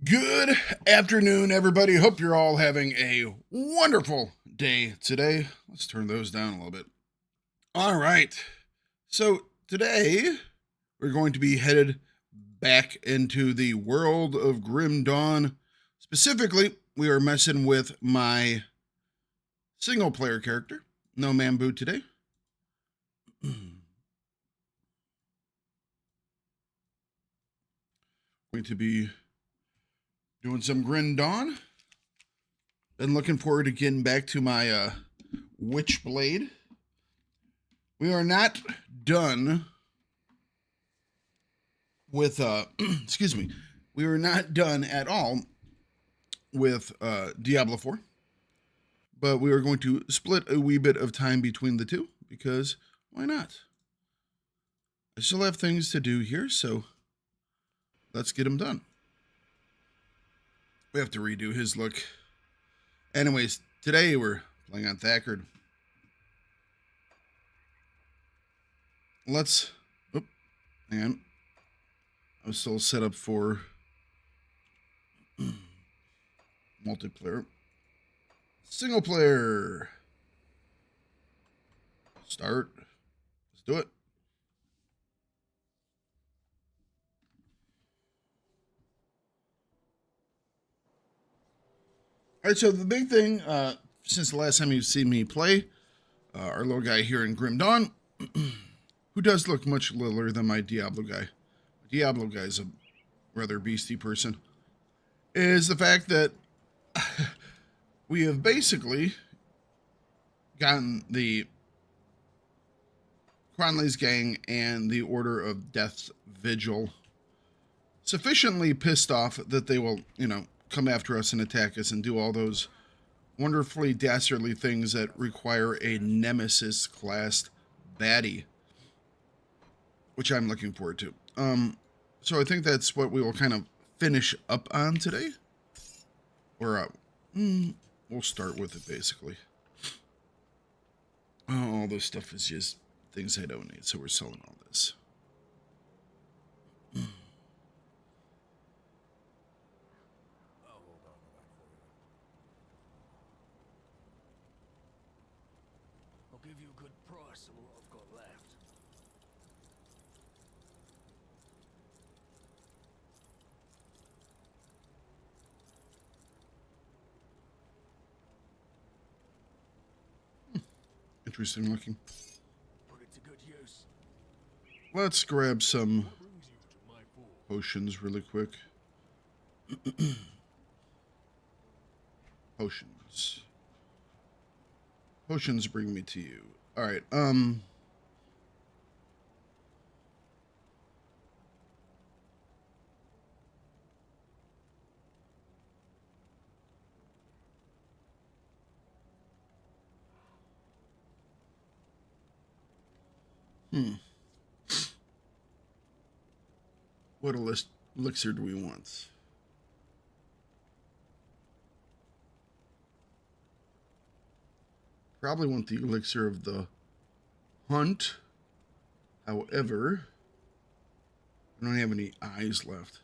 Good afternoon, everybody. Hope you're all having a wonderful day today. Let's turn those down a little bit. All right. So, today we're going to be headed back into the world of Grim Dawn. Specifically, we are messing with my single player character, No Man Boo, today. Going to be doing some Grim Dawn. Been looking forward to getting back to my Witchblade. We are not done with excuse me. We are not done at all with Diablo 4. But we are going to split a wee bit of time between the two because why not? I still have things to do here, so let's get them done. We have to redo his look. Anyways, today we're playing on Thakard. Let's... Oop, hang on. I was still set up for multiplayer. Single player. Start. Let's do it. All right, so the big thing, since the last time you've seen me play, our little guy here in Grim Dawn, who does look much littler than my Diablo guy. Diablo guy is a rather beastie person, is the fact that we have basically gotten the Cronley's gang and the Order of Death's Vigil sufficiently pissed off that they will, come after us and attack us and do all those wonderfully dastardly things that require a Nemesis class baddie, which I'm looking forward to. So I think that's what we will kind of finish up on today. Or we'll start with it, basically. Oh, all this stuff is just things I don't need, so we're selling all this. I'll give you a good price of what I've got left. Interesting looking. Put it to good use. Let's grab some potions really quick. Potions. Potions bring me to you. All right. What elixir do we want? Probably want the elixir of the hunt. However, I don't have any eyes left.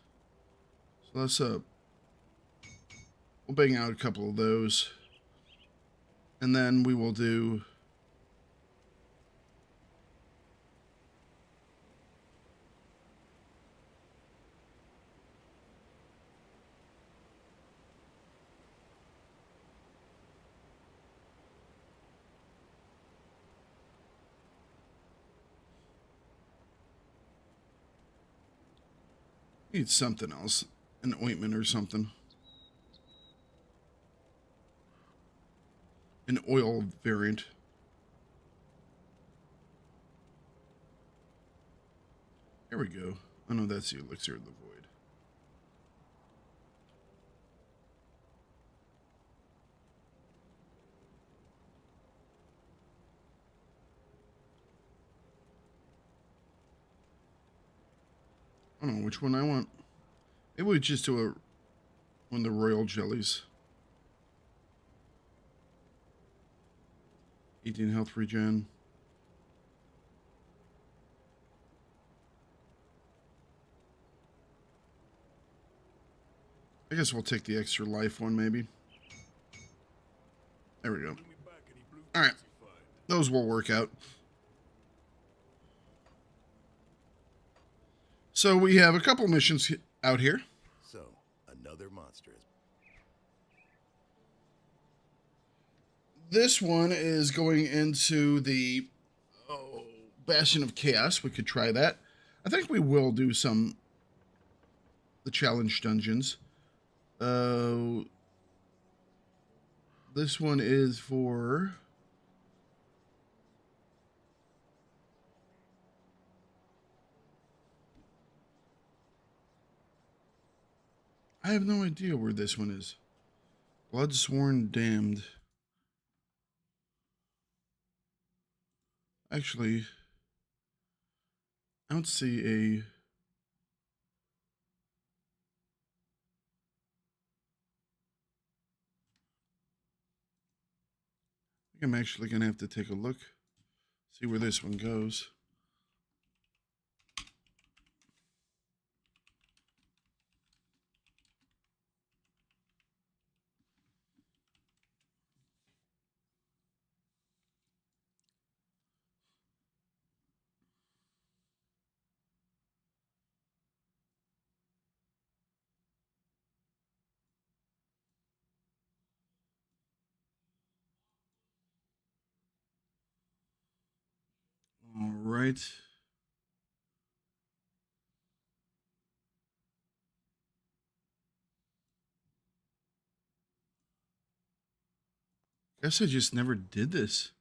So let's we'll bang out a couple of those. And then we will do need something else. An ointment or something. An oil variant. Here we go. Oh no, that's the elixir of the void. I don't know which one I want. Maybe we just do one of the royal jellies. 18 health regen. I guess we'll take the extra life one, maybe. There we go. All right. Those will work out. So we have a couple missions out here. So, another monster is... This one is going into the Bastion of Chaos. We could try that. I think we will do the challenge dungeons. This one is for... I have no idea where this one is. Bloodsworn Damned. Actually, I don't see a... I think I'm actually going to have to take a look, see where this one goes. All right. Guess I just never did this.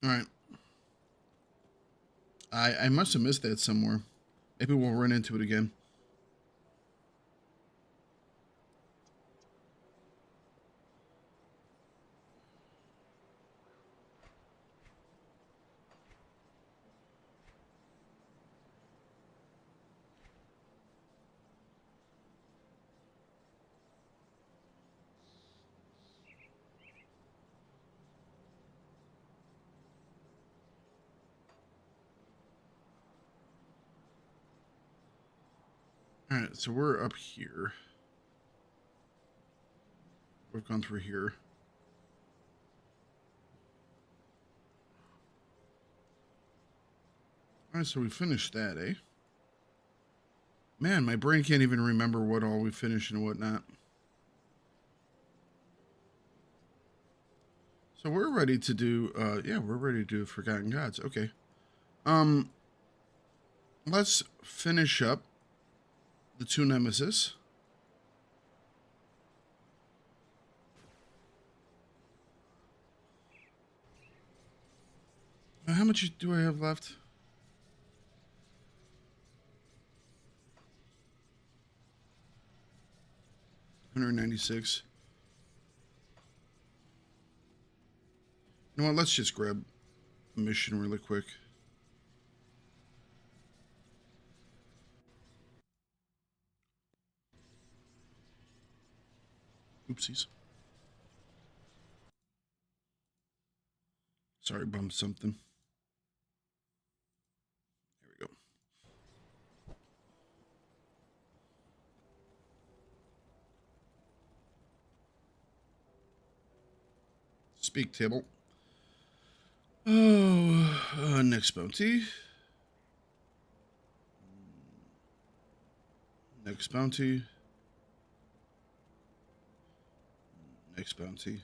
All right. I must have missed that somewhere. Maybe we'll run into it again. All right, so we're up here. We've gone through here. All right, so we finished that, eh? Man, my brain can't even remember what all we finished and whatnot. So we're ready to do, yeah, we're ready to do Forgotten Gods. Okay. Let's finish up the two Nemesis. How much do I have left? $196. You know what? Let's just grab a mission really quick. Oopsies. Sorry, bumped something. There we go. Speak table. Oh, next bounty. Next bounty. Next bounty.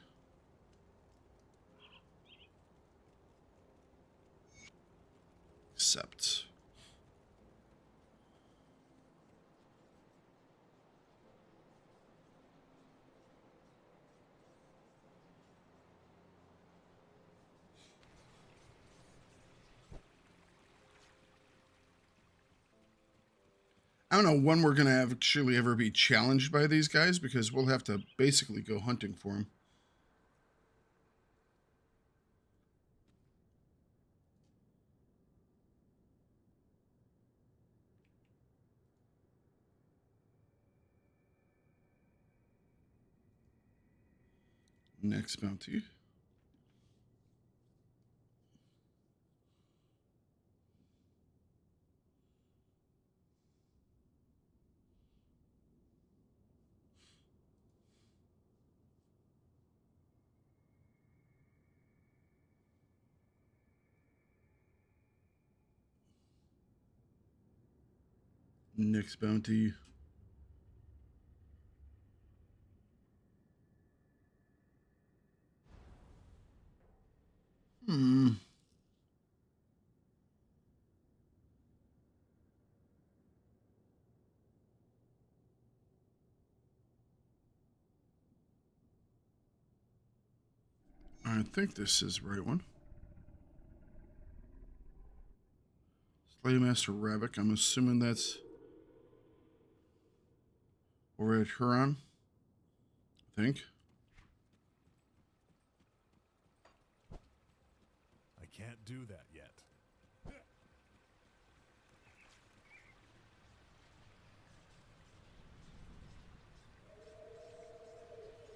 Accept. I don't know when we're going to actually ever be challenged by these guys, because we'll have to basically go hunting for them. Next bounty. Next bounty. I think this is the right one. Slaymaster Ravik. I'm assuming that's over at Huron. I think. I can't do that yet.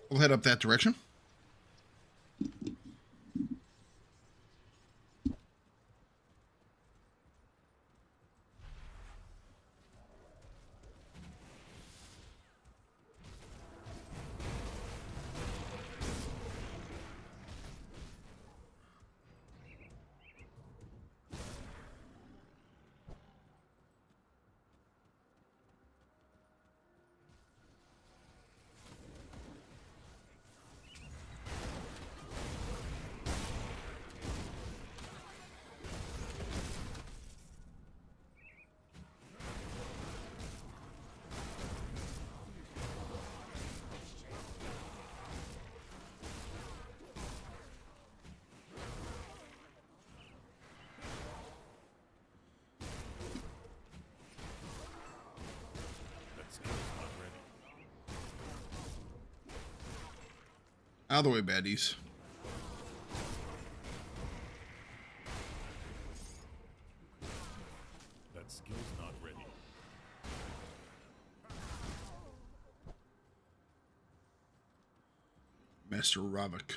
We'll head up that direction. Out of the way, baddies. That skill's not ready. Master Ravik.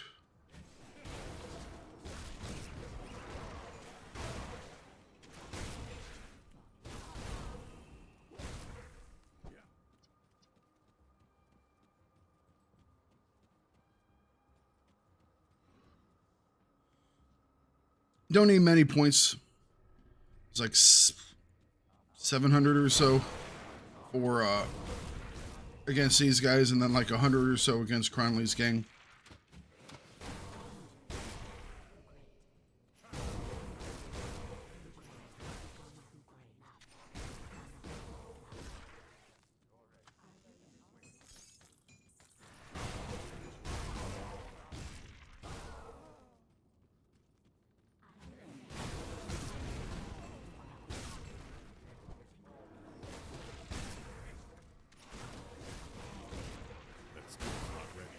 Don't need many points. It's like 700 or so for against these guys, and then like 100 or so against Cronley's gang. That skill's not ready.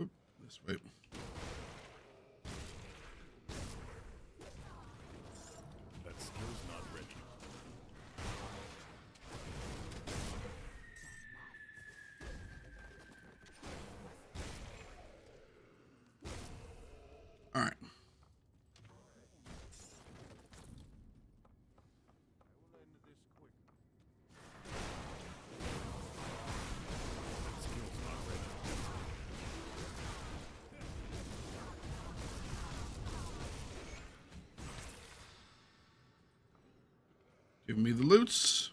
Oop, this way. That skill's not ready. All right. That skill's not ready. Give me the loots.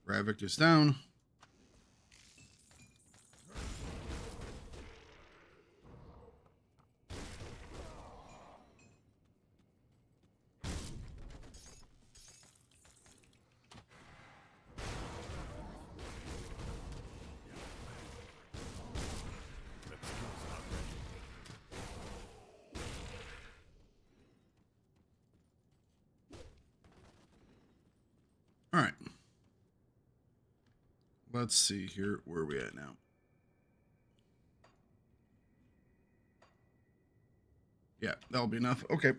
Ravik is down. All right. Let's see here. Where are we at now? Yeah, that'll be enough. Okay.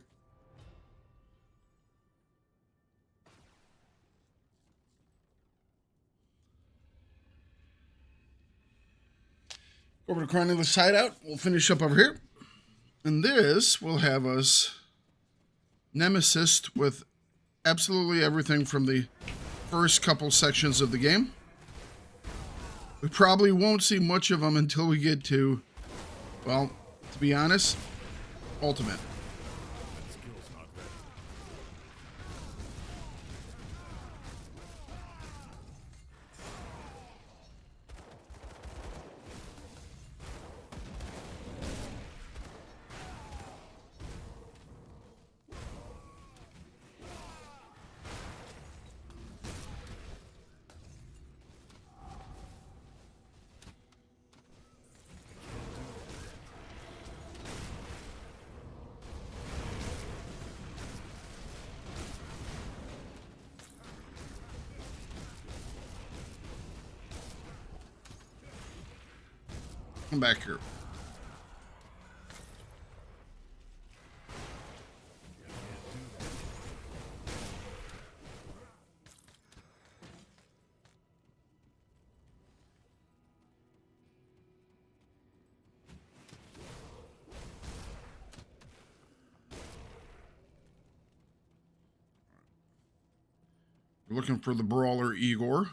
Over to Chronicle's hideout. We'll finish up over here. And this will have us nemesis with absolutely everything from the first couple sections of the game. We probably won't see much of them until we get to, well, to be honest, Ultimate. That skill's not ready. Come back here. We're looking for the brawler Igor.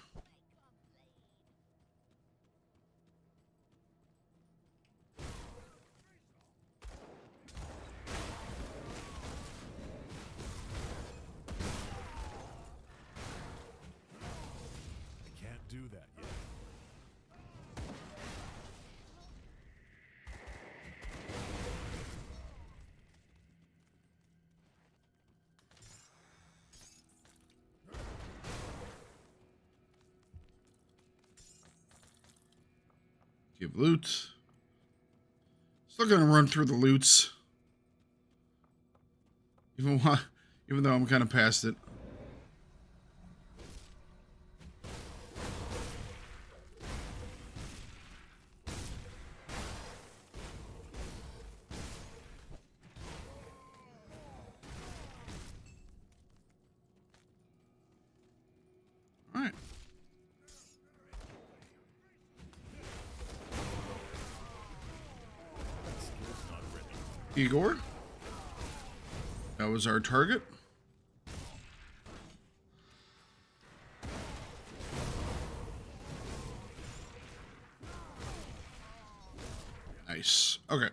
I can't do that yet. Give loot. Still gonna run through the loots. Even though I'm kind of past it. All right. That skill's not ready. Igor. That was our target. Nice. Okay.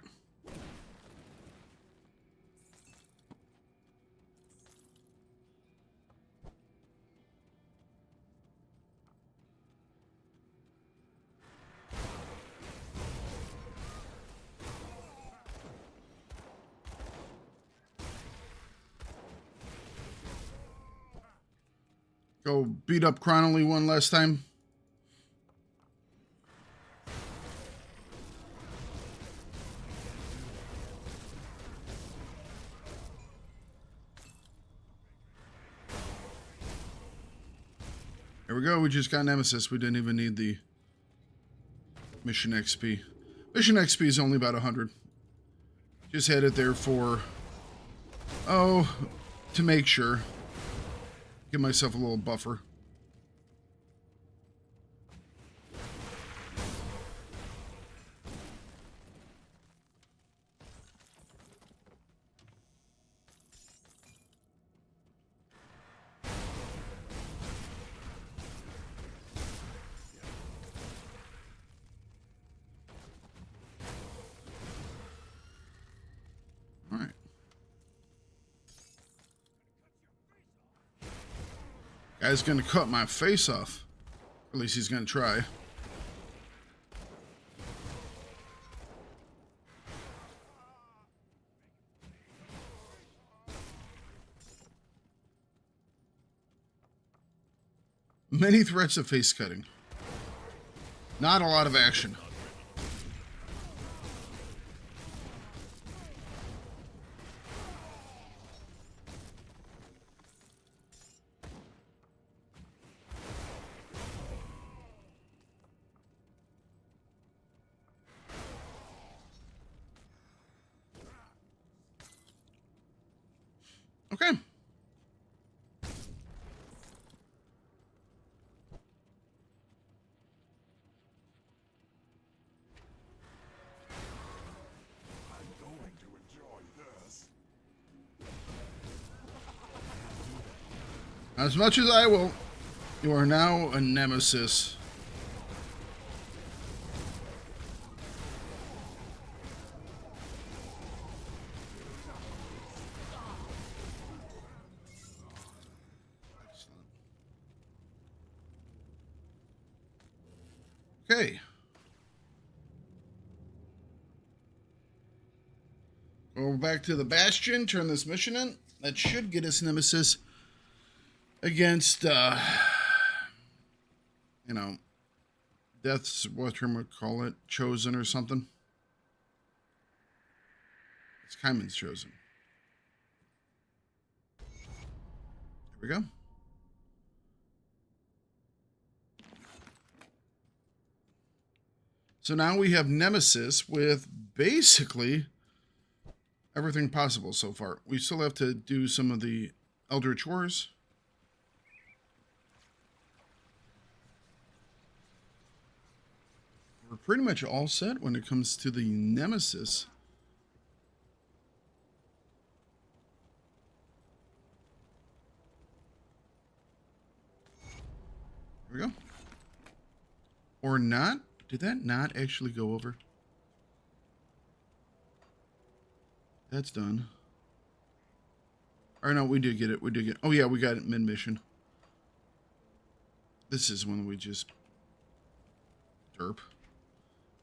Go beat up Chronily one last time. There we go. We just got Nemesis. We didn't even need the mission XP. Mission XP is only about 100. Just had it there for, to make sure. Give myself a little buffer. All right. Guy's gonna cut my face off. At least he's gonna try. Many threats of face cutting. Not a lot of action. As much as I will. You are now a nemesis. Excellent. Okay. Go back to the Bastion, turn this mission in. That should get us Nemesis against, you know, Death's, what we call it, Chosen or something. It's Kaiman's Chosen. Here we go. So now we have Nemesis with basically everything possible so far. We still have to do some of the Eldritch Chores. We're pretty much all set when it comes to the Nemesis. Here we go. Or not? Did that not actually go over? That's done. Or no, we did get it. We did get. Oh yeah, we got it mid-mission. This is when we just derp.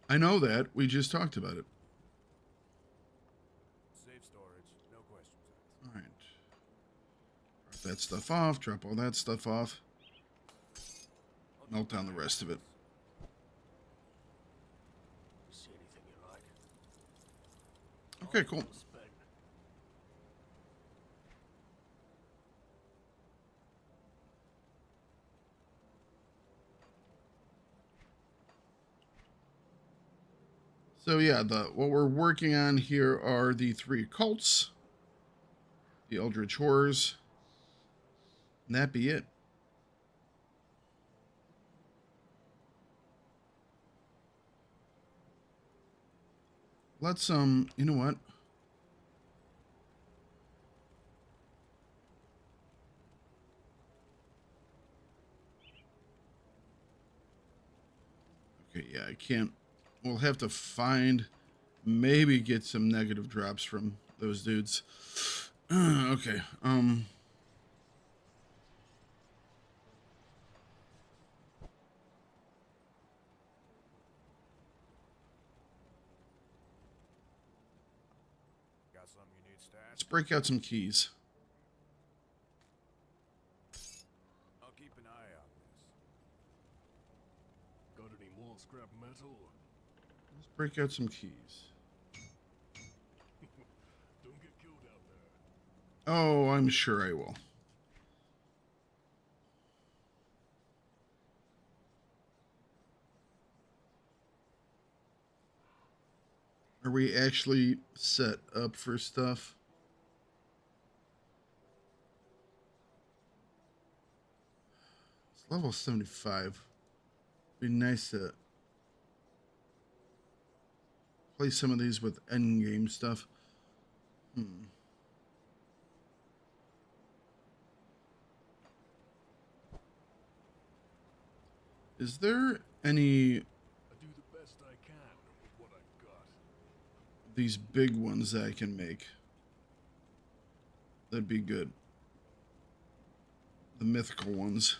I know that. We just talked about it. Safe storage, no questions asked. All right. Drop that stuff off. Drop all that stuff off. Melt down the rest of it. See anything you like? Okay, cool. Spend. So yeah, what we're working on here are the 3 cults, the Eldritch Horrors, and that be it. Let's you know what? Okay, yeah, I can't. We'll have to find, maybe get some negative drops from those dudes. Okay, Got something you need let's stashed? break out some keys. I'll keep an eye out, miss. Got any more scrap metal? Let's break out some keys. Don't get killed out there. Oh, I'm sure I will. Are we actually set up for stuff? It's level 75. Be nice to play some of these with endgame stuff. Is there any I do the best I can with what I've got. these big ones that I can make? That'd be good. The mythical ones.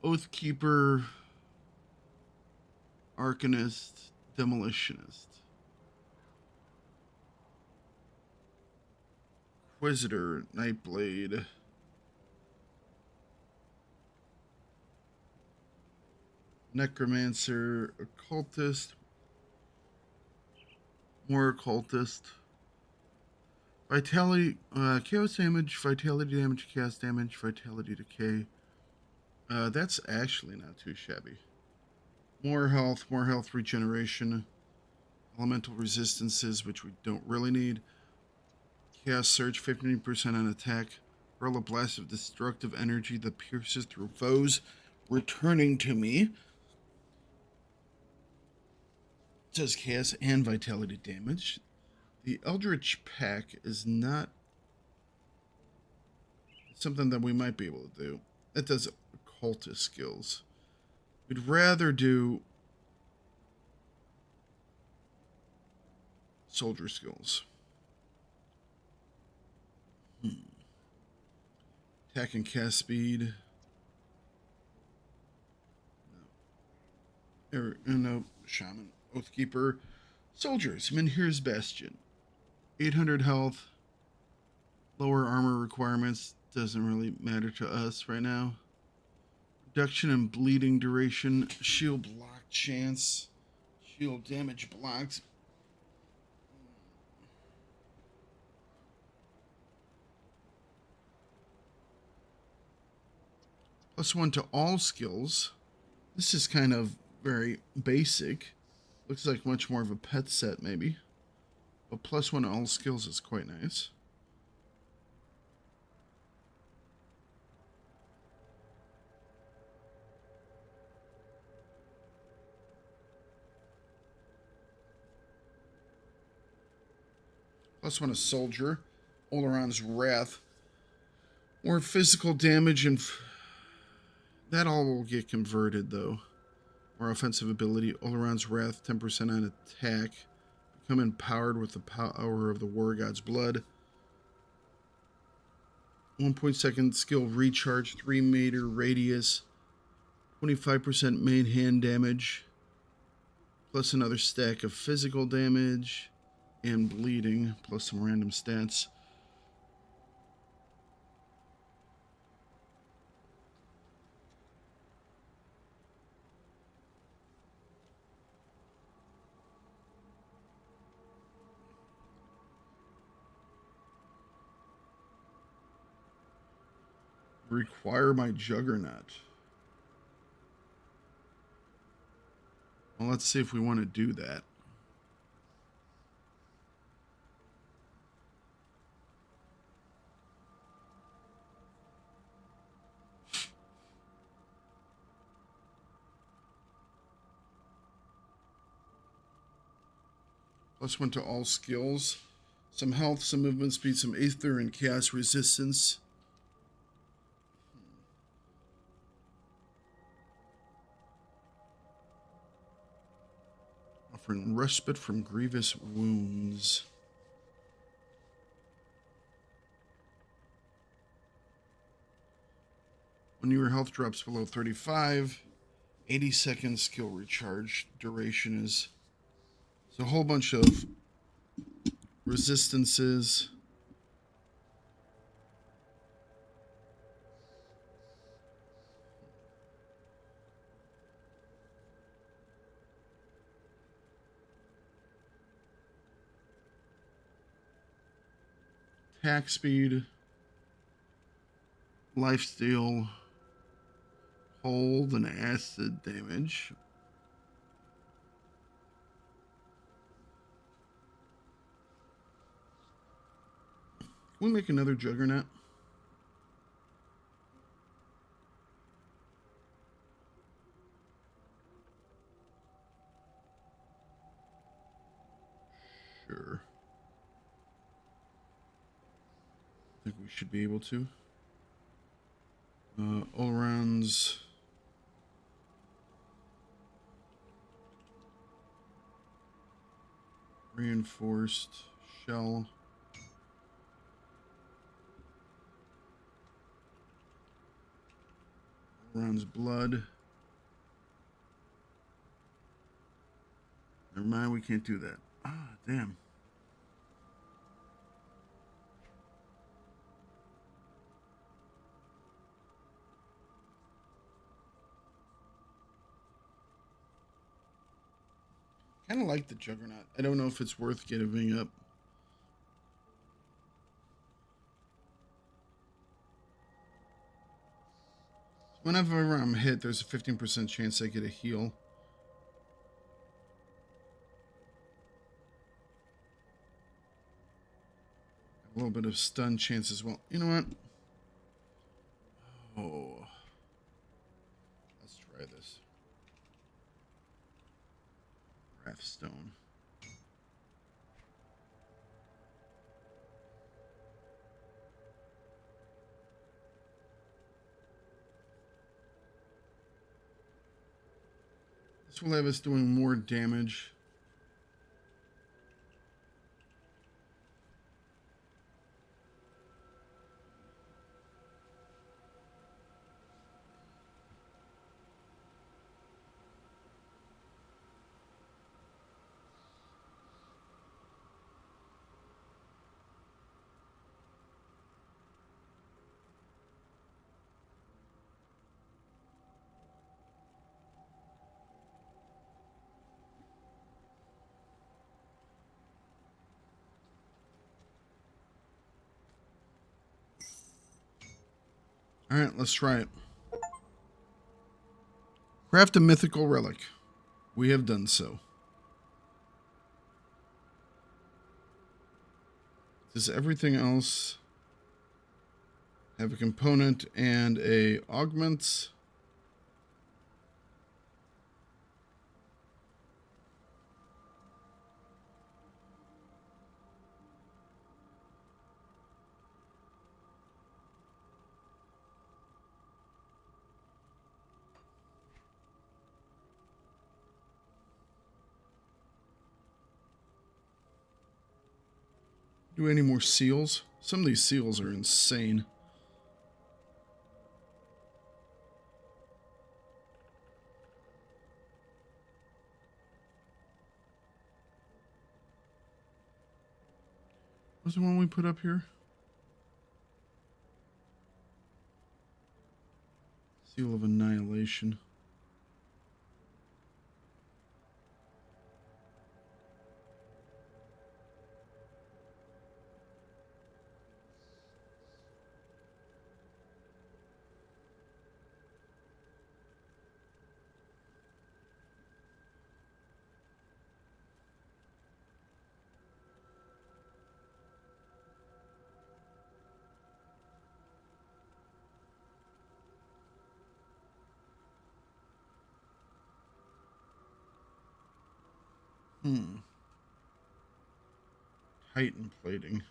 Oathkeeper, Arcanist, Demolitionist, Inquisitor, Nightblade, Necromancer, Occultist, more Occultist, Vitality, Chaos damage, Vitality damage, Chaos damage, Vitality decay. That's actually not too shabby. More health regeneration, elemental resistances, which we don't really need. Chaos Surge, 15% on attack. Hurl a blast of destructive energy that pierces through foes, returning to me. It does chaos and vitality damage. The Eldritch Pack is not something that we might be able to do. That does occultist skills. We'd rather do soldier skills. Attack and cast speed. No. Shaman. Oathkeeper. Soldiers. Minhir's Bastion. 800 health. Lower armor requirements. Doesn't really matter to us right now. Reduction in bleeding duration. Shield block chance. Shield damage blocks. +1 to all skills. This is kind of very basic. Looks like much more of a pet set, maybe. But +1 to all skills is quite nice. +1 a soldier. Oleron's Wrath. More physical damage and that all will get converted though. More offensive ability. Oleron's Wrath, 10% on attack. Become empowered with the power of the War God's blood. 1.2 skill recharge, 3-meter radius. 25% main hand damage. Plus another stack of physical damage. And bleeding. Plus some random stats. Require my Juggernaut. Well, let's see if we want to do that. +1 to all skills. Some health, some movement speed, some aether, and chaos resistance. Offering respite from grievous wounds. When your health drops below 35, 80-second skill recharge duration is. So a whole bunch of resistances. Attack speed, lifesteal, hold, and acid damage. Can we make another Juggernaut? Sure. I think we should be able to. All-rounds. Reinforced shell. All-rounds blood. Never mind, we can't do that. Ah, damn. Kind of like the Juggernaut. I don't know if it's worth giving up. Whenever I'm hit, there's a 15% chance I get a heal. A little bit of stun chance as well. You know what? Oh. Let's try this. Stone. This will have us doing more damage. All right, let's try it. Craft a mythical relic. We have done so. Does everything else have a component and a augments? Do any more seals? Some of these seals are insane. What's the one we put up here? Seal of Annihilation. Titan plating.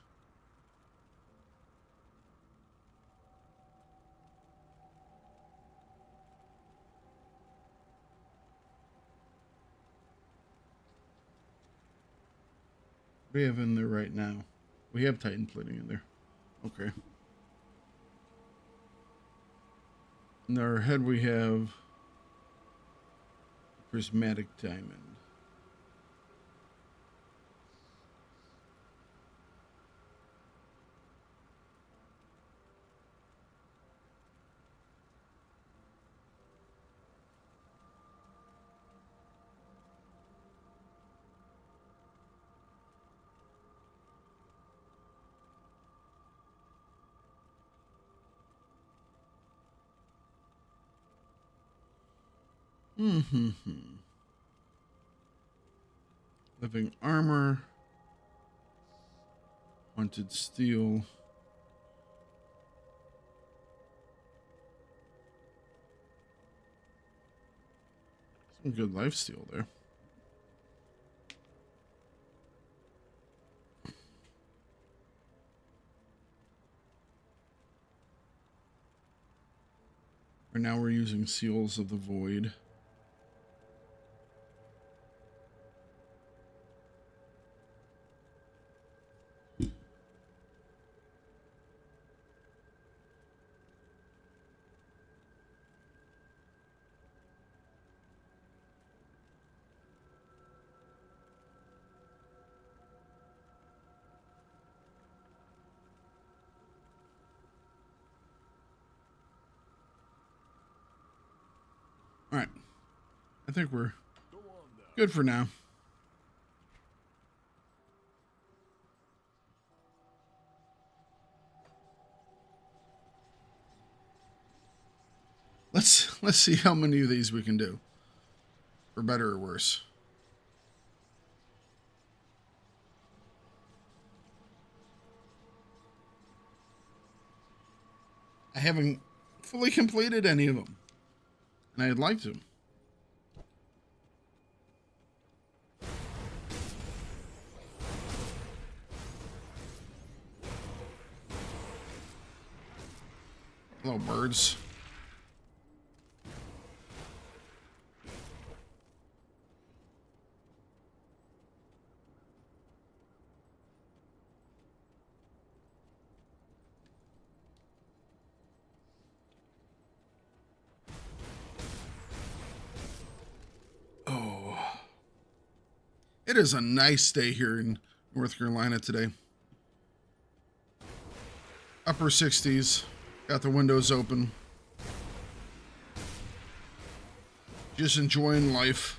What do we have in there right now? We have Titan plating in there. Okay. In our head we have prismatic diamond. Living armor. Haunted steel. Some good life steal there. Right now we're using Seals of the Void. All right. I think we're good for now. Let's see how many of these we can do. For better or worse. I haven't fully completed any of them. And I'd like to. Hello, birds. It is a nice day here in North Carolina today. Upper 60s. Got the windows open. Just enjoying life.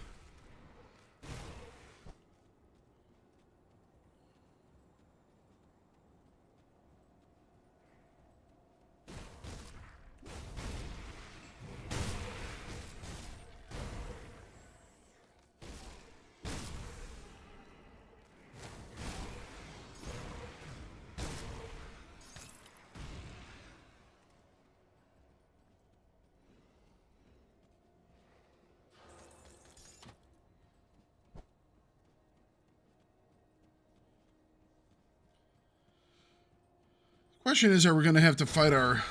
Question is, are we going to have to fight our...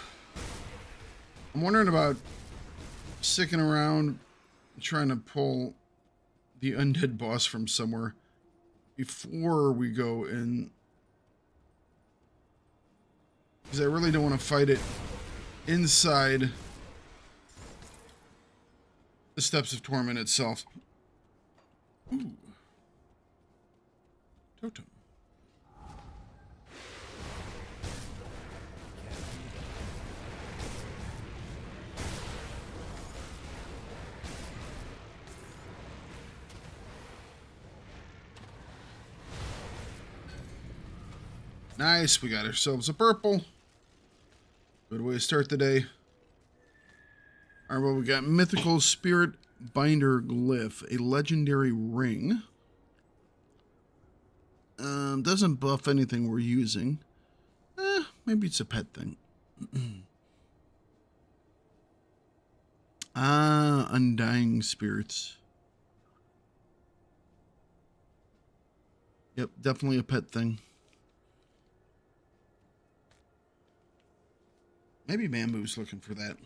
I'm wondering about sticking around trying to pull the undead boss from somewhere before we go in. Because I really don't want to fight it inside the Steps of Torment itself. Ooh. Totem. Nice, we got ourselves a purple. Good way to start the day. Alright, well, we got Mythical Spirit Binder Glyph, a legendary ring. Doesn't buff anything we're using. Maybe it's a pet thing. Undying Spirits. Yep, definitely a pet thing. Maybe Bamboo's looking for that.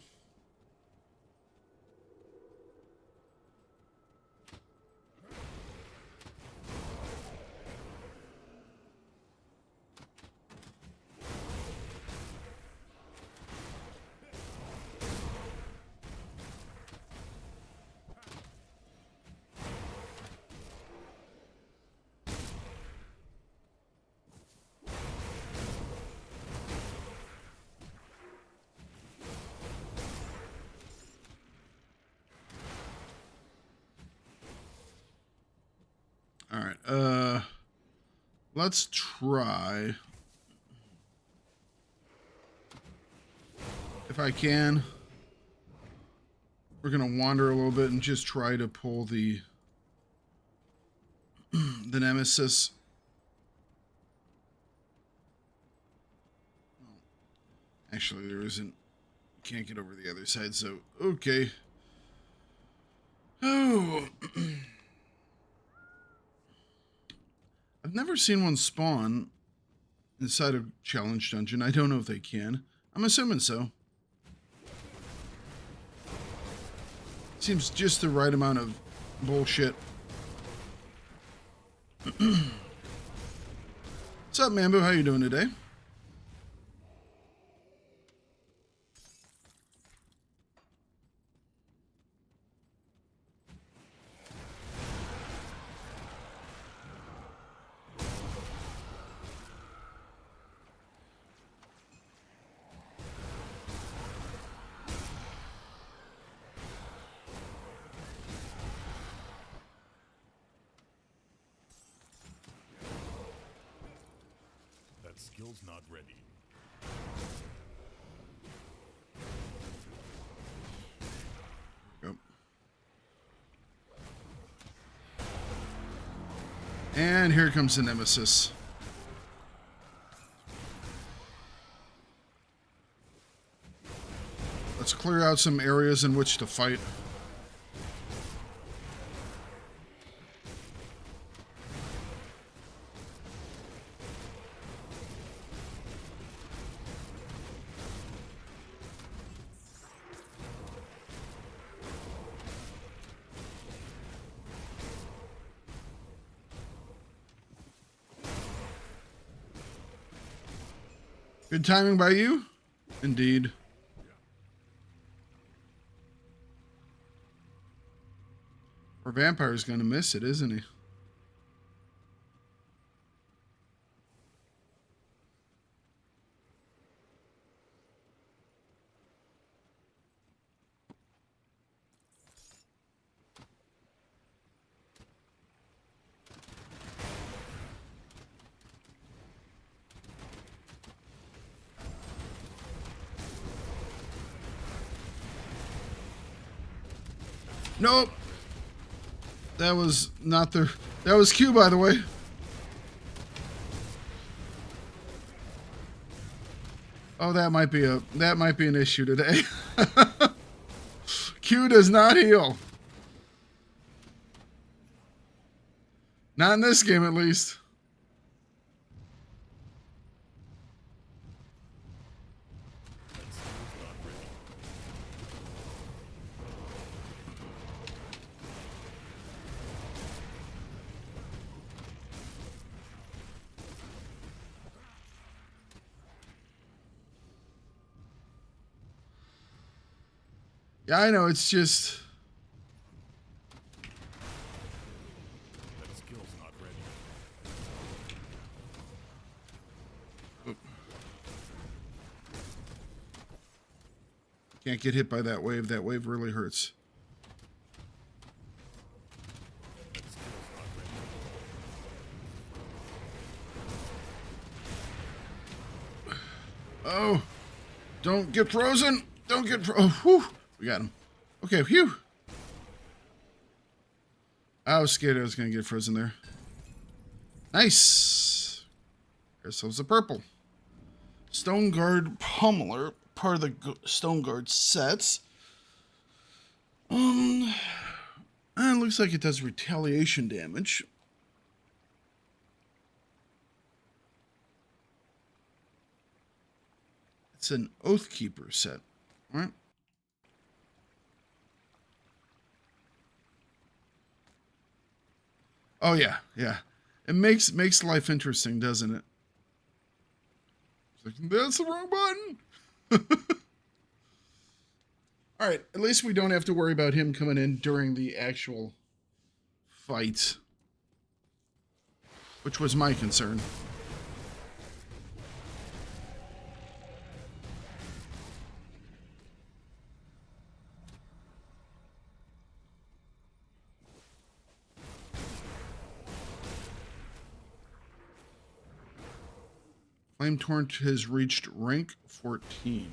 All right, let's try, if I can, we're going to wander a little bit and just try to pull the Nemesis. Actually, there isn't, can't get over the other side, so, okay. Oh... I've never seen one spawn inside a challenge dungeon. I don't know if they can. I'm assuming so. Seems just the right amount of bullshit. What's up, Mambo? How you doing today? Skill's not ready. Yep. And here comes the Nemesis. Let's clear out some areas in which to fight. Good timing by you? Indeed. Our vampire's gonna miss it, isn't he? Nope. That was not the... That was Q, by the way. Oh, that might be an issue today. Q does not heal. Not in this game, at least. Yeah, I know, it's just... That skill's not ready. Can't get hit by that wave. That wave really hurts. That skill's not ready. Oh! Don't get frozen! Don't get frozen! Oh, whew! We got him. Okay, phew! I was scared I was going to get frozen there. Nice! Ourselves a purple. Stone Guard Pummeler, part of the Stone Guard sets. It looks like it does retaliation damage. It's an Oathkeeper set, right? Oh yeah, yeah. It makes life interesting, doesn't it? It's like, that's the wrong button. All right, at least we don't have to worry about him coming in during the actual fight, which was my concern. Flame Torrent has reached rank 14.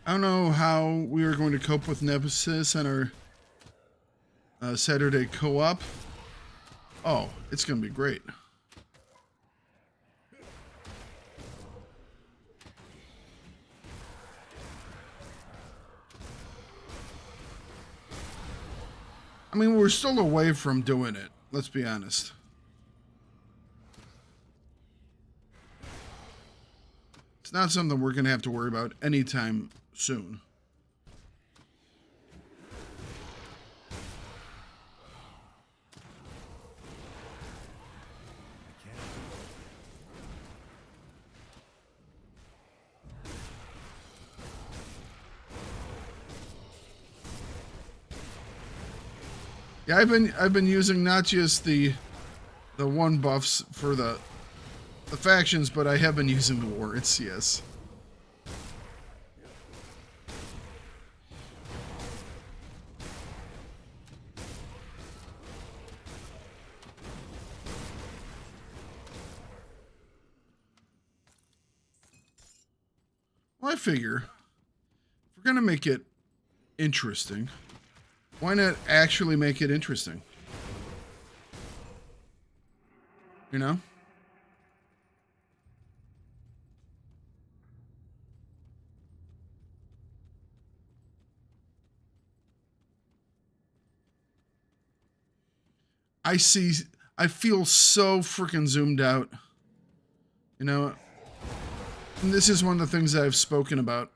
I don't know how we are going to cope with Nemesis and our Saturday co-op. Oh, it's going to be great. I mean, we're still away from doing it. Let's be honest. It's not something we're going to have to worry about anytime soon. Yeah, I've been using not just the one buffs for the factions, but I have been using the warrants, yes. Well, I figure if we're gonna make it interesting, why not actually make it interesting? You know? I feel so freaking zoomed out. You know? And this is one of the things that I've spoken about.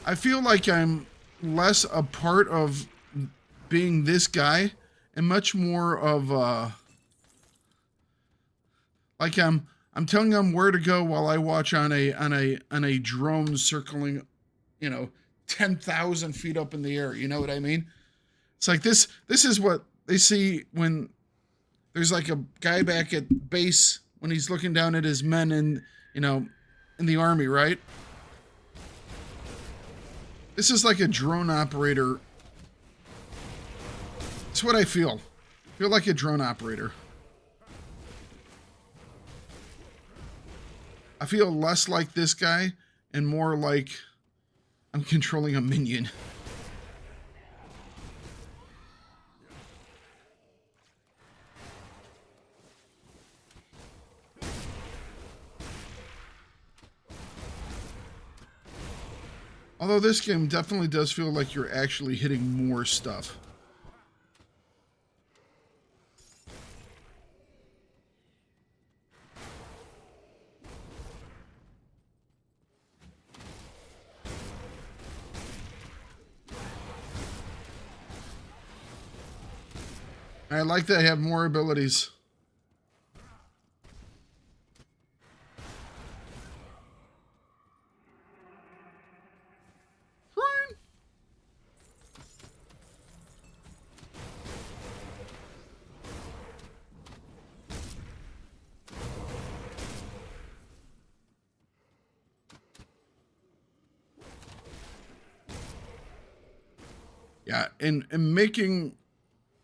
I feel like I'm less a part of being this guy and much more of like I'm telling them where to go while I watch on a drone circling, 10,000 feet up in the air. You know what I mean? It's like this is what they see when there's like a guy back at base when he's looking down at his men in, you know, in the army, right? This is like a drone operator. It's what I feel. I feel like a drone operator. I feel less like this guy and more like I'm controlling a minion. Although this game definitely does feel like you're actually hitting more stuff. I like that I have more abilities. Shrine. Yeah, and making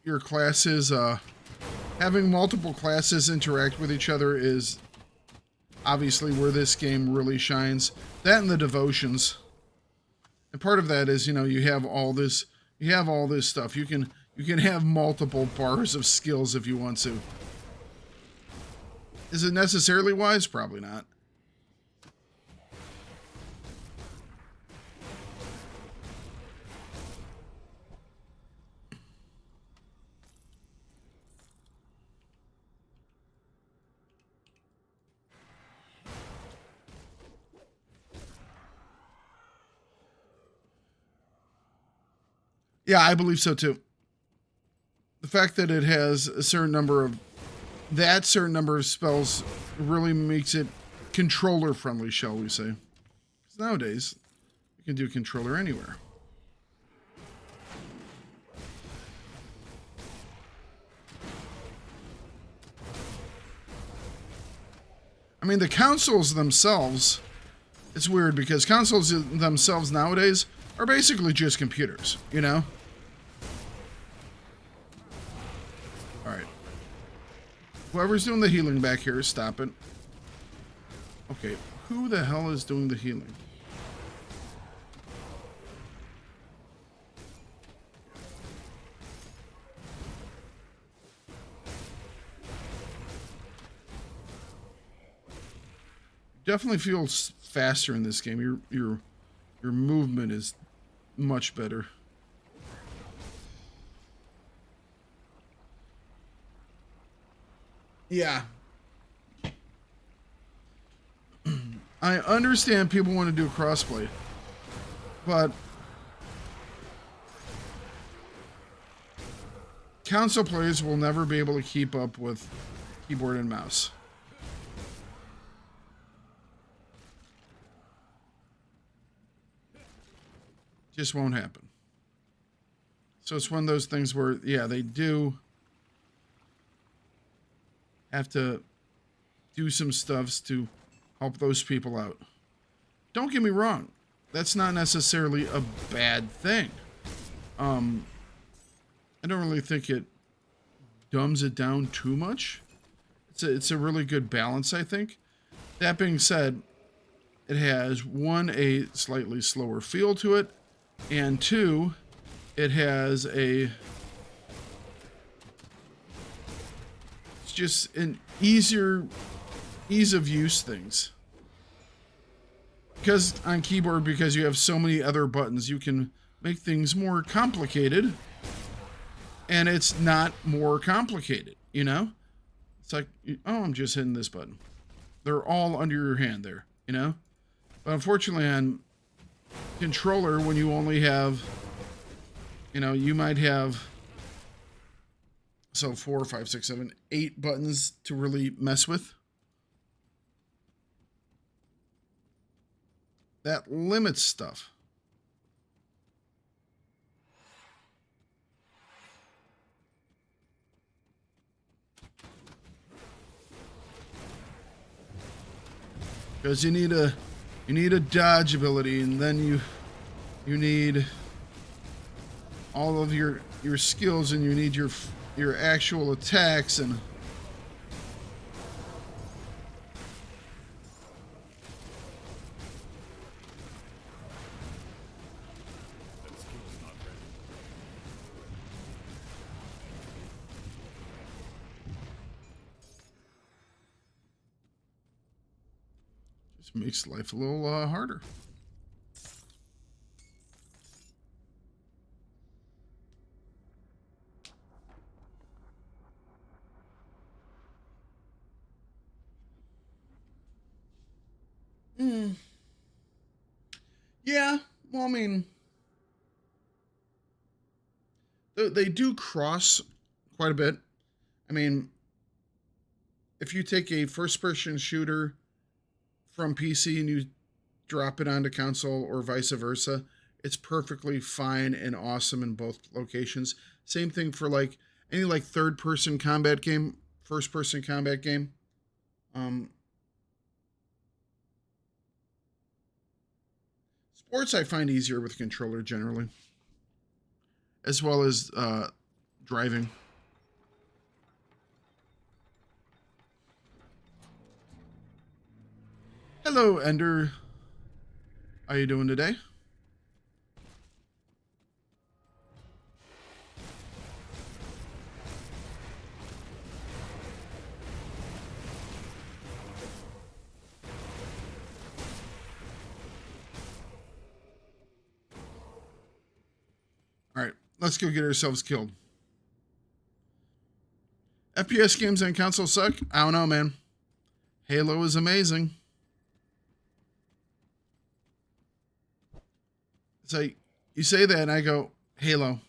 your classes, having multiple classes interact with each other is obviously where this game really shines. That and the devotions. And part of that is, you know, you have all this stuff. You can have multiple bars of skills if you want to. Is it necessarily wise? Probably not. Yeah, I believe so too. The fact that it has a certain number of spells really makes it controller friendly, shall we say. 'Cause nowadays, you can do controller anywhere. I mean, the consoles themselves, it's weird because consoles themselves nowadays are basically just computers, you know? Alright. Whoever's doing the healing back here, stop it. Okay, who the hell is doing the healing? Definitely feels faster in this game. Your movement is much better. Yeah. I understand people want to do crossplay, but console players will never be able to keep up with keyboard and mouse. Just won't happen. So it's one of those things where, yeah, they do have to do some stuffs to help those people out. Don't get me wrong. That's not necessarily a bad thing. I don't really think it dumbs it down too much. It's a really good balance, I think. That being said, it has, one, a slightly slower feel to it, and two, it has it's just an ease of use things. Because on keyboard, because you have so many other buttons, you can make things more complicated, and it's not more complicated, you know? It's like, oh, I'm just hitting this button. They're all under your hand there, you know? But unfortunately on controller, when you only have, you know, you might have 4, 5, 6, 7, 8 buttons to really mess with. That limits stuff. Because you need a dodge ability, and then you need all of your skills, and you need your actual attacks, and That skill's not ready. just makes life a little harder. Yeah, well, I mean, they do cross quite a bit. I mean, if you take a first-person shooter from PC and you drop it onto console or vice versa, it's perfectly fine and awesome in both locations. Same thing for like any like third-person combat game, first-person combat game. Sports I find easier with controller generally, as well as driving. Hello, Ender. How you doing today? All right, let's go get ourselves killed. FPS games on console suck? I don't know, man. Halo is amazing. It's like, you say that and I go, Halo. I'm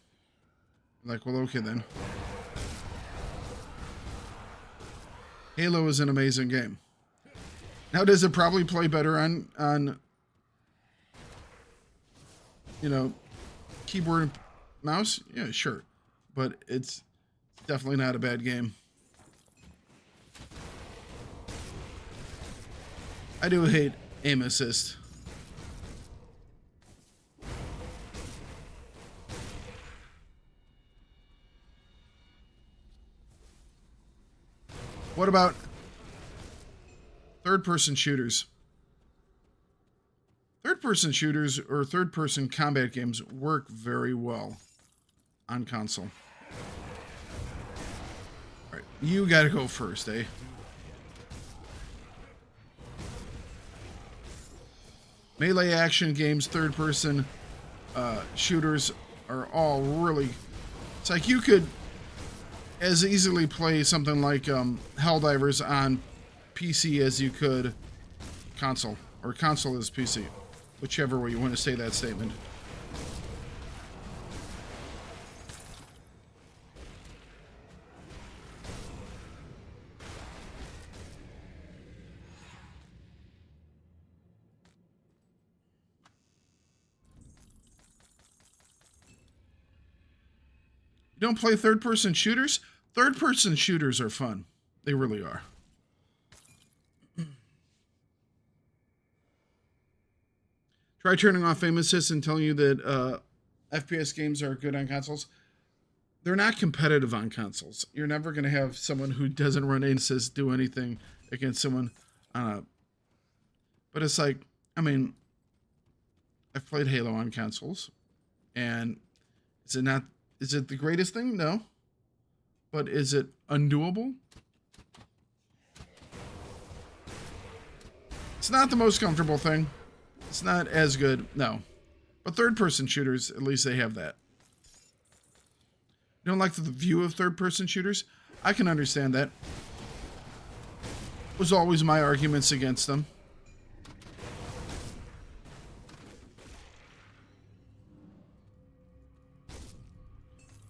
like, well, okay then. Halo is an amazing game. Now, does it probably play better on you know, keyboard and mouse? Yeah, sure. But it's definitely not a bad game. I do hate aim assist. What about third-person shooters? Third-person shooters or third-person combat games work very well on console. All right, you gotta go first, eh? Melee action games, third-person shooters are all really... It's like you could as easily play something like Helldivers on PC as you could console, or console is PC, whichever way you want to say that statement. You don't play third-person shooters? Third-person shooters are fun. They really are. Try turning off aim assist and telling you that FPS games are good on consoles. They're not competitive on consoles. You're never going to have someone who doesn't run aim assist do anything against someone on a... But it's like, I mean, I've played Halo on consoles, and is it the greatest thing? No. But is it undoable? It's not the most comfortable thing. It's not as good, no. But third-person shooters, at least they have that. You don't like the view of third-person shooters? I can understand that. It was always my arguments against them.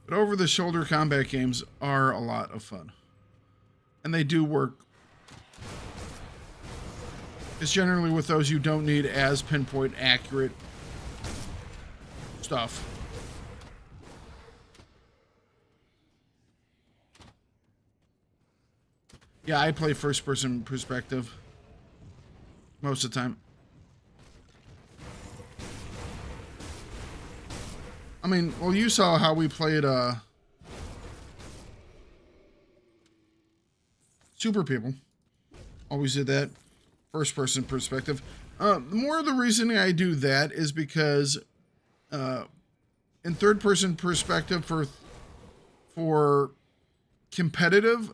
But over-the-shoulder combat games are a lot of fun. And they do work. It's generally with those you don't need as pinpoint accurate stuff. Yeah, I play first-person perspective. most of the time. I mean, well, you saw how we played Super People. Always did that. First person perspective. More of the reasoning I do that is because in third person perspective for competitive,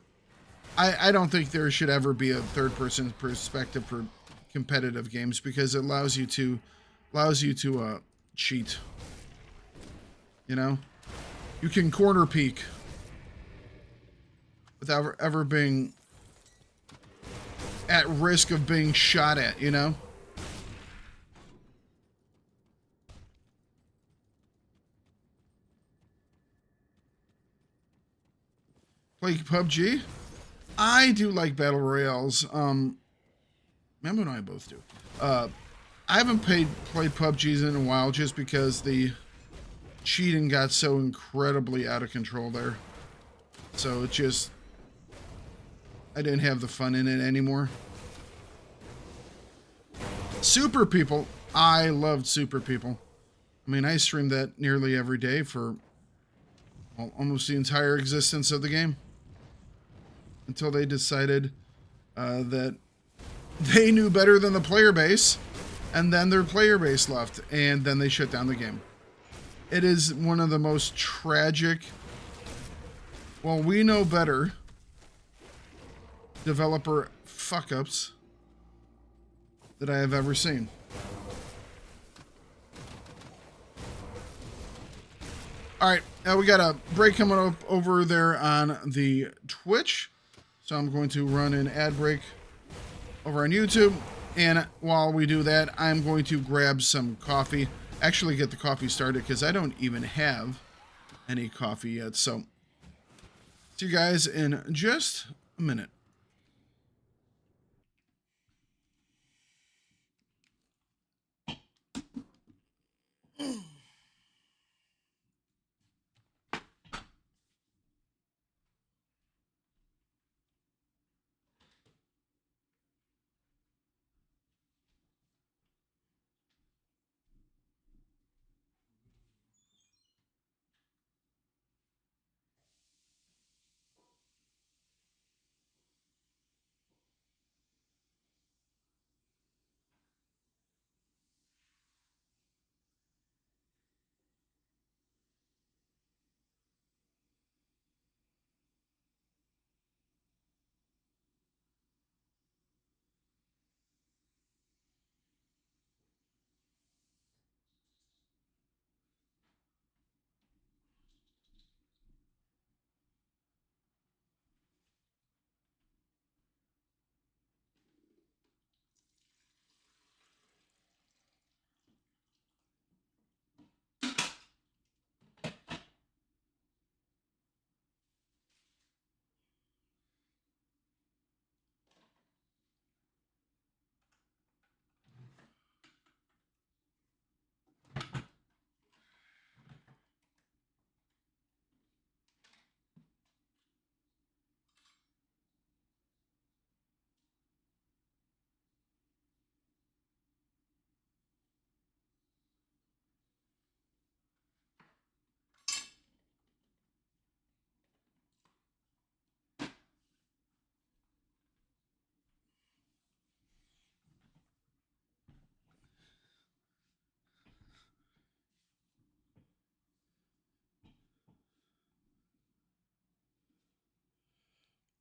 I don't think there should ever be a third person perspective for competitive games because it allows you to cheat. You know, you can corner peek without ever being at risk of being shot at, you know? Play PUBG? I do like battle royales. Memo and I both do. I haven't played PUBGs in a while just because the cheating got so incredibly out of control there. So it just, I didn't have the fun in it anymore. Super People. I loved Super People. I mean, I streamed that nearly every day for well, almost the entire existence of the game. Until they decided that they knew better than the player base. And then their player base left. And then they shut down the game. It is one of the most tragic, well, we know better developer fuck-ups that I have ever seen. All right, we got a break coming up over there on the Twitch. So I'm going to run an ad break over on YouTube. And while we do that, I'm going to grab some coffee. Actually get the coffee started because I don't even have any coffee yet. So see you guys in just a minute.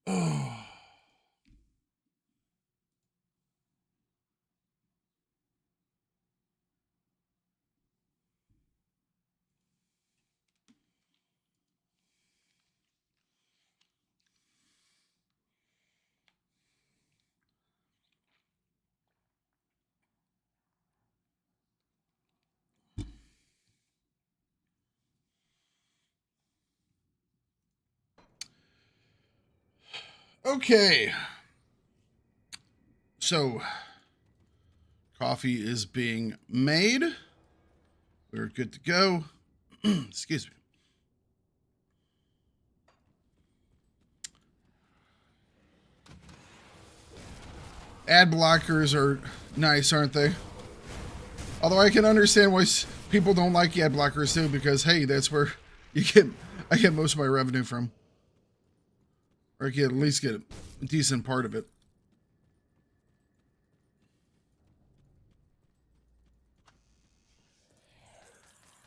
Oh. Okay. So, coffee is being made. We're good to go. Excuse me. Ad blockers are nice, aren't they? Although I can understand why people don't like ad blockers too, because hey, that's where I get most of my revenue from. Or I can at least get a decent part of it.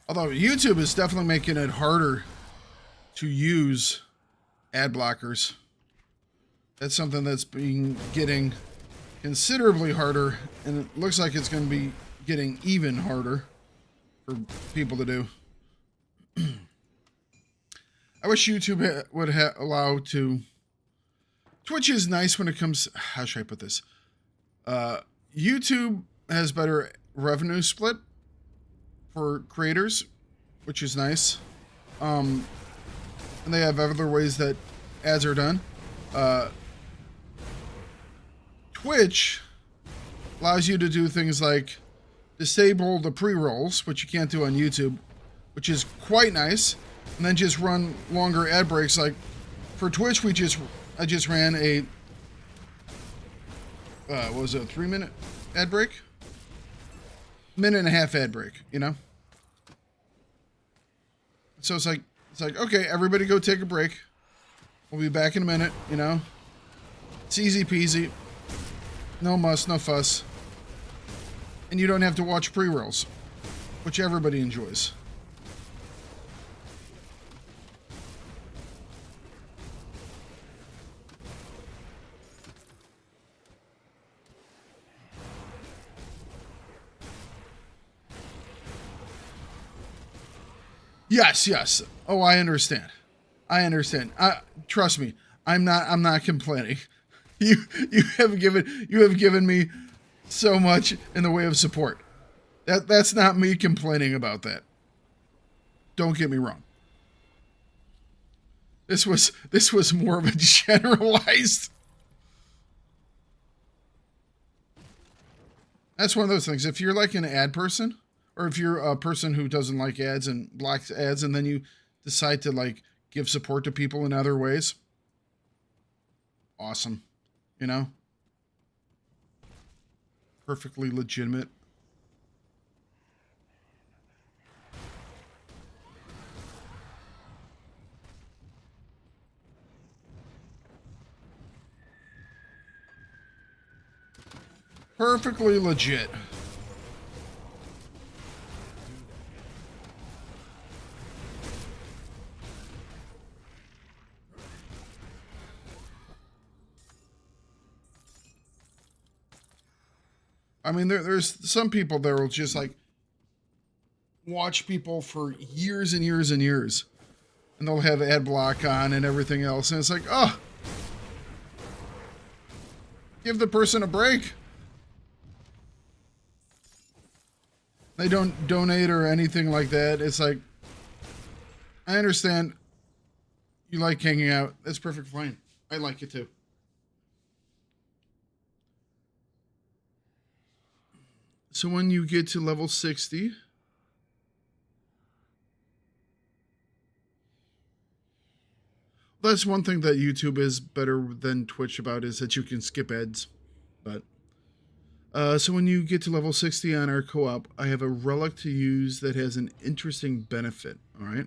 Although YouTube is definitely making it harder to use ad blockers. That's something that's getting considerably harder, and it looks like it's going to be getting even harder for people to do. I wish YouTube would allow to... Twitch is nice when it comes... How should I put this? YouTube has better revenue split for creators, which is nice. And they have other ways that ads are done. Twitch allows you to do things like disable the pre-rolls, which you can't do on YouTube, which is quite nice, and then just run longer ad breaks. Like for Twitch, I just ran a what was it, a 3-minute ad break? Minute and a half ad break, you know? So it's like, okay, everybody go take a break. We'll be back in a minute, you know? It's easy peasy. No muss, no fuss. And you don't have to watch pre-rolls, which everybody enjoys. Yes. Oh, I understand. Trust me. I'm not complaining. You have given me so much in the way of support. That's not me complaining about that. Don't get me wrong. This was more of a generalized. That's one of those things. If you're like an ad person, or if you're a person who doesn't like ads and blocks ads, and then you decide to like give support to people in other ways, awesome. You know? Perfectly legitimate. Perfectly legit. I mean, there's some people that will just like watch people for years and years and years, and they'll have ad block on and everything else, and it's like, oh, give the person a break. They don't donate or anything like that. It's like, I understand you like hanging out. That's perfect fine. I like it too. So when you get to level 60, that's one thing that YouTube is better than Twitch about, is that you can skip ads. But so when you get to level 60 on our co-op, I have a relic to use that has an interesting benefit. All right.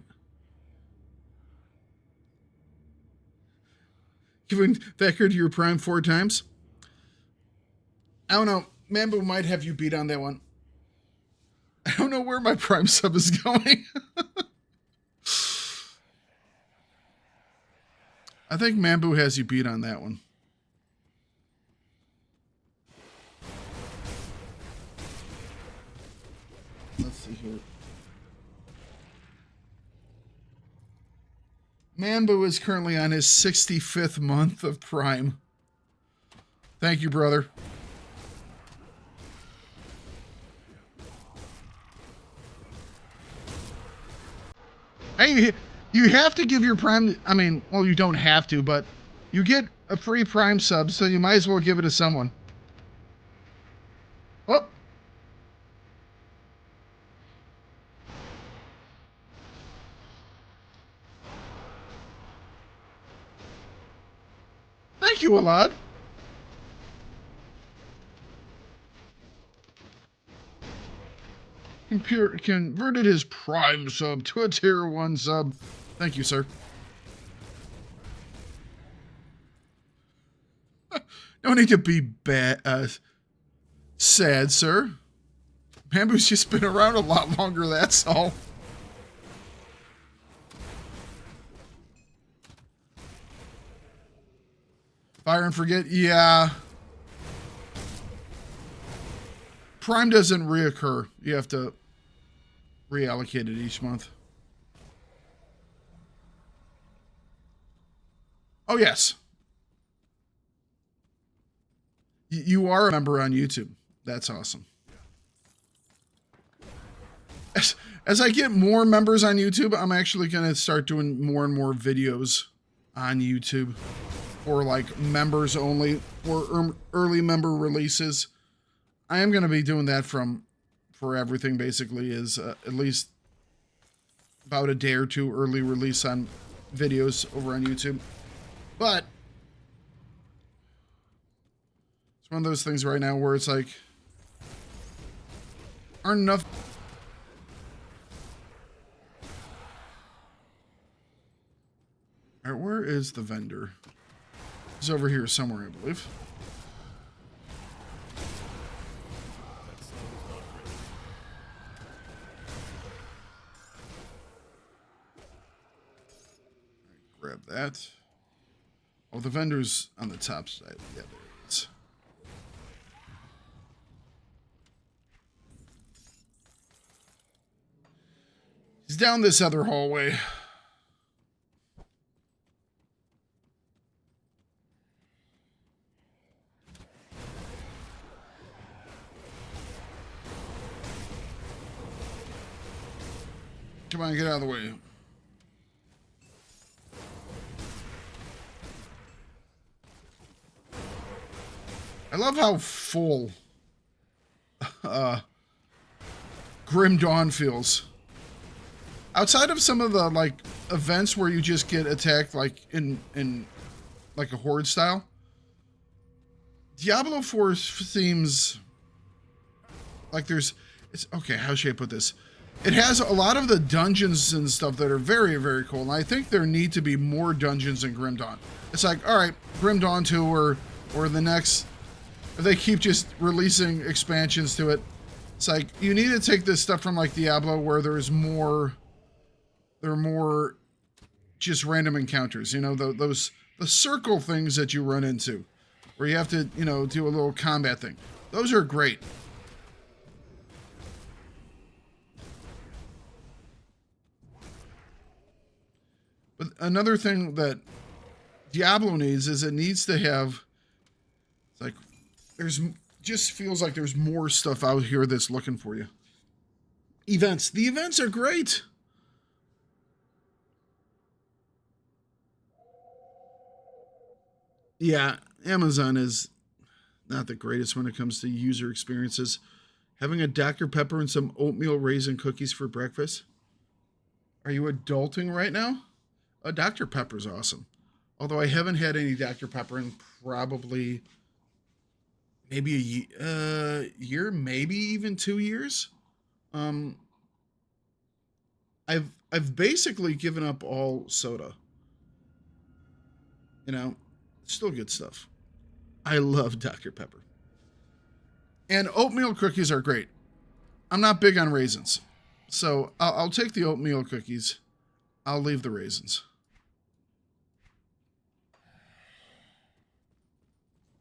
Giving Thakard your prime 4 times. I don't know. Mambo might have you beat on that one. I don't know where my prime sub is going. I think Mambo has you beat on that one. Let's see here. Mambo is currently on his 65th month of prime. Thank you, brother. Hey, you have to give your prime... I mean, well, you don't have to, but you get a free prime sub, so you might as well give it to someone. Oh! Thank you, Alad. converted his Prime sub to a Tier 1 sub. Thank you, sir. No need to be sad, sir. Bamboo's just been around a lot longer, that's all. Fire and forget? Yeah. Prime doesn't reoccur. You have to reallocate it each month. Oh, yes. You are a member on YouTube. That's awesome. As I get more members on YouTube, I'm actually going to start doing more and more videos on YouTube. Or like members only, or early member releases. I am going to be doing that for everything basically, is at least about a day or two early release on videos over on YouTube. But it's one of those things right now where it's like, aren't enough. All right, where is the vendor? He's over here somewhere, I believe. That skill's not ready. Grab that. Oh, the vendor's on the top side. Yeah, there it is. He's down this other hallway. Come on, get out of the way. I love how full Grim Dawn feels. Outside of some of the like events where you just get attacked like in like a horde style, Diablo 4 seems like it's okay, how should I put this? It has a lot of the dungeons and stuff that are very, very cool. And I think there need to be more dungeons in Grim Dawn. It's like, all right, Grim Dawn 2 or the next, if they keep just releasing expansions to it, it's like, you need to take this stuff from like Diablo where there are more just random encounters, you know, the circle things that you run into where you have to, you know, do a little combat thing. Those are great. But another thing that Diablo needs is it needs to have, it's like, just feels like there's more stuff out here that's looking for you. Events. The events are great. Yeah, Amazon is not the greatest when it comes to user experiences. Having a Dr. Pepper and some oatmeal raisin cookies for breakfast? Are you adulting right now? Dr. Pepper's awesome. Although I haven't had any Dr. Pepper in probably maybe a year, maybe even 2 years. I've basically given up all soda. You know, still good stuff. I love Dr. Pepper. And oatmeal cookies are great. I'm not big on raisins. So I'll take the oatmeal cookies. I'll leave the raisins.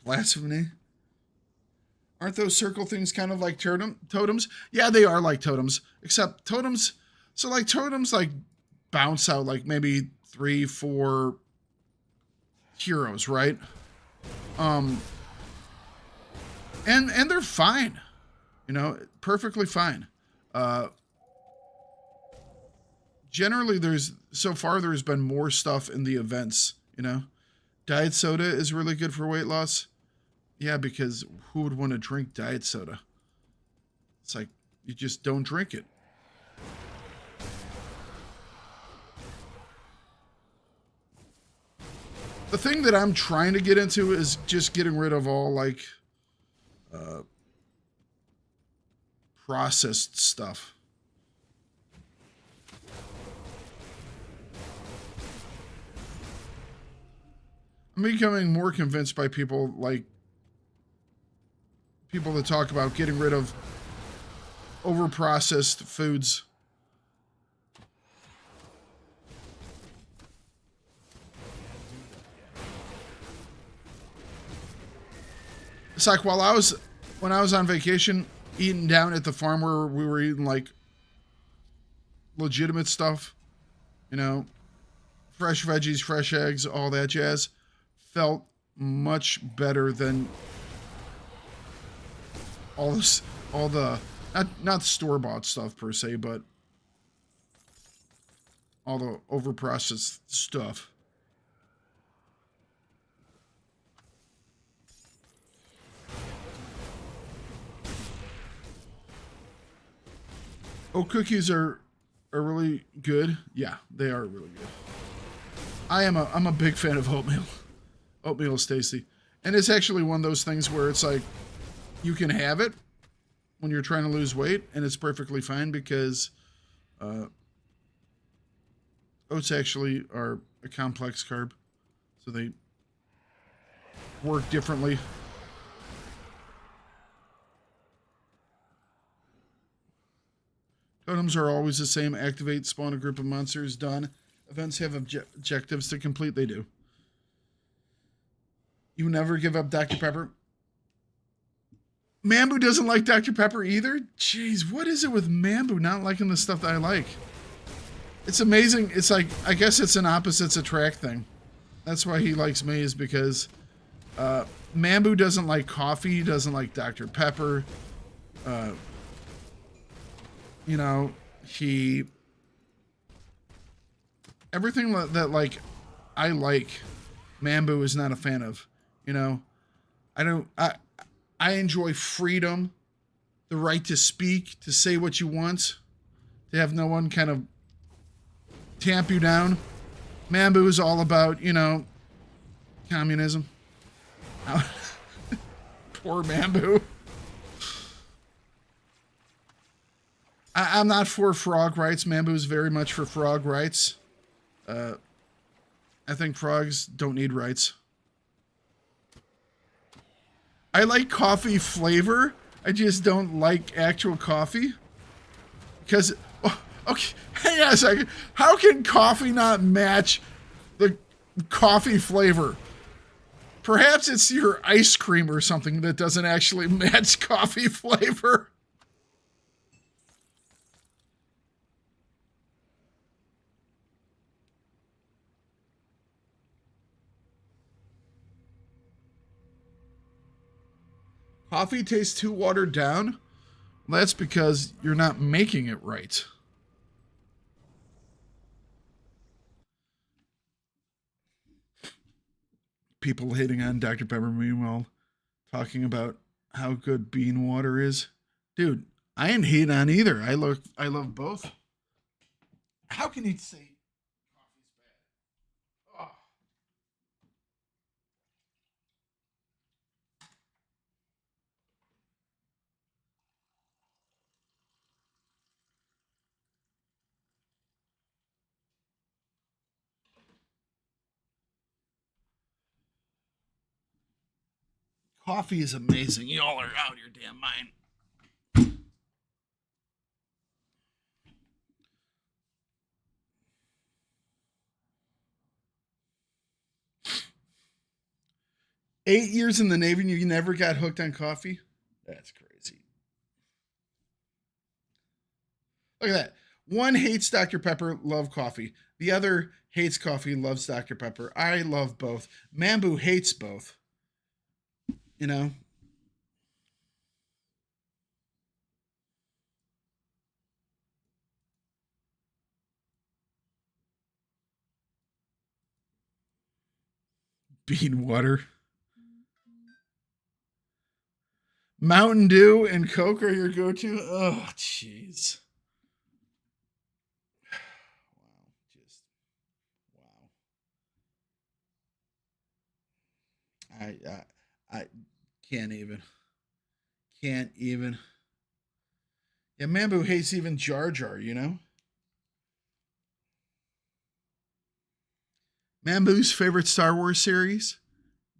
Blasphemy. Aren't those circle things kind of like totems? Yeah, they are like totems. Except totems... So like totems like bounce out like maybe 3-4 heroes, right? And they're fine. You know, perfectly fine. Generally there's been more stuff in the events, you know. Diet soda is really good for weight loss. Yeah, because who would want to drink diet soda? It's like you just don't drink it. The thing that I'm trying to get into is just getting rid of all like processed stuff. I'm becoming more convinced by people like people that talk about getting rid of overprocessed foods. It's like when I was on vacation, eating down at the farm where we were eating like legitimate stuff, you know, fresh veggies, fresh eggs, all that jazz, felt much better than all the not store-bought stuff per se, but all the overprocessed stuff. Oh, cookies are really good. Yeah, they are really good. I'm a big fan of oatmeal. Oatmeal is tasty. And it's actually one of those things where it's like you can have it when you're trying to lose weight, and it's perfectly fine because oats actually are a complex carb, so they work differently. Totems are always the same. Activate, spawn a group of monsters. Done. Events have objectives to complete. They do. You never give up Dr. Pepper. Mambu doesn't like Dr. Pepper either? Jeez, what is it with Mambu not liking the stuff that I like? It's amazing. It's like, I guess it's an opposites attract thing. That's why he likes me, is because Mambu doesn't like coffee, doesn't like Dr. Pepper. You know, everything that like I like, Mambu is not a fan of. You know, I enjoy freedom, the right to speak, to say what you want, to have no one kind of tamp you down. Mambu is all about, you know, communism. Poor Mambu. I'm not for frog rights. Mambu is very much for frog rights. I think frogs don't need rights. I like coffee flavor. I just don't like actual coffee. Because, okay, hang on a second. How can coffee not match the coffee flavor? Perhaps it's your ice cream or something that doesn't actually match coffee flavor. Coffee tastes too watered down? Well, that's because you're not making it right. People hating on Dr. Pepper, meanwhile, talking about how good bean water is. Dude, I ain't hating on either. I love both. How can you say coffee's bad? Oh. Coffee is amazing. Y'all are out of your damn mind. 8 years in the Navy and you never got hooked on coffee? That's crazy. Look at that. One hates Dr. Pepper, love coffee. The other hates coffee, loves Dr. Pepper. I love both. Mambu hates both. You know? Bean water. Mountain Dew and Coke are your go-to? Oh, jeez. Wow. Just, wow. I can't even. Can't even. Yeah, Mambu hates even Jar Jar, you know? Mambu's favorite Star Wars series?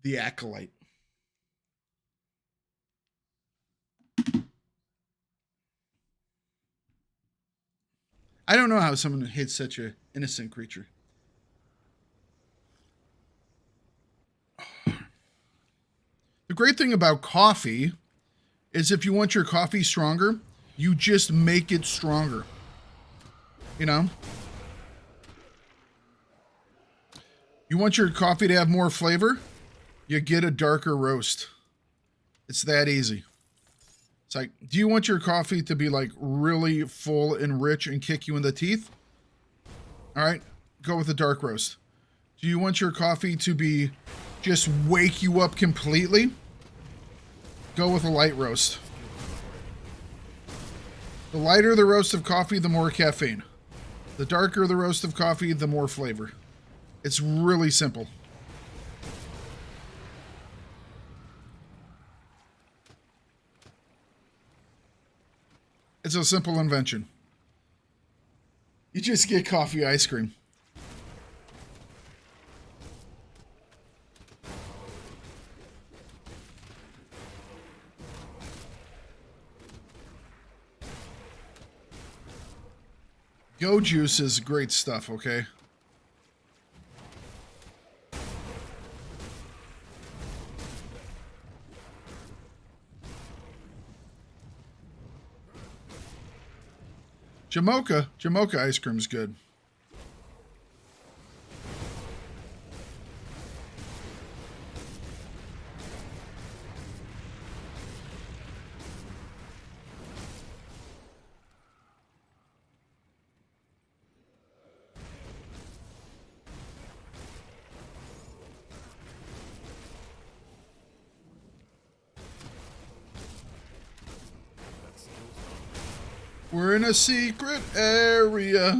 The Acolyte. I don't know how someone hates such an innocent creature. The great thing about coffee is if you want your coffee stronger, you just make it stronger. You know? You want your coffee to have more flavor? You get a darker roast. It's that easy. It's like, do you want your coffee to be like really full and rich and kick you in the teeth? All right, go with a dark roast. Do you want your coffee to be just wake you up completely? Go with a light roast. The lighter the roast of coffee, the more caffeine. The darker the roast of coffee, the more flavor. It's really simple. It's a simple invention. You just get coffee ice cream. Go juice is great stuff, okay? Jamocha ice cream's good. We're in a secret area.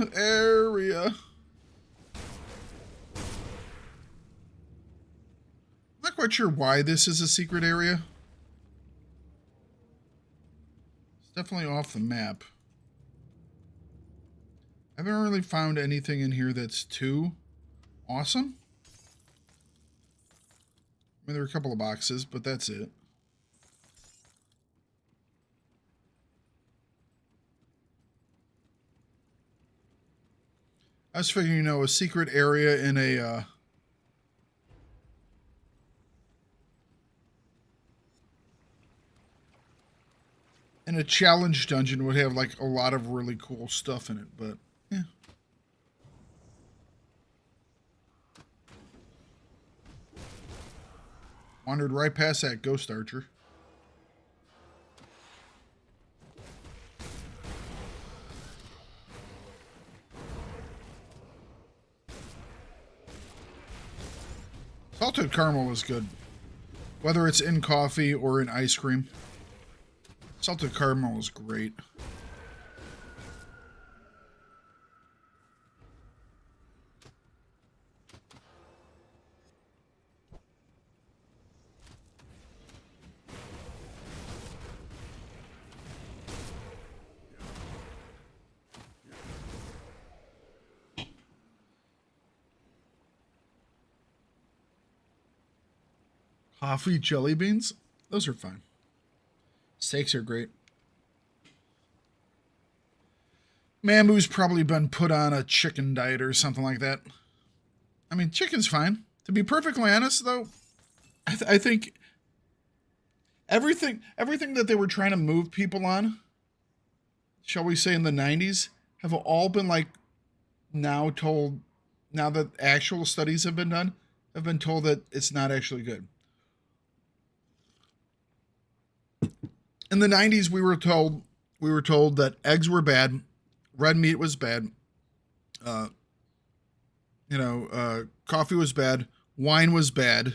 Not quite sure why this is a secret area. It's definitely off the map. I haven't really found anything in here that's too awesome. I mean, there are a couple of boxes, but that's it. I was figuring, you know, a secret area in a challenge dungeon would have like a lot of really cool stuff in it, but yeah. Wandered right past that ghost archer. Salted caramel is good. Whether it's in coffee or in ice cream. Salted caramel is great. Coffee jelly beans? Those are fine. Steaks are great. Mambu's probably been put on a chicken diet or something like that. I mean, chicken's fine. To be perfectly honest, though, I think everything that they were trying to move people on, shall we say in the 90s, have all been like now that actual studies have been done, have been told that it's not actually good. In the 90s, we were told that eggs were bad, red meat was bad, coffee was bad, wine was bad,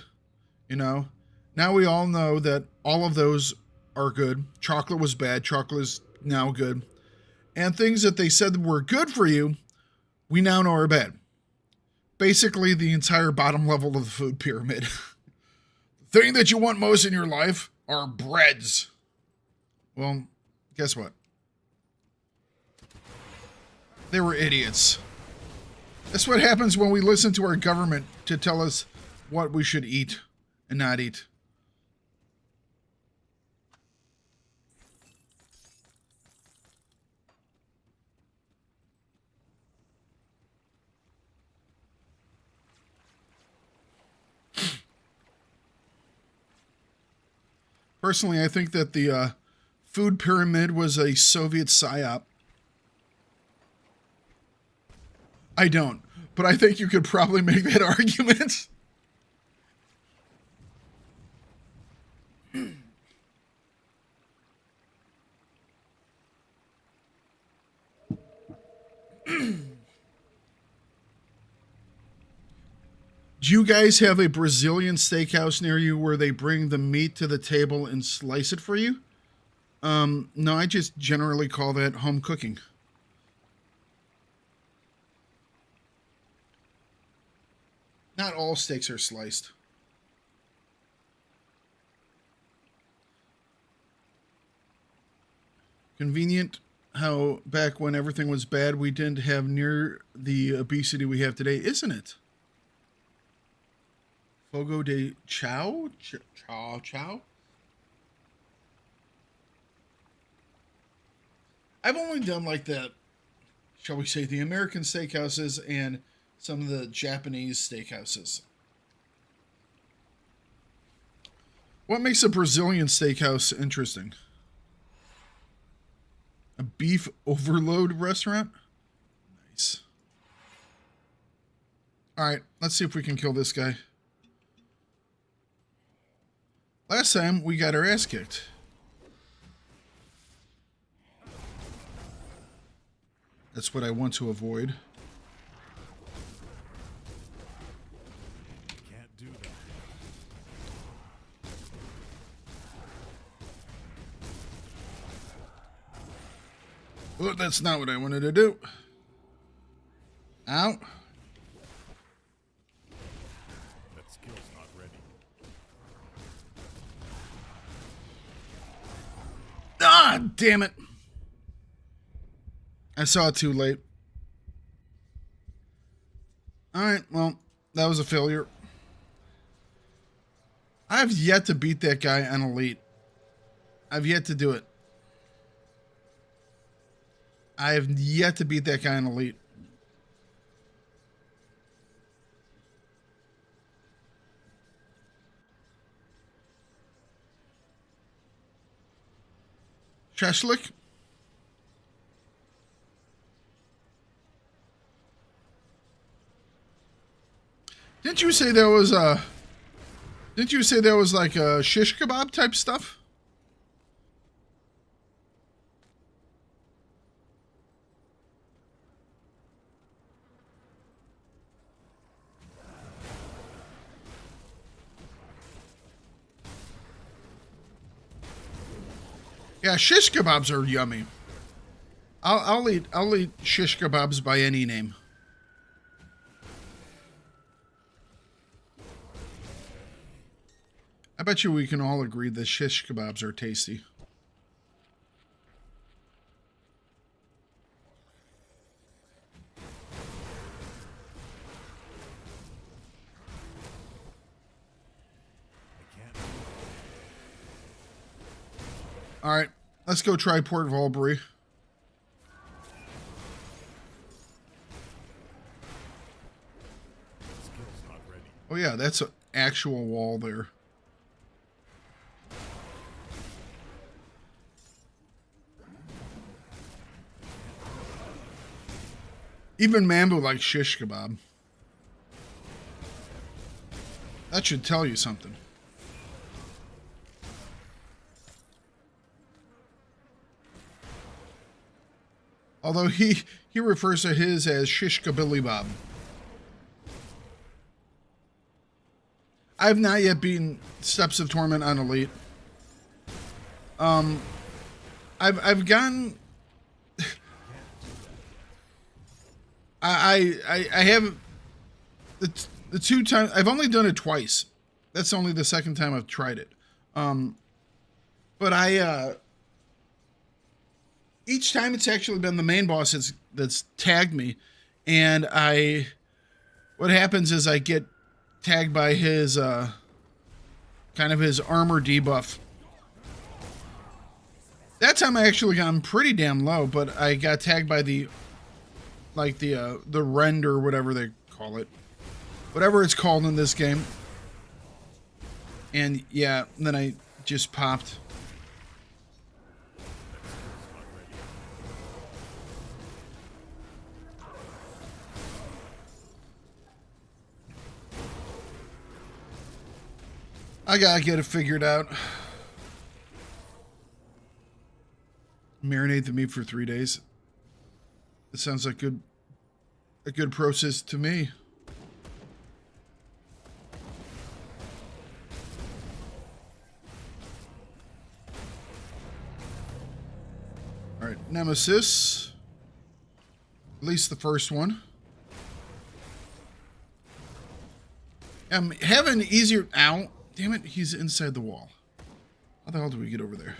you know. Now we all know that all of those are good. Chocolate was bad, chocolate is now good. And things that they said were good for you, we now know are bad. Basically, the entire bottom level of the food pyramid. The thing that you want most in your life are breads. Well, guess what? They were idiots. That's what happens when we listen to our government to tell us what we should eat and not eat. Personally, I think that the food pyramid was a Soviet psyop. I don't, but I think you could probably make that argument. Do you guys have a Brazilian steakhouse near you where they bring the meat to the table and slice it for you? No, I just generally call that home cooking. Not all steaks are sliced. Convenient how back when everything was bad, we didn't have near the obesity we have today, isn't it? Fogo de Chao? Chao? I've only done like the, shall we say, the American steakhouses and some of the Japanese steakhouses. What makes a Brazilian steakhouse interesting? A beef overload restaurant? Nice. Alright, let's see if we can kill this guy. Last time, we got our ass kicked. That's what I want to avoid. Can't do that. Oh, that's not what I wanted to do. Ow. That skill's not ready. Ah, damn it. I saw it too late. Alright, well, that was a failure. I've yet to beat that guy on Elite. I've yet to do it. I have yet to beat that guy on Elite. Shashlik? Didn't you say there was a... Didn't you say there was like a shish kebab type stuff? Yeah, shish kebabs are yummy. I'll eat shish kebabs by any name. I bet you we can all agree that shish kebabs are tasty. All right, let's go try Port Volbury. Oh yeah, that's an actual wall there. Even Mambo likes shish kebab. That should tell you something. Although he refers to his as shish kabilly bob. I've not yet beaten Steps of Torment on Elite. I've gotten... I haven't... The two times... I've only done it twice. That's only the second time I've tried it. But each time it's actually been the main boss that's tagged me. And what happens is I get tagged by his kind of his armor debuff. That time I actually got pretty damn low, but I got tagged by the rend or whatever they call it. Whatever it's called in this game. And yeah, then I just popped. I gotta get it figured out. Marinate the meat for 3 days. It sounds like a good process to me. All right, Nemesis. At least the first one. I'm having easier. Ow. Damn it, he's inside the wall. How the hell do we get over there?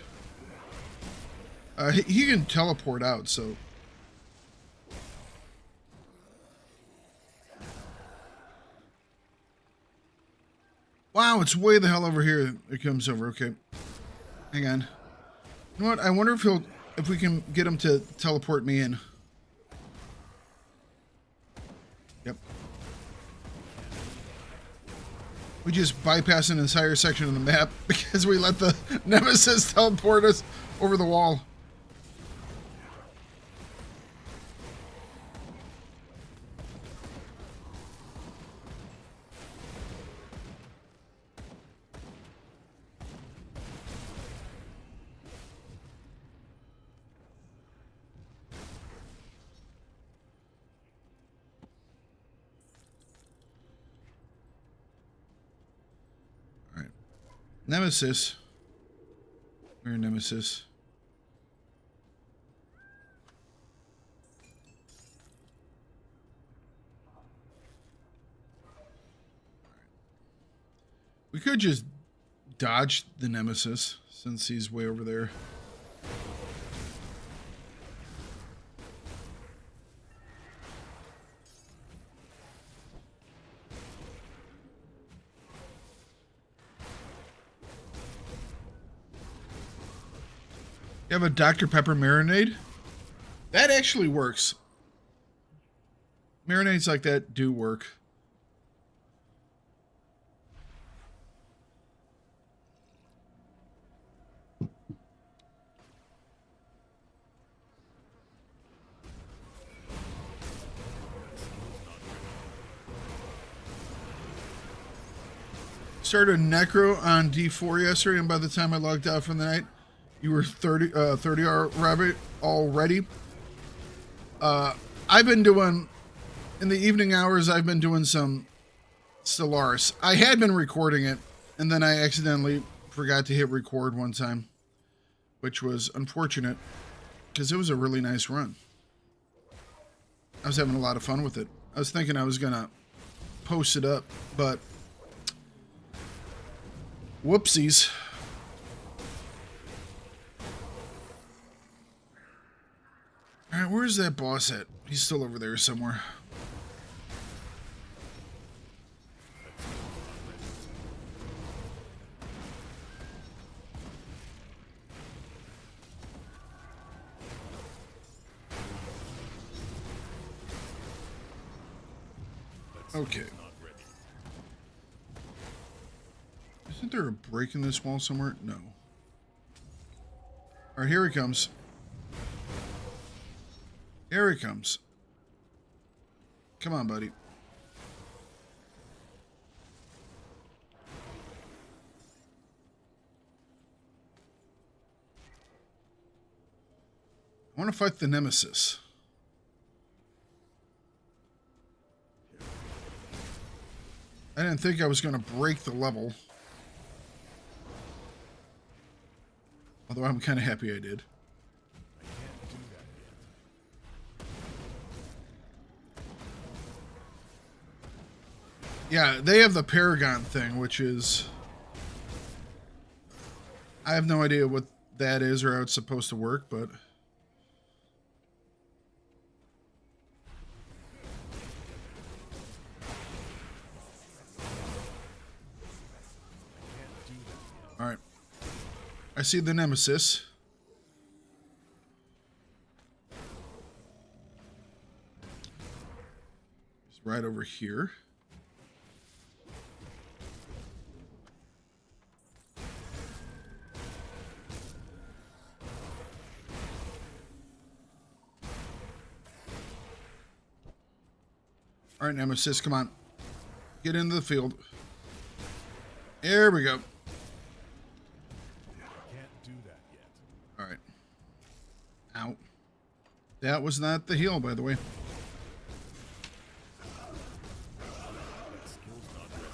He can teleport out, so. Wow, it's way the hell over here. It comes over. Okay. Hang on. You know what? I wonder if we can get him to teleport me in. Yep. We just bypass an entire section of the map because we let the Nemesis teleport us over the wall. Nemesis. Where Nemesis? We could just dodge the Nemesis since he's way over there. You have a Dr. Pepper marinade? That actually works. Marinades like that do work. Started Necro on D4 yesterday, and by the time I logged out for the night, you were 30 rabbit already. I've been doing, in the evening hours, I've been doing some Stellaris. I had been recording it, and then I accidentally forgot to hit record one time, which was unfortunate, because it was a really nice run. I was having a lot of fun with it. I was thinking I was going to post it up, but whoopsies. Alright, where's that boss at? He's still over there somewhere. Okay. Isn't there a break in this wall somewhere? No. Alright, here he comes. Here he comes. Come on, buddy. I want to fight the Nemesis. I didn't think I was going to break the level. Although I'm kind of happy I did. Yeah, they have the Paragon thing, which is... I have no idea what that is or how it's supposed to work, but... I see the nemesis. He's right over here. All right, nemesis, come on. Get into the field. There we go. Can't do that yet. All right. Ow. That was not the heal, by the way. That skill's not ready.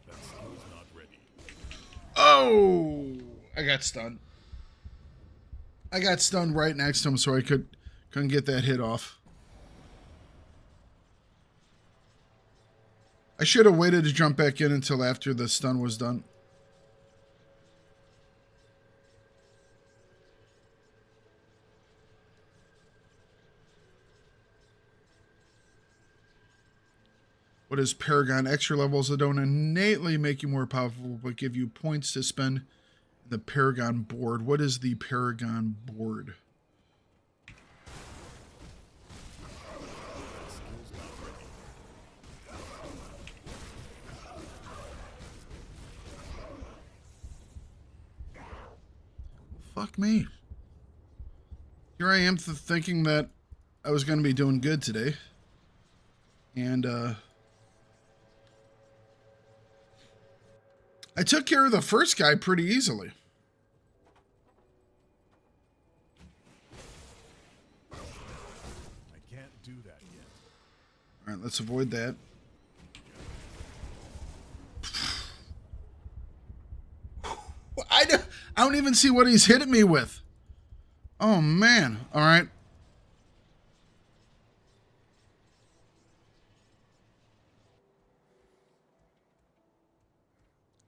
That skill's not ready. Oh! I got stunned. I got stunned right next to him, so I couldn't get that hit off. I should have waited to jump back in until after the stun was done. What is Paragon? Extra levels that don't innately make you more powerful, but give you points to spend in the Paragon board. What is the Paragon board? That skill's not ready. Fuck me. Here I am thinking that I was going to be doing good today. And, I took care of the first guy pretty easily. I can't do that yet. All right, let's avoid that. I don't even see what he's hitting me with. Oh, man. All right.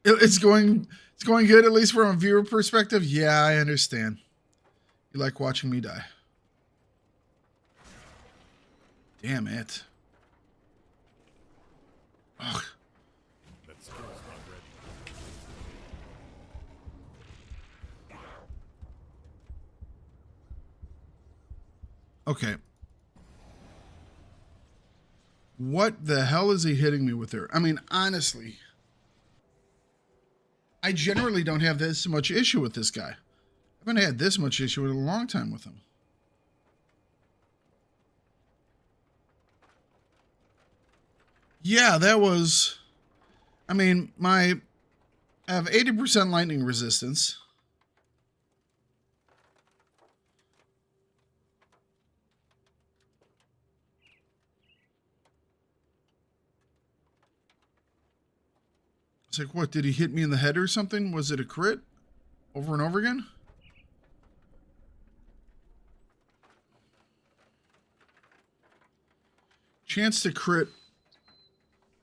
It's going good, at least from a viewer perspective. Yeah, I understand. You like watching me die. Damn it. Ugh. That skill's not ready. Okay. What the hell is he hitting me with there? I mean, honestly, I generally don't have this much issue with this guy. I haven't had this much issue in a long time with him. Yeah, that was... I mean, I have 80% lightning resistance. It's like, what, did he hit me in the head or something? Was it a crit? Over and over again? Chance to crit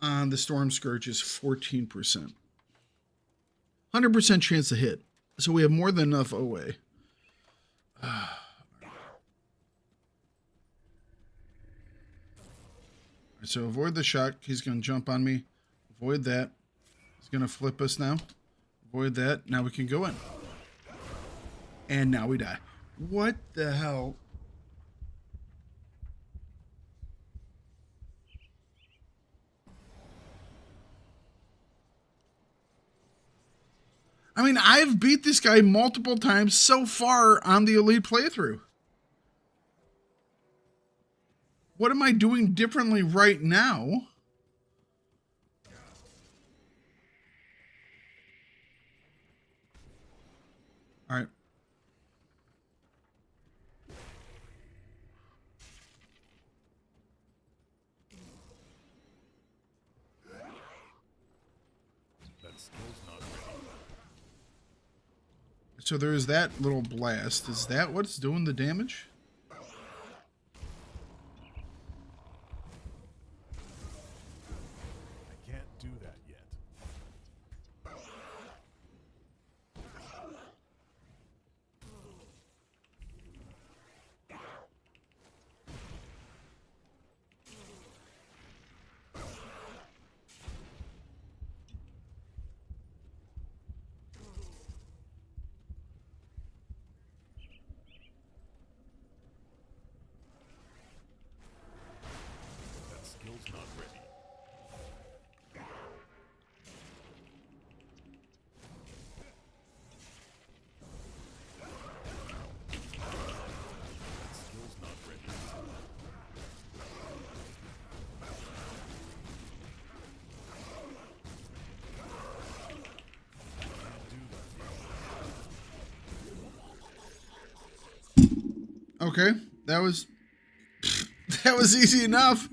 on the Storm Scourge is 14%. 100% chance to hit. So we have more than enough OA. So avoid the shock. He's going to jump on me. Avoid that. He's going to flip us now. Avoid that. Now we can go in. And now we die. What the hell? I mean, I've beat this guy multiple times so far on the Elite playthrough. What am I doing differently right now? All right. That skill's not ready. So there's that little blast. Is that what's doing the damage? I can't do that yet. not ready. That skill's not ready. Okay, that was that was easy enough.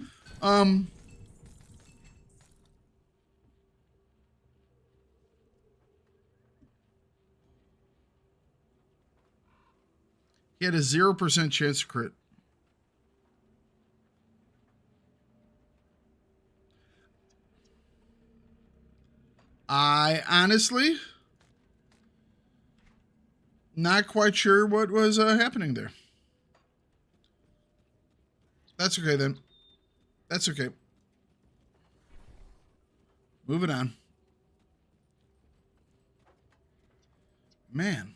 He had a 0% chance to crit. I honestly not quite sure what was happening there. That's okay then. That's okay. Moving on. Man,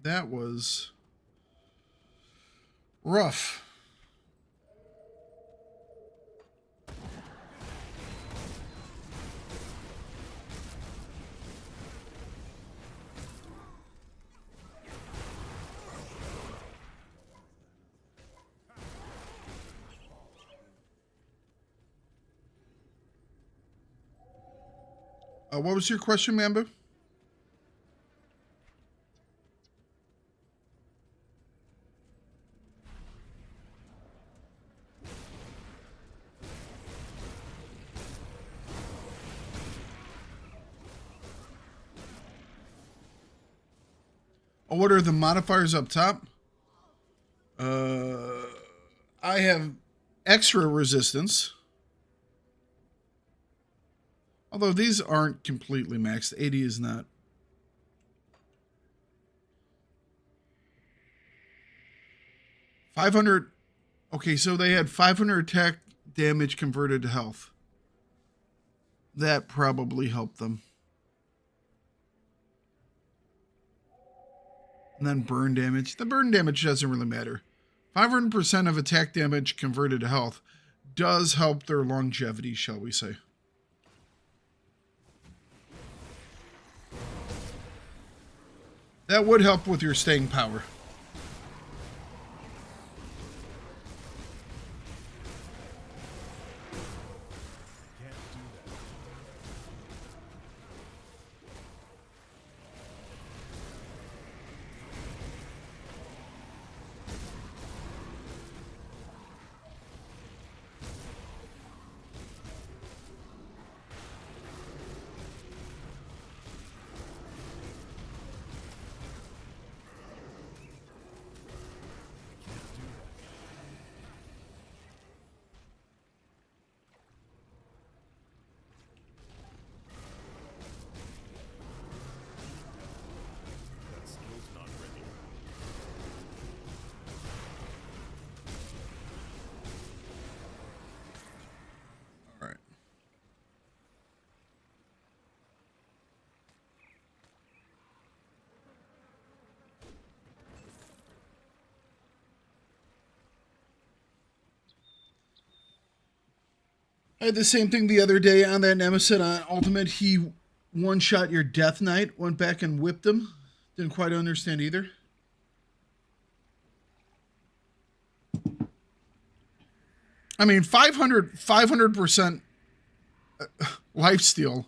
that was rough. What was your question, Mamba? Oh, what are the modifiers up top? I have extra resistance. Although these aren't completely maxed. 80 is not. $500. Okay, so they had 500 attack damage converted to health. That probably helped them. And then burn damage. The burn damage doesn't really matter. 500% of attack damage converted to health does help their longevity, shall we say. That would help with your staying power. Can't do that. That skill's not ready. All right. I had the same thing the other day on that Nemesis on Ultimate. He one-shot your Death Knight, went back and whipped him. Didn't quite understand either. I mean, 500% lifesteal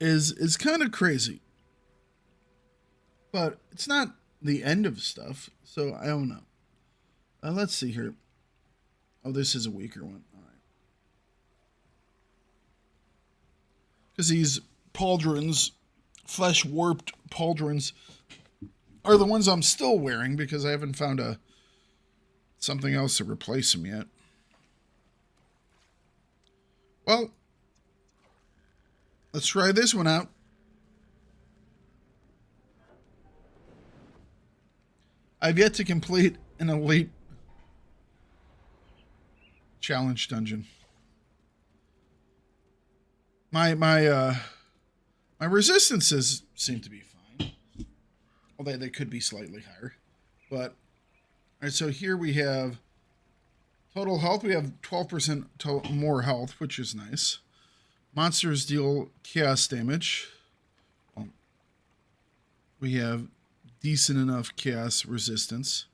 is kind of crazy. But it's not the end of stuff, so I don't know. Let's see here. Oh, this is a weaker one. All right. Because these pauldrons, flesh-warped pauldrons, are the ones I'm still wearing because I haven't found something else to replace them yet. Well, let's try this one out. I've yet to complete an elite challenge dungeon. My resistances seem to be fine. Although they could be slightly higher. But all right, so here we have Total health, we have 12% more health, which is nice. Monsters deal chaos damage. We have decent enough chaos resistance.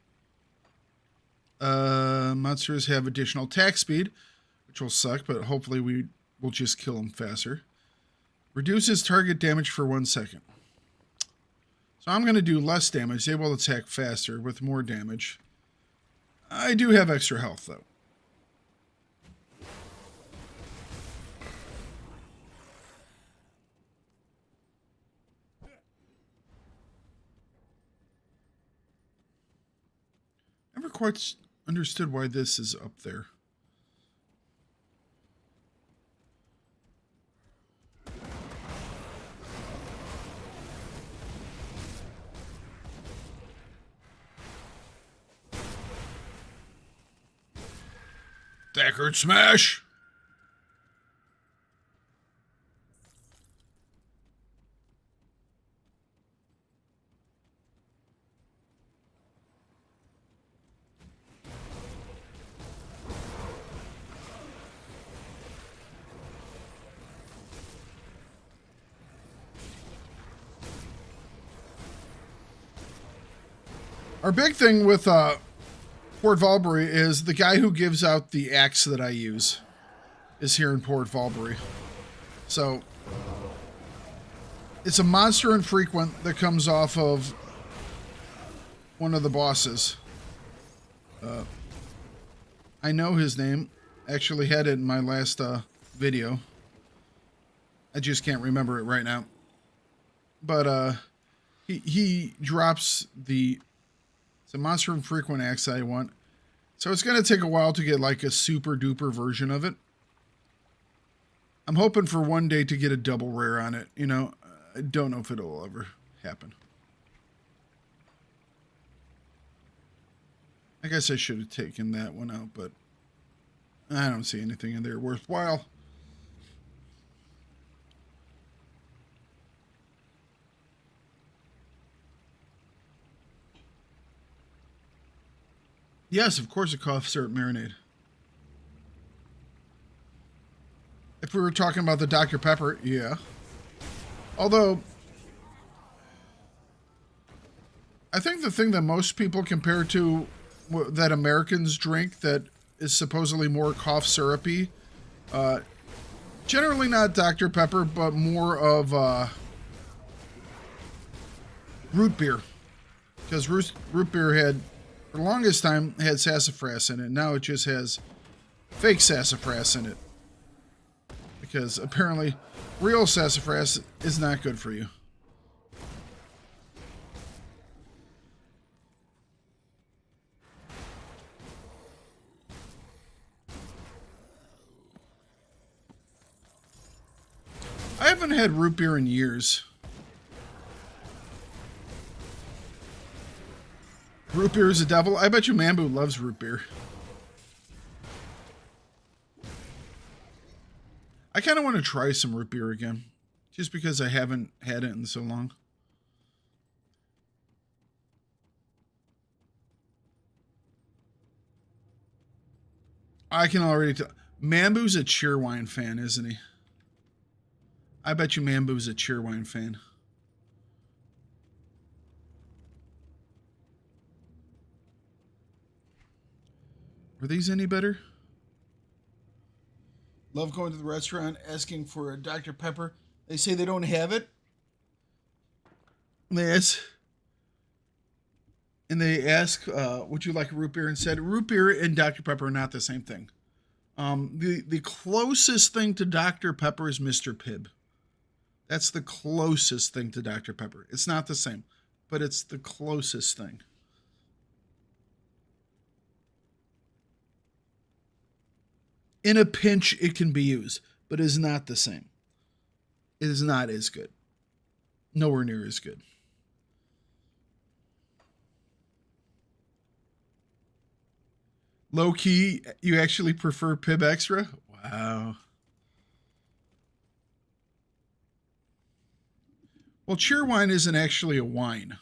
Monsters have additional attack speed, which will suck, but hopefully we will just kill them faster. Reduces target damage for 1 second. So I'm going to do less damage. They will attack faster with more damage. I do have extra health, though. Never quite understood why this is up there. Thakard smash! Our big thing with Port Valbury is the guy who gives out the axe that I use is here in Port Valbury. So it's a monster infrequent that comes off of one of the bosses. I know his name. Actually had it in my last video. I just can't remember it right now. But he drops the... It's a monster infrequent axe I want. So it's going to take a while to get like a super duper version of it. I'm hoping for one day to get a double rare on it. You know, I don't know if it'll ever happen. I guess I should have taken that one out, but I don't see anything in there worthwhile. Yes, of course, a cough syrup marinade. If we were talking about the Dr. Pepper, yeah. Although, I think the thing that most people compare to that Americans drink that is supposedly more cough syrupy, generally not Dr. Pepper, but more of root beer. Because root beer had... for the longest time, it had sassafras in it. Now it just has fake sassafras in it. Because apparently, real sassafras is not good for you. I haven't had root beer in years. Root beer is a devil. I bet you Mambu loves root beer. I kind of want to try some root beer again. Just because I haven't had it in so long. I can already tell. Mambu's a Cheerwine fan, isn't he? I bet you Mambu's a Cheerwine fan. Are these any better? Love going to the restaurant, asking for a Dr. Pepper. They say they don't have it. Yes. And they ask, would you like a root beer? And said, root beer and Dr. Pepper are not the same thing. The closest thing to Dr. Pepper is Mr. Pibb. That's the closest thing to Dr. Pepper. It's not the same, but it's the closest thing. In a pinch, it can be used, but it is not the same. It is not as good. Nowhere near as good. Low key, you actually prefer Pibb Extra? Wow. Well, Cheerwine isn't actually a wine.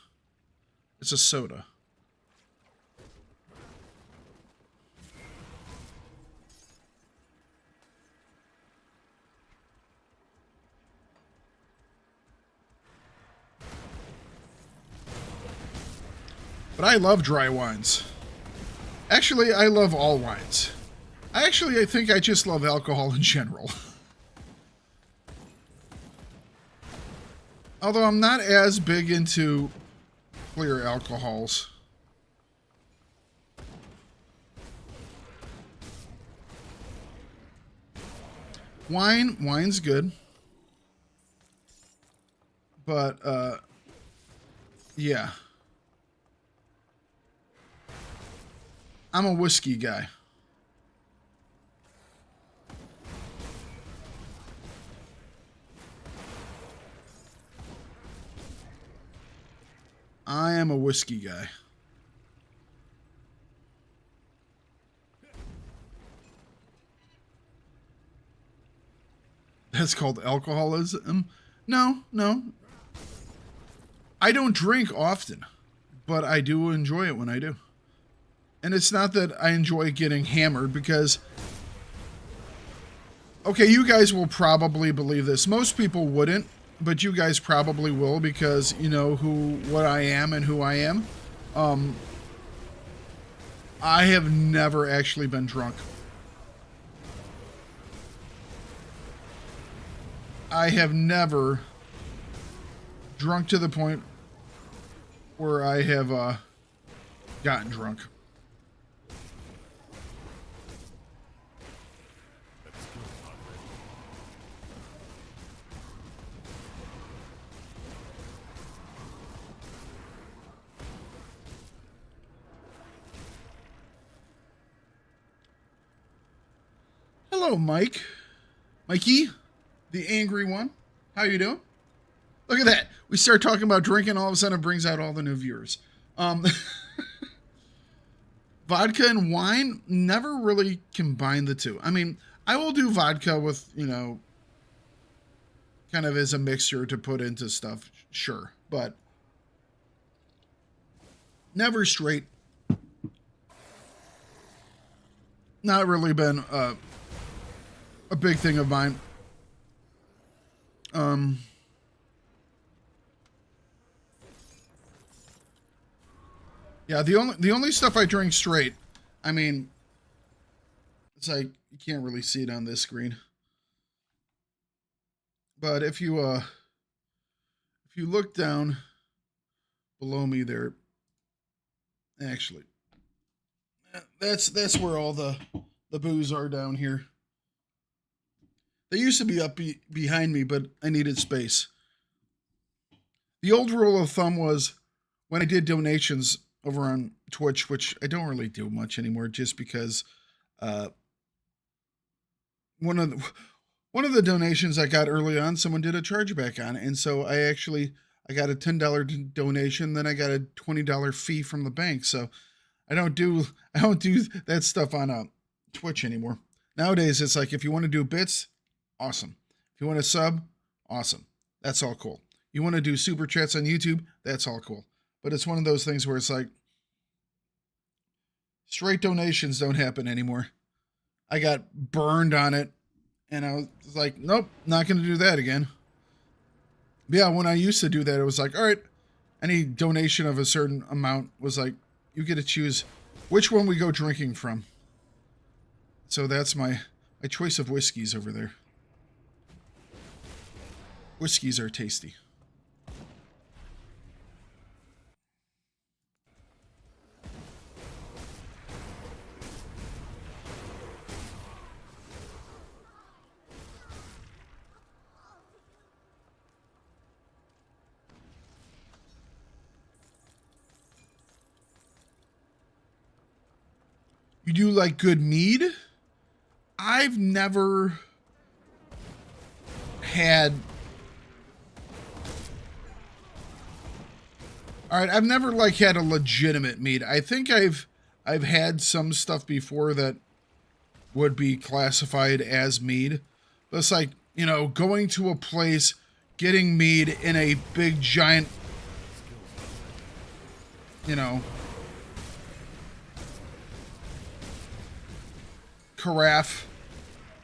It's a soda. But I love dry wines. Actually, I love all wines. I think I just love alcohol in general. Although I'm not as big into clear alcohols. Wine's good. But, yeah. I'm a whiskey guy. I am a whiskey guy. That's called alcoholism? No. I don't drink often, but I do enjoy it when I do. And it's not that I enjoy getting hammered because... Okay, you guys will probably believe this. Most people wouldn't, but you guys probably will because you know what I am and who I am. I have never actually been drunk. I have never drunk to the point where I have gotten drunk. Hello, Mike. Mikey, the angry one. How you doing? Look at that. We start talking about drinking, all of a sudden it brings out all the new viewers. Vodka and wine, never really combine the two. I mean, I will do vodka with, you know, kind of as a mixture to put into stuff, sure. But never straight. Not really been a big thing of mine. Yeah, the only stuff I drink straight, I mean, it's like you can't really see it on this screen. But if you look down below me there, actually, that's where all the booze are down here. They used to be up behind me, but I needed space. The old rule of thumb was when I did donations over on Twitch, which I don't really do much anymore, just because one of the donations I got early on, someone did a chargeback on, and so I got a $10 donation, then I got a $20 fee from the bank. So I don't do that stuff on Twitch anymore. Nowadays, it's like if you want to do bits, awesome. If you want to sub, awesome. That's all cool. You want to do super chats on YouTube, that's all cool. But it's one of those things where it's like straight donations don't happen anymore. I got burned on it, and I was like, nope, not going to do that again. But yeah, when I used to do that, it was like, all right, any donation of a certain amount was like, you get to choose which one we go drinking from. So that's my choice of whiskeys over there. Whiskeys are tasty. You do like good mead? I've never had... Alright, I've never like had a legitimate mead. I think I've had some stuff before that would be classified as mead. But it's like, you know, going to a place, getting mead in a big giant, you know, carafe.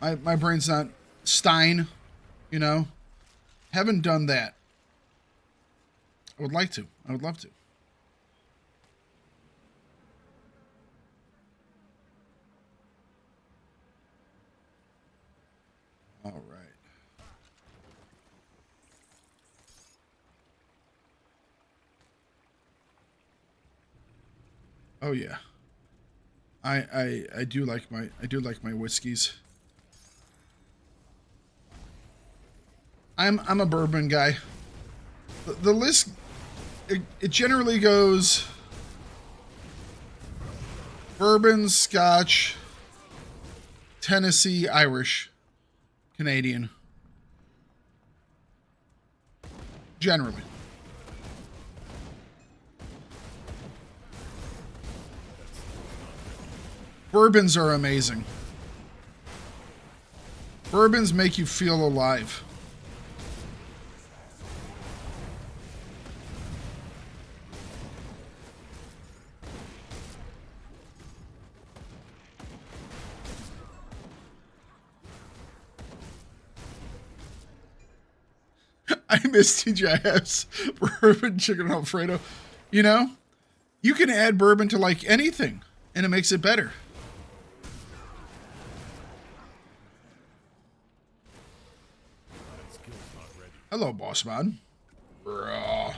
My brain's not Stein, you know. Haven't done that. I would like to. I would love to. Oh yeah. I do like my whiskeys. I'm a bourbon guy. The list it generally goes bourbon, Scotch, Tennessee, Irish, Canadian. Generally. Bourbons are amazing. Bourbons make you feel alive. I miss TGIF's bourbon chicken Alfredo. You know, you can add bourbon to like anything, and it makes it better. Hello, boss man. Bruh.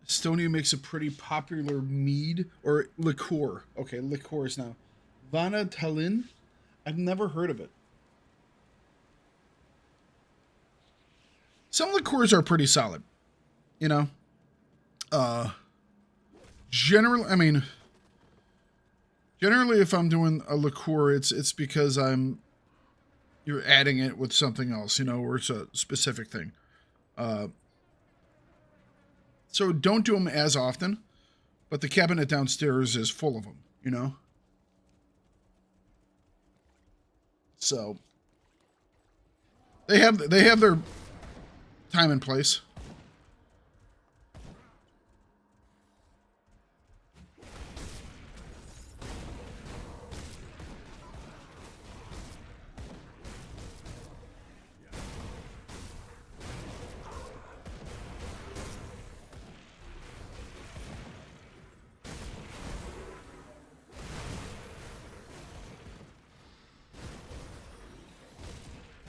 Estonia makes a pretty popular mead or liqueur. Okay, liqueurs now. Vana Tallinn? I've never heard of it. Some liqueurs are pretty solid, you know. Generally, if I'm doing a liqueur, it's because you're adding it with something else, you know, or it's a specific thing. So don't do them as often, but the cabinet downstairs is full of them, you know. So they have their time and place.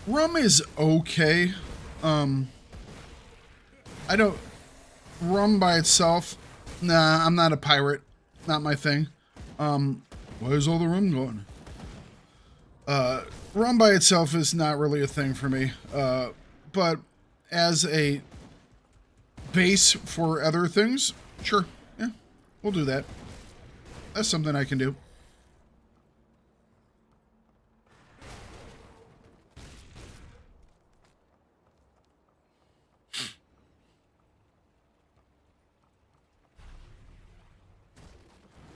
Rum is okay. I don't... Rum by itself, nah, I'm not a pirate. Not my thing. Where's all the rum going? Rum by itself is not really a thing for me. But as a base for other things, sure, yeah, we'll do that. That's something I can do.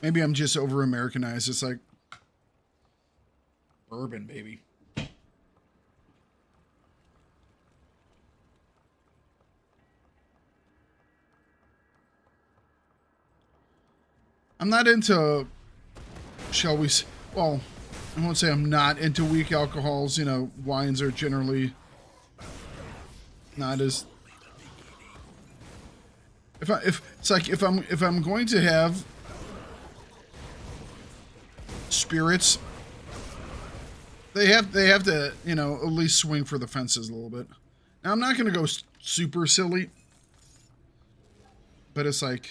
Maybe I'm just over-Americanized. It's like bourbon, baby. I'm not into, shall we say, well, I won't say I'm not into weak alcohols. You know, wines are generally not as... If I'm going to have spirits, they have to, you know, at least swing for the fences a little bit. Now, I'm not going to go super silly, but it's like,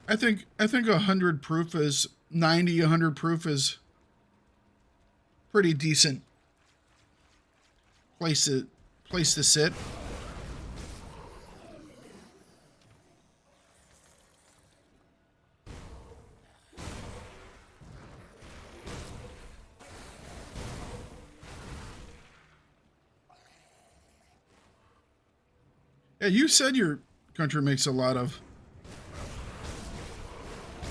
I think 100 proof is 90, 100 proof is pretty decent place to sit. Yeah, you said your country makes a lot of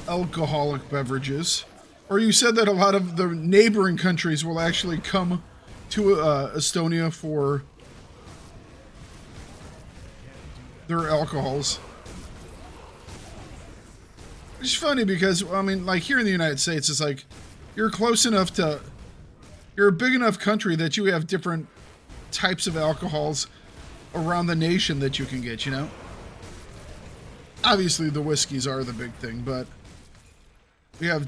alcoholic beverages. Or you said that a lot of the neighboring countries will actually come to Estonia for their alcohols. It's funny because, I mean, like here in the United States, it's like you're close enough to... You're a big enough country that you have different types of alcohols around the nation that you can get, you know? Obviously, the whiskeys are the big thing, but we have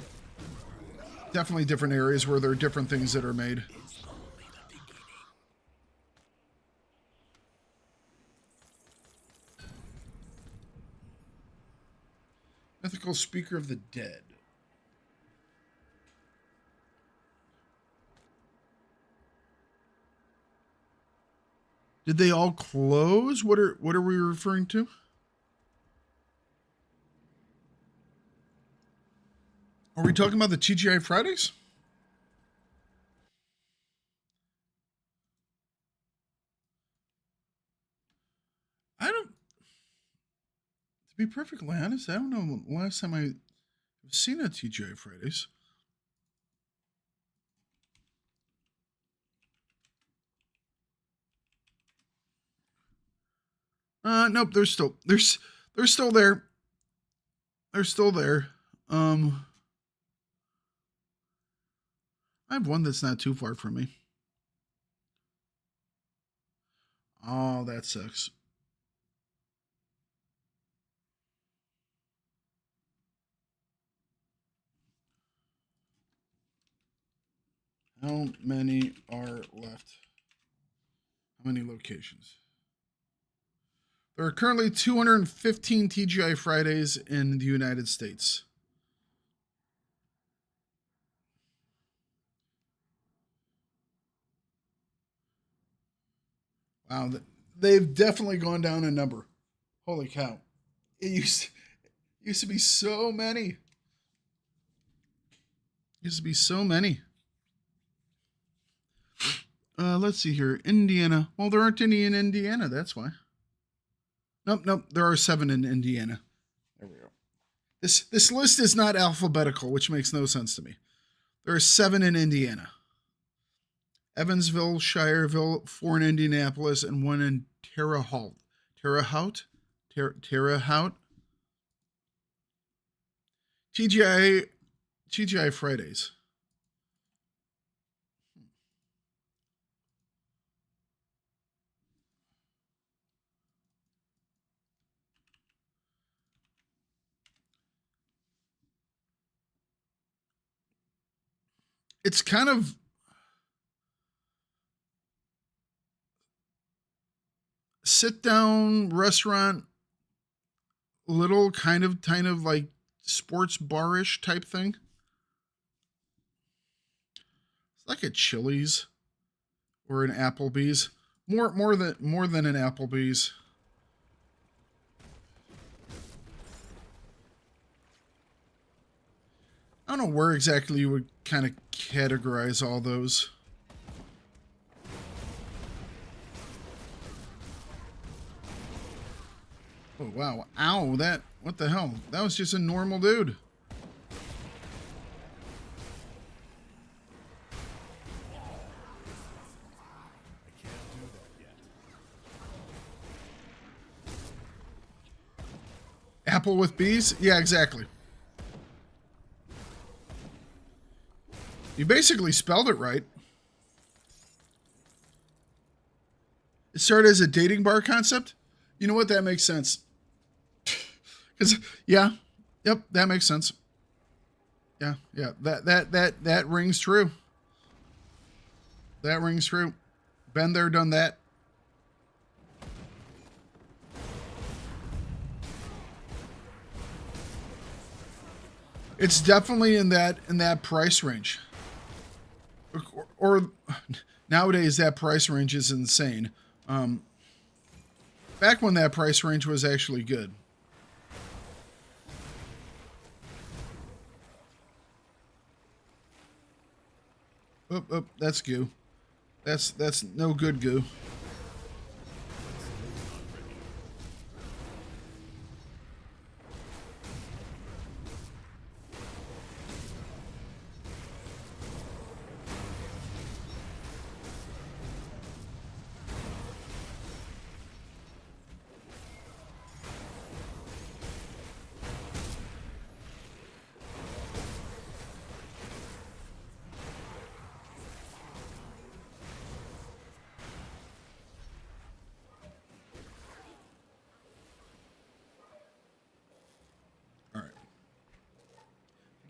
definitely different areas where there are different things that are made. Mythical Speaker of the Dead. Did they all close? What are we referring to? Are we talking about the TGI Fridays? I don't, to be perfectly honest, I don't know the last time I've seen a TGI Fridays. Nope, they're still there. They're still there. They're still there. I have one that's not too far from me. Oh, that sucks. How many are left? How many locations? There are currently 215 TGI Fridays in the United States. Wow, they've definitely gone down in number. Holy cow. It used to be so many. Used to be so many. Let's see here. Indiana. Well, there aren't any in Indiana. That's why. Nope. There are 7 in Indiana. There we go. This list is not alphabetical, which makes no sense to me. There are 7 in Indiana. Evansville, Shireville, 4 in Indianapolis, and 1 in Terre Haute. Terre Haute? Terre Haute? TGI Fridays. It's kind of sit down restaurant, little kind of like sports bar-ish type thing. It's like a Chili's or an Applebee's. More than an Applebee's. I don't know where exactly you would kind of categorize all those. Oh, wow. Ow, what the hell? That was just a normal dude. I can't do that yet. Apple with bees? Yeah, exactly. You basically spelled it right. It started as a dating bar concept. You know what? That makes sense. Because yep, that makes sense. Yeah, that rings true. That rings true. Been there, done that. It's definitely in that price range. Or nowadays that price range is insane. Back when that price range was actually good. Oh, that's goo. That's no good goo.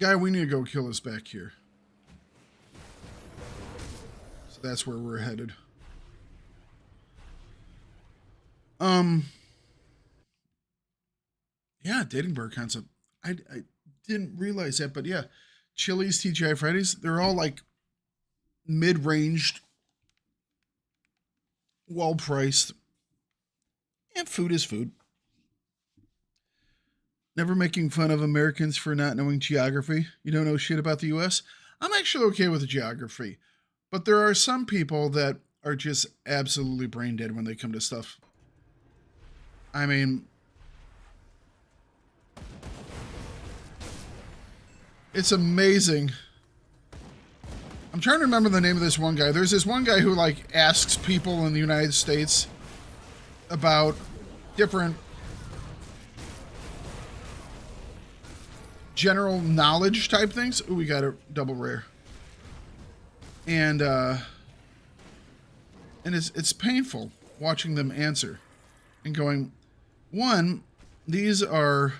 Guy, we need to go kill us back here. So that's where we're headed. Yeah, dating bar concept. I didn't realize that, but yeah. Chili's, TGI Fridays, they're all like mid-ranged, well-priced, and food is food. Never making fun of Americans for not knowing geography. You don't know shit about the U.S.? I'm actually okay with the geography. But there are some people that are just absolutely brain dead when they come to stuff. I mean, it's amazing. I'm trying to remember the name of this one guy. There's this one guy who like asks people in the United States about different general knowledge type things. Ooh, we got a double rare. And it's painful watching them answer and going, one, these are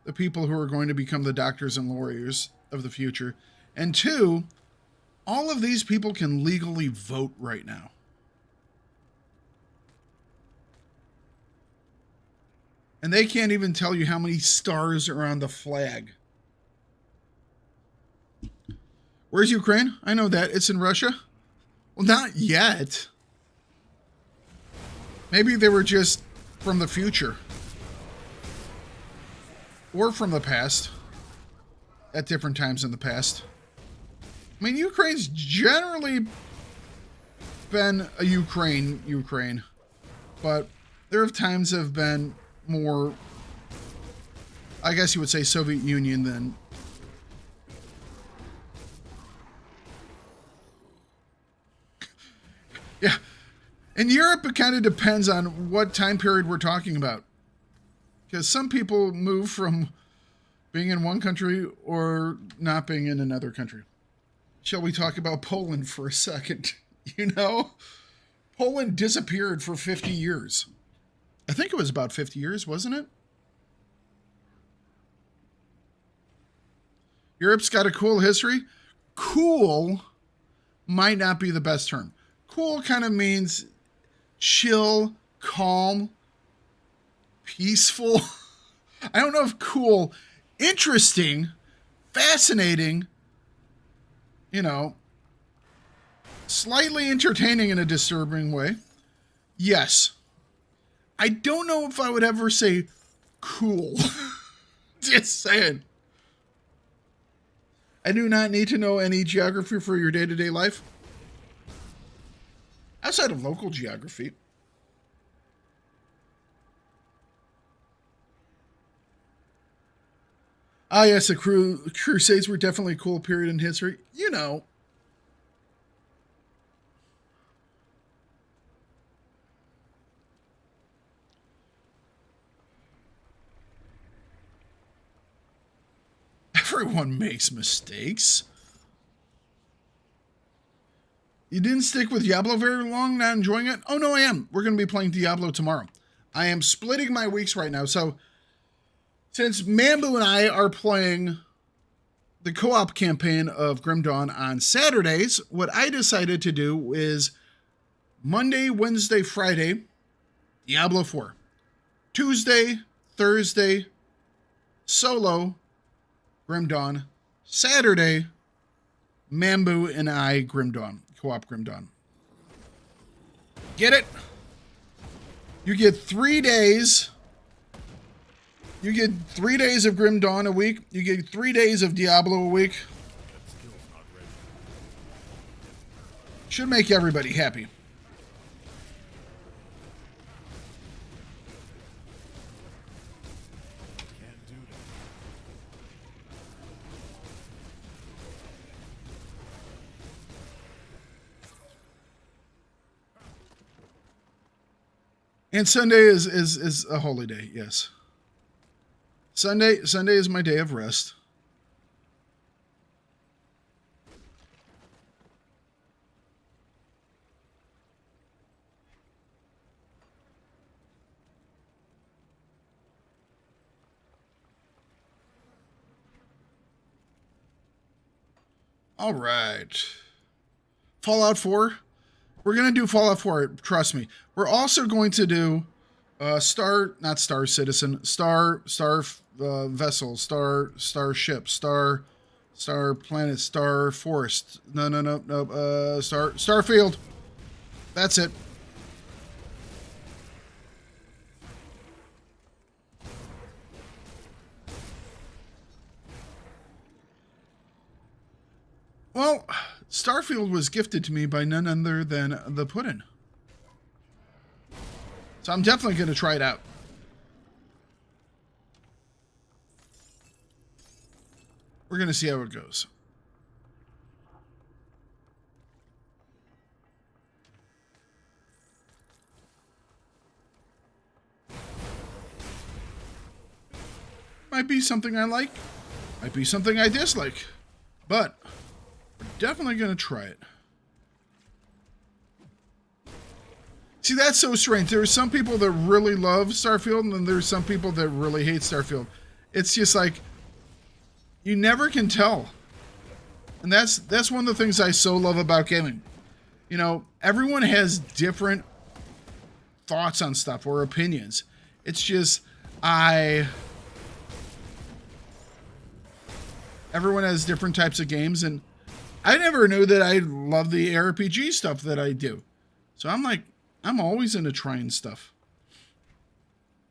the people who are going to become the doctors and lawyers of the future. And two, all of these people can legally vote right now. And they can't even tell you how many stars are on the flag. Where's Ukraine? I know that. It's in Russia. Well, not yet. Maybe they were just from the future. Or from the past. At different times in the past. I mean, Ukraine's generally been a Ukraine. But there have times have been more, I guess you would say, Soviet Union than... Yeah. In Europe, it kind of depends on what time period we're talking about. Because some people move from being in one country or not being in another country. Shall we talk about Poland for a second? You know, Poland disappeared for 50 years. I think it was about 50 years, wasn't it? Europe's got a cool history. Cool might not be the best term. Cool kind of means chill, calm, peaceful. I don't know if cool, interesting, fascinating, you know, slightly entertaining in a disturbing way. Yes. I don't know if I would ever say cool. Just saying. I do not need to know any geography for your day-to-day life. Outside of local geography. Ah, yes, the Crusades were definitely a cool period in history. You know. Everyone makes mistakes. You didn't stick with Diablo very long, not enjoying it? Oh, no, I am. We're going to be playing Diablo tomorrow. I am splitting my weeks right now. So, since Mambu and I are playing the co-op campaign of Grim Dawn on Saturdays, what I decided to do is Monday, Wednesday, Friday, Diablo 4. Tuesday, Thursday, solo, Grim Dawn. Saturday, Mambu and I, Grim Dawn. Co-op Grim Dawn. Get it? You get 3 days. You get 3 days of Grim Dawn a week. You get 3 days of Diablo a week. Should make everybody happy. And Sunday is a holy day, yes. Sunday is my day of rest. All right. Fallout 4. We're going to do Fallout 4, trust me. We're also going to do Star Citizen, Star Vessel, Starship, Star Planet, Star Forest. No, Starfield. That's it. Well, Starfield was gifted to me by none other than the Puddin'. So I'm definitely going to try it out. We're going to see how it goes. Might be something I like. Might be something I dislike. But we're definitely going to try it. See, that's so strange. There are some people that really love Starfield, and then there's some people that really hate Starfield. It's just like, you never can tell. And that's one of the things I so love about gaming. You know, everyone has different thoughts on stuff or opinions. It's just, everyone has different types of games, and I never knew that I love the ARPG stuff that I do. So I'm like, I'm always into trying stuff.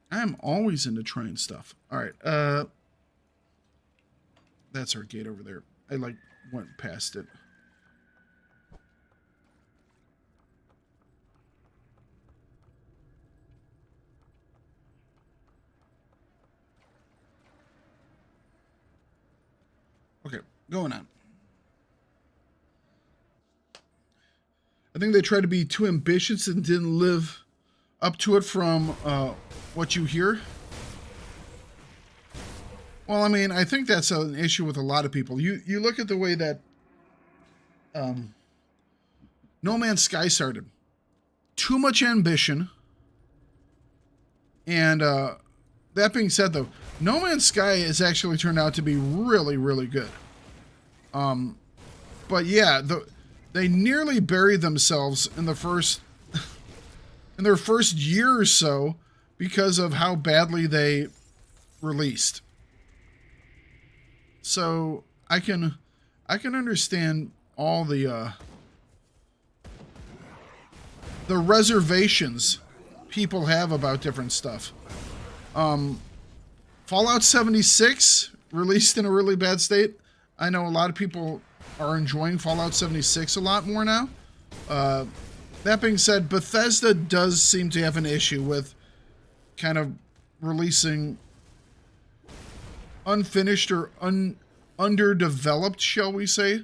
I am always into trying stuff. All right, that's our gate over there. I went past it. Okay, going on. I think they tried to be too ambitious and didn't live up to it from what you hear. Well, I mean, I think that's an issue with a lot of people. You look at the way that No Man's Sky started. Too much ambition. And that being said, though, No Man's Sky has actually turned out to be really, really good. But yeah, they nearly buried themselves in their first year or so because of how badly they released. So I can understand all the reservations people have about different stuff. Fallout 76 released in a really bad state. I know a lot of people are enjoying Fallout 76 a lot more now. That being said, Bethesda does seem to have an issue with kind of releasing unfinished or underdeveloped, shall we say,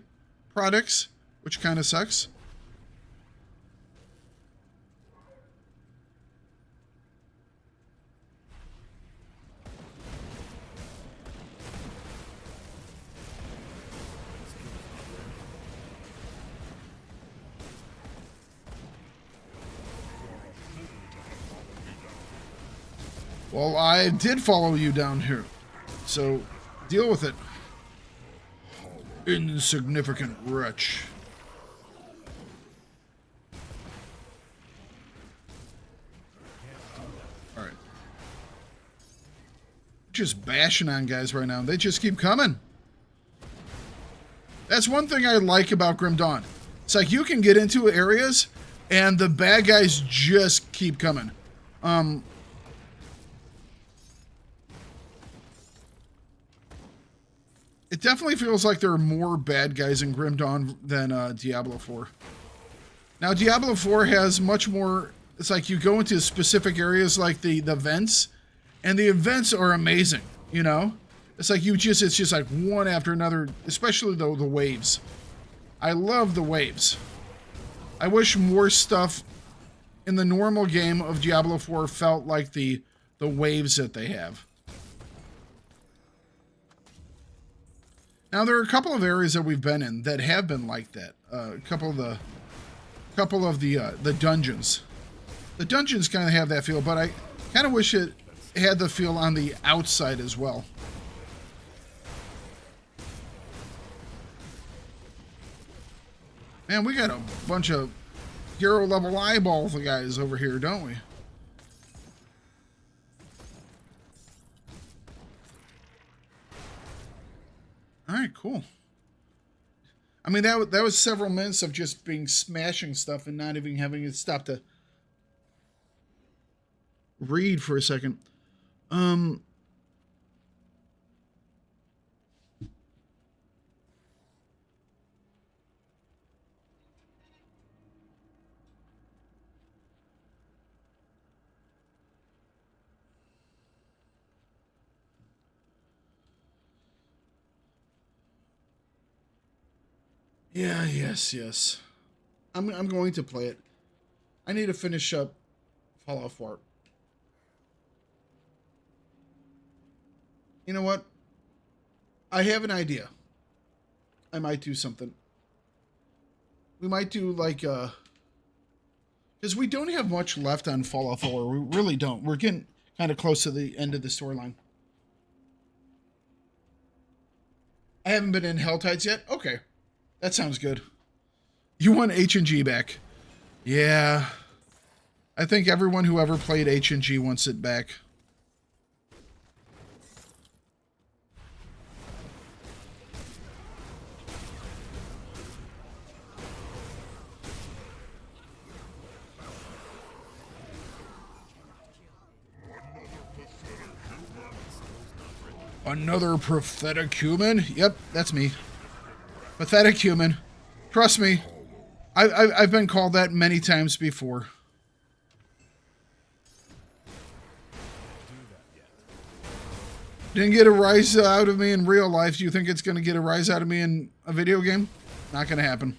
products, which kind of sucks. Well, I did follow you down here, so deal with it. Insignificant wretch. Alright. Just bashing on guys right now. They just keep coming. That's one thing I like about Grim Dawn. It's like you can get into areas and the bad guys just keep coming. It definitely feels like there are more bad guys in Grim Dawn than Diablo 4. Now, Diablo 4 has much more... It's like you go into specific areas like the vents, and the events are amazing, you know? It's like it's just like one after another, especially the waves. I love the waves. I wish more stuff in the normal game of Diablo 4 felt like the waves that they have. Now, there are a couple of areas that we've been in that have been like that. A couple of the dungeons. The dungeons kind of have that feel, but I kind of wish it had the feel on the outside as well. Man, we got a bunch of hero level eyeball guys over here, don't we? All right, cool. I mean, that was several minutes of just being smashing stuff and not even having it stop to read for a second. Yeah, yes. I'm going to play it. I need to finish up Fallout 4. You know what? I have an idea. I might do something. We might do like because we don't have much left on Fallout 4. We really don't. We're getting kind of close to the end of the storyline. I haven't been in Helltides yet? Okay. That sounds good. You want H&G back. Yeah. I think everyone who ever played H&G wants it back. Another pathetic human? Yep, that's me. Pathetic human. Trust me. I've been called that many times before. Didn't get a rise out of me in real life. Do you think it's going to get a rise out of me in a video game? Not going to happen.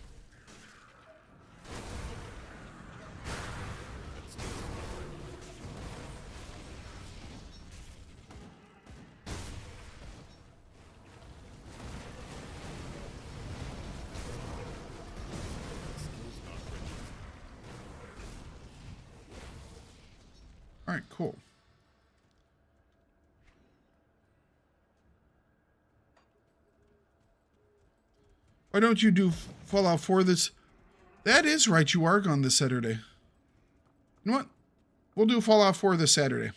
All right, cool. Why don't you do Fallout 4 this? That is right. You are gone this Saturday. You know what? We'll do Fallout 4 this Saturday.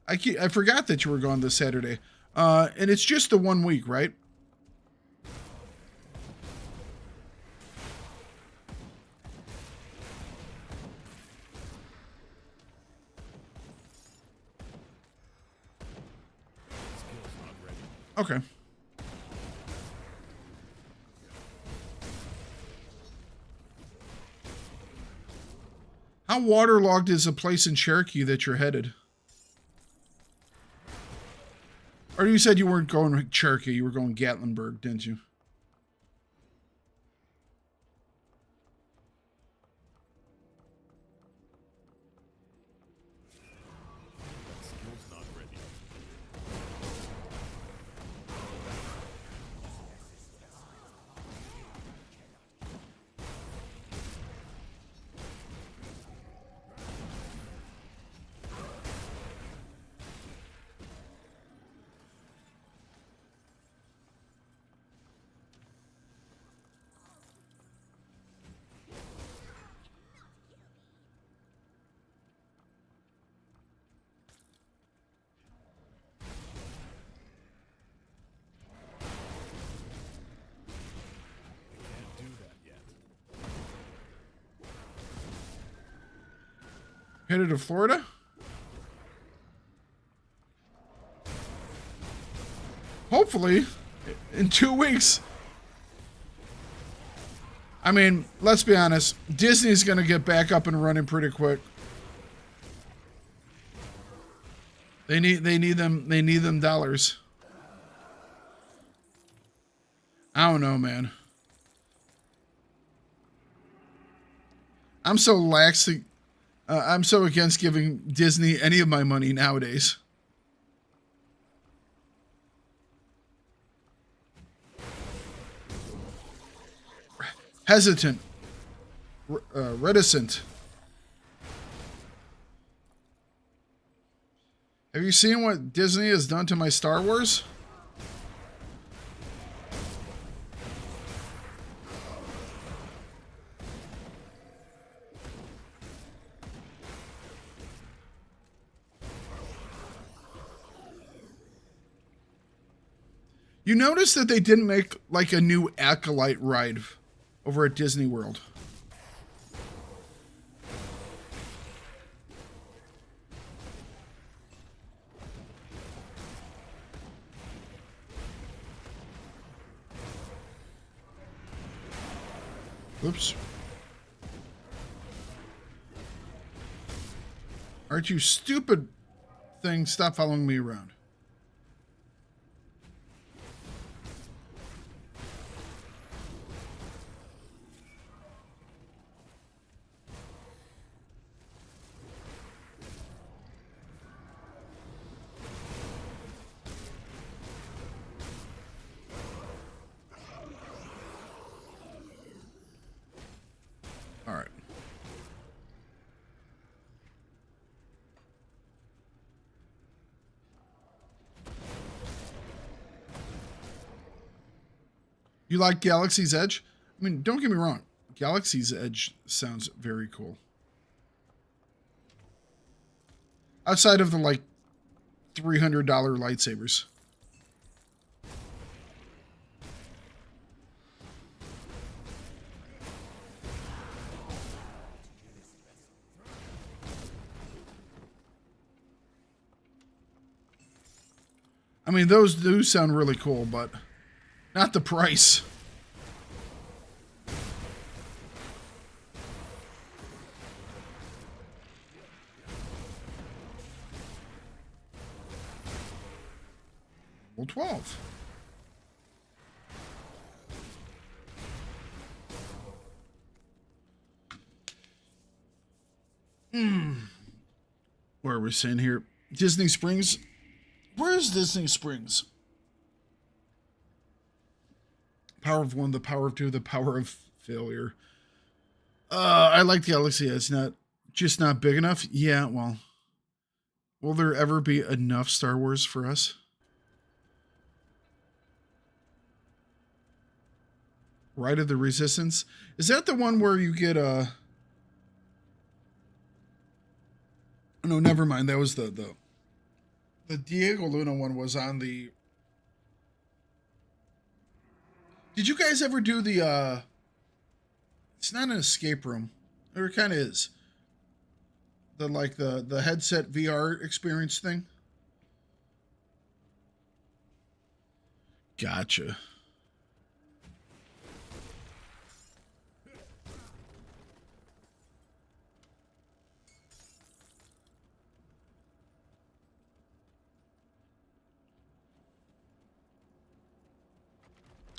I forgot that you were gone this Saturday. And it's just the 1 week, right? Okay. How waterlogged is a place in Cherokee that you're headed? Or you said you weren't going to Cherokee, you were going Gatlinburg, didn't you? Headed to Florida? Hopefully, in 2 weeks. I mean, let's be honest. Disney's going to get back up and running pretty quick. They need them dollars. I don't know, man. I'm so lax. I'm so against giving Disney any of my money nowadays. Hesitant. Reticent. Have you seen what Disney has done to my Star Wars? You notice that they didn't make like a new Acolyte ride over at Disney World. Oops. Aren't you stupid thing? Stop following me around. All right. You like Galaxy's Edge? I mean, don't get me wrong. Galaxy's Edge sounds very cool. Outside of the, like, $300 lightsabers. I mean, those do sound really cool, but not the price. Well, 12. Where are we saying here? Disney Springs. Where is Disney Springs? Power of one, the power of two, the power of failure. I like Galaxy. It's not just not big enough. Yeah, well, will there ever be enough Star Wars for us? Ride of the Resistance. Is that the one where you get a? No, never mind. That was the Diego Luna one was on the. Did you guys ever do the? It's not an escape room, or it kind of is. The headset VR experience thing. Gotcha.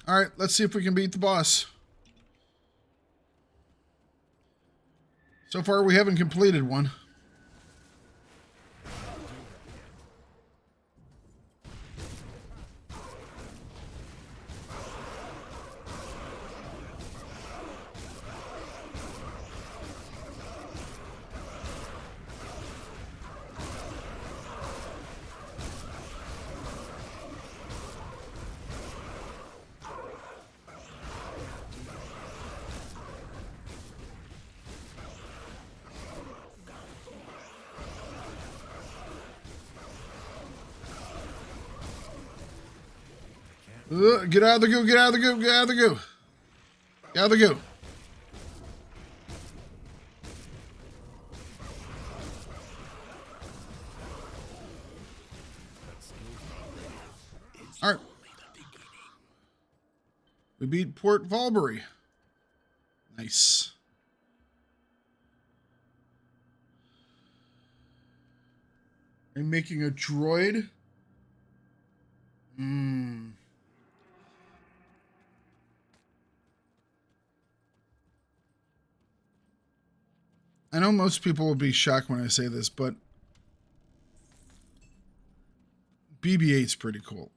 All right, let's see if we can beat the boss. So far, we haven't completed one. Get out of the goo, get out of the goo, get out of the goo. Get out of the goo. All right. We beat Port Valbury. Nice. And making a droid? I know most people will be shocked when I say this, but BB-8's pretty cool.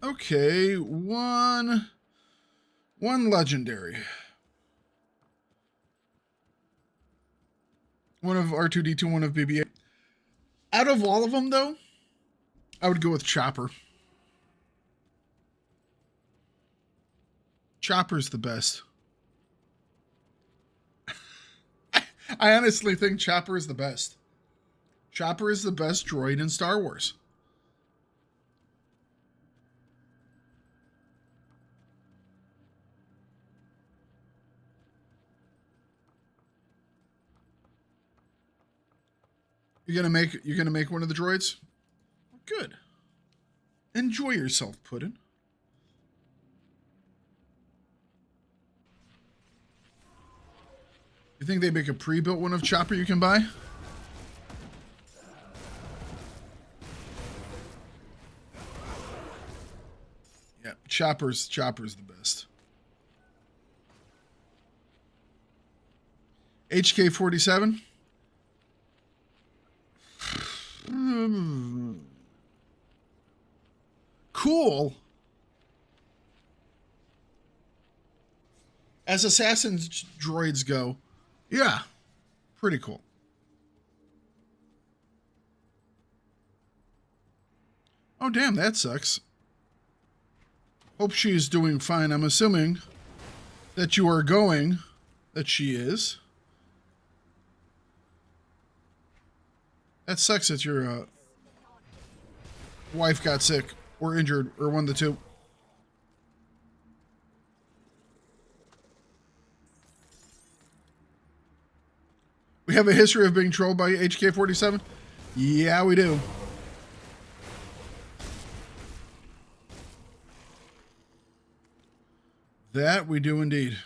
Okay, one legendary. One of R2-D2, one of BB-8. Out of all of them, though, I would go with Chopper. Chopper's the best. I honestly think Chopper is the best. Chopper is the best droid in Star Wars. You're gonna make one of the droids? Good. Enjoy yourself, Puddin'. You think they make a pre-built one of Chopper you can buy? Yeah, Chopper's the best. HK-47. Cool. As assassin's droids go, yeah, pretty cool. Oh, damn, that sucks. Hope she's doing fine. I'm assuming that you are going, that she is. That sucks that your wife got sick or injured or one of the two. We have a history of being trolled by HK-47? Yeah, we do. That we do indeed.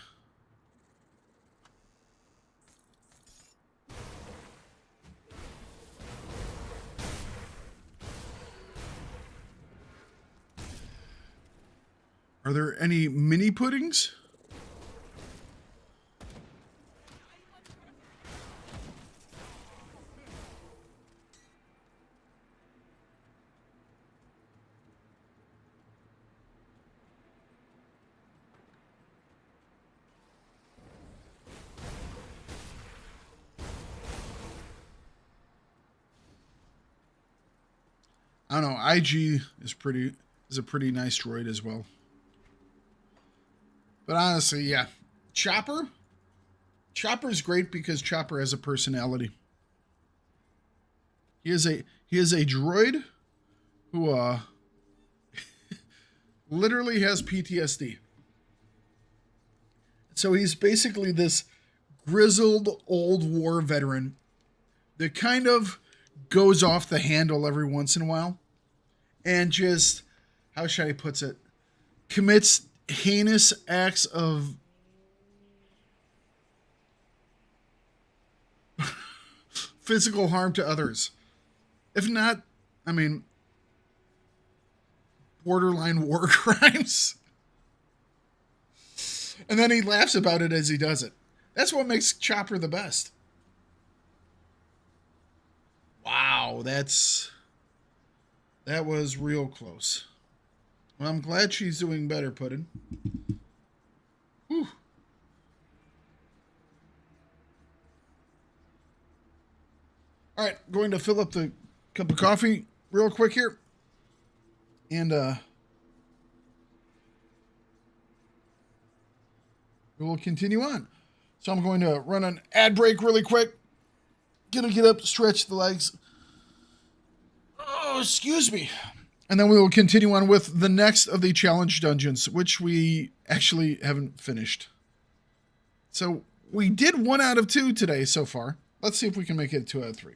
Are there any mini puddings? I don't know. IG is a pretty nice droid as well. But honestly, yeah. Chopper's great because Chopper has a personality. He is a droid who literally has PTSD. So he's basically this grizzled old war veteran that kind of goes off the handle every once in a while and just, how should I put it, commits heinous acts of physical harm to others. If not, I mean, borderline war crimes. And then he laughs about it as he does it. That's what makes Chopper the best. Wow, that was real close. Well, I'm glad she's doing better, Puddin'. Whew. All right, going to fill up the cup of coffee real quick here. And we will continue on. So I'm going to run an ad break really quick. Gonna get up, stretch the legs. Oh, excuse me. And then we will continue on with the next of the challenge dungeons, which we actually haven't finished. So we did 1 out of 2 today so far. Let's see if we can make it 2 out of 3.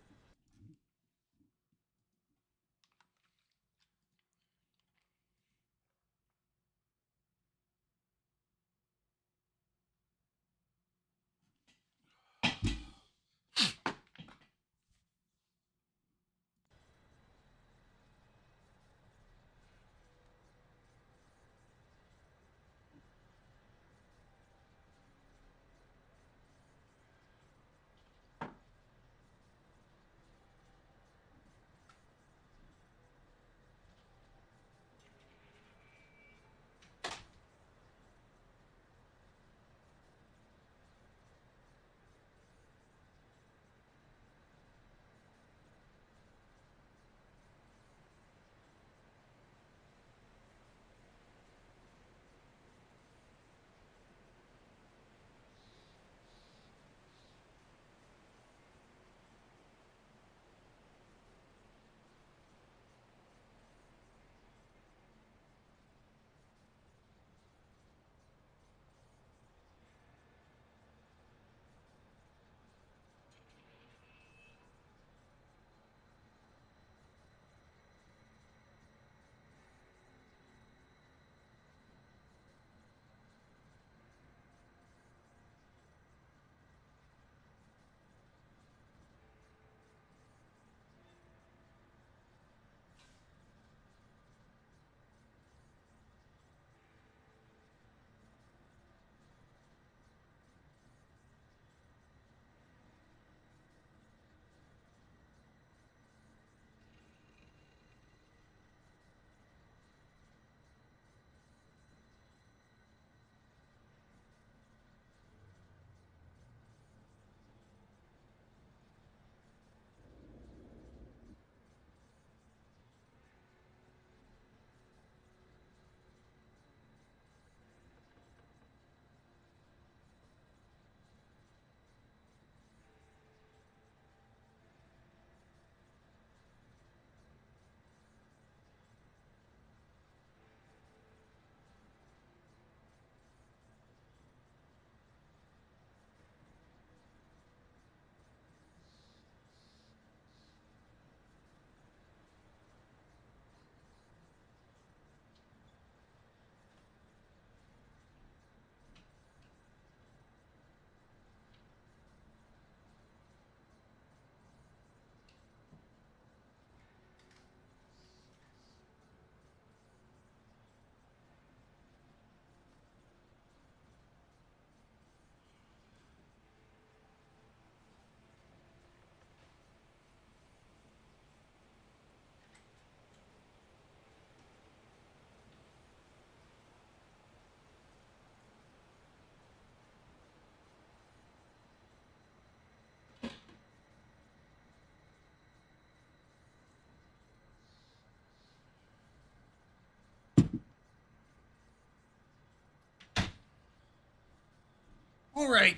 All right.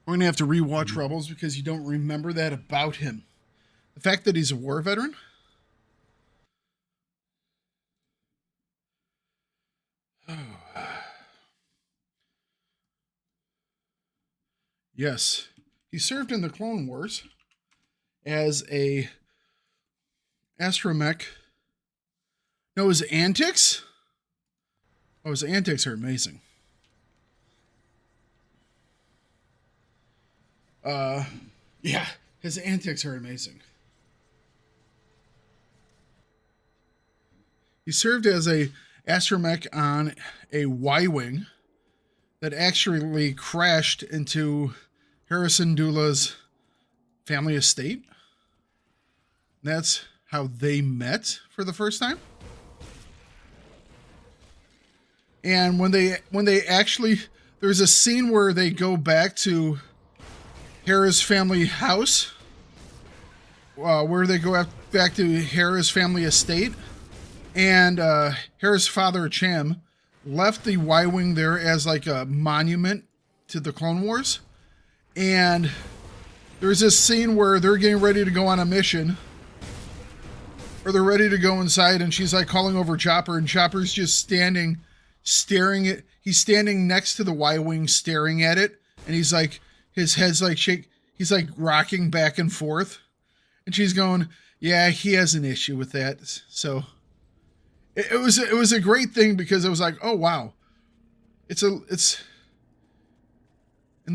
We're going to have to rewatch Rebels because you don't remember that about him. The fact that he's a war veteran. Yes. He served in the Clone Wars as a astromech. No, his antics? Oh, his antics are amazing. Yeah, his antics are amazing. He served as a astromech on a Y-wing that actually crashed into Harrison Dula's family estate. That's how they met for the first time. And when they actually, there's a scene where they go back to Hera's family house, where they go back to Hera's family estate, and Hera's father, Cham, left the Y-wing there as like a monument to the Clone Wars. And there's this scene where they're getting ready to go on a mission, or they're ready to go inside, and she's like calling over Chopper, and Chopper's just standing, staring at, he's standing next to the Y-wing staring at it, and he's like, his head's like he's like rocking back and forth, and she's going, yeah, he has an issue with that. So it was a great thing because it was like, oh wow, it's in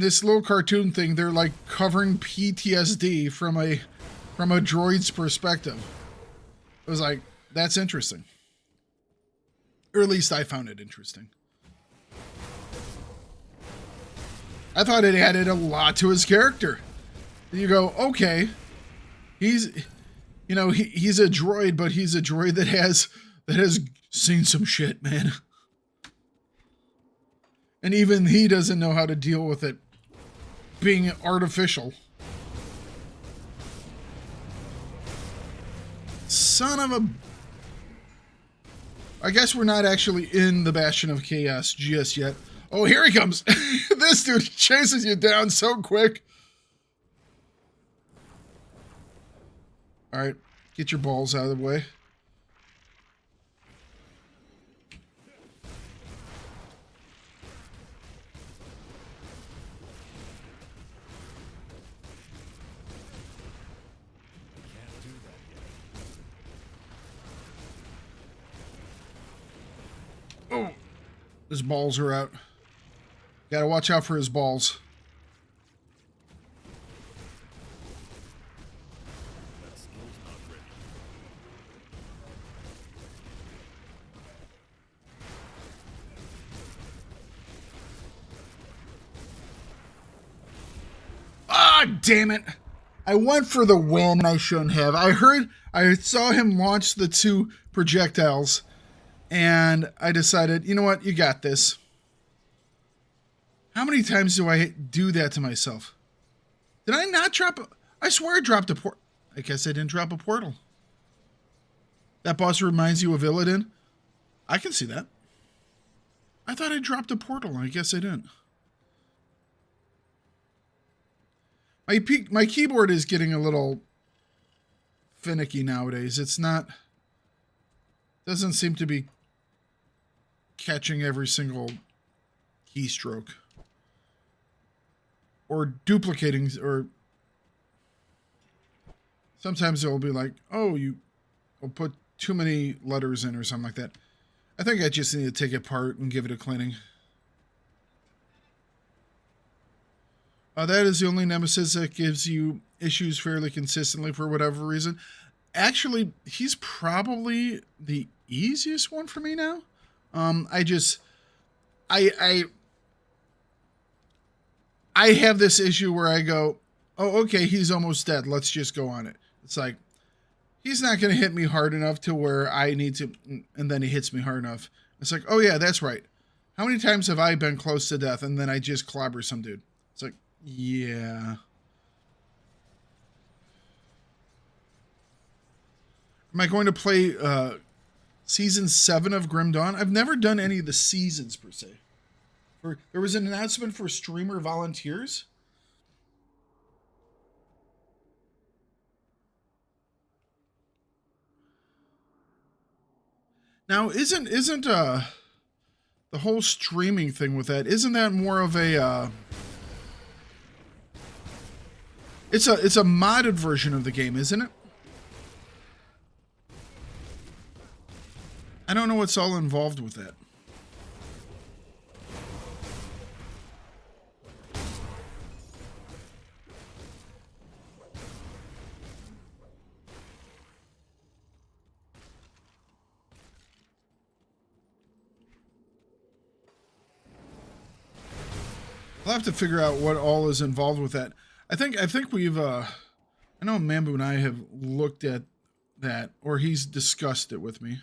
this little cartoon thing, they're like covering PTSD from a droid's perspective. It was like, that's interesting. Or at least I found it interesting. I thought it added a lot to his character. You go, okay, he's a droid, but he's a droid that has seen some shit, man. And even he doesn't know how to deal with it being artificial. Son of a... I guess we're not actually in the Bastion of Chaos just yet. Oh, here he comes. This dude chases you down so quick. All right, get your balls out of the way. Oh, his balls are out. Gotta watch out for his balls. That skill's not ready. Ah, damn it. I went for the win I shouldn't have. I saw him launch the 2 projectiles, and I decided, you know what, you got this. How many times do I do that to myself? Did I not drop I swear I dropped a portal. I guess I didn't drop a portal. That boss reminds you of Illidan? I can see that. I thought I dropped a portal. I guess I didn't. My keyboard is getting a little finicky nowadays. Doesn't seem to be catching every single keystroke. Or duplicating, or sometimes it'll be like, oh, you'll put too many letters in or something like that. I think I just need to take it apart and give it a cleaning. That is the only nemesis that gives you issues fairly consistently for whatever reason. Actually, he's probably the easiest one for me now. I have this issue where I go, oh, okay, he's almost dead. Let's just go on it. It's like, he's not going to hit me hard enough to where I need to, and then he hits me hard enough. It's like, oh yeah, that's right. How many times have I been close to death and then I just clobber some dude? It's like, yeah. Am I going to play season 7 of Grim Dawn? I've never done any of the seasons per se. There was an announcement for streamer volunteers. Now, isn't the whole streaming thing with that? Isn't that more of a it's a modded version of the game, isn't it? I don't know what's all involved with that. I'll have to figure out what all is involved with that. I think we've I know Mambu and I have looked at that, or he's discussed it with me.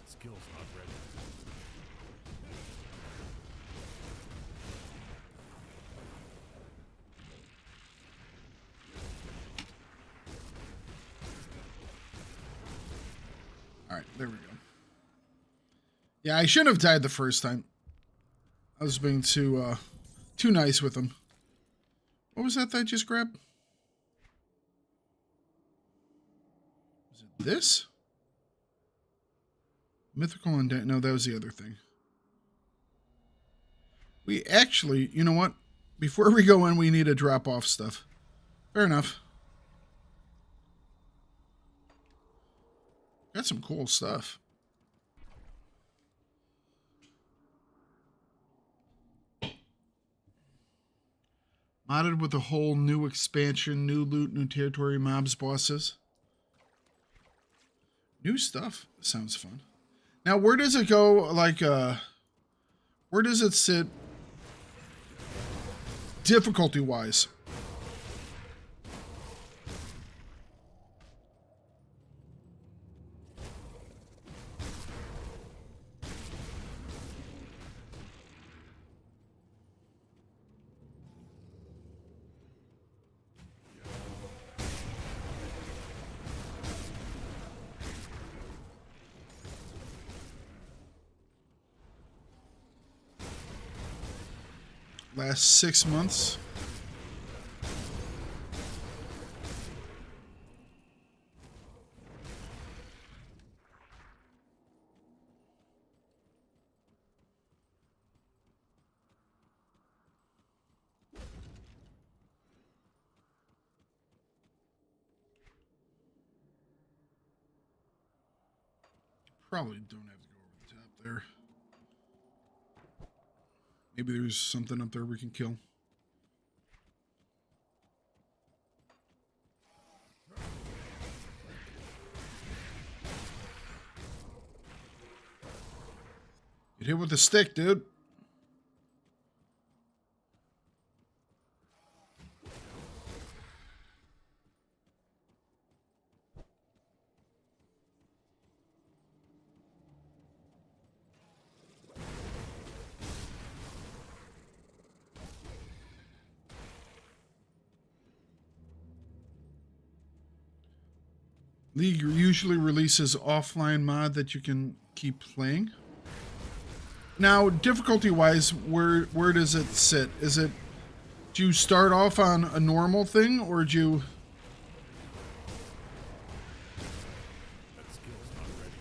Skill's not ready. All right, there we go. Yeah, I shouldn't have died the first time. I was being too nice with him. What was that I just grabbed? Was it this? Mythical and no, that was the other thing. We actually, you know what? Before we go in, we need to drop off stuff. Fair enough. Got some cool stuff. Modded with a whole new expansion, new loot, new territory, mobs, bosses. New stuff. Sounds fun. Now, where does it go, like, where does it sit difficulty-wise? Last 6 months. Probably don't have to go over the top there. Maybe there's something up there we can kill. Get hit with the stick, dude. League usually releases offline mod that you can keep playing. Now, difficulty-wise, where does it sit? Is it, do you start off on a normal thing, or do you... That skill's not ready.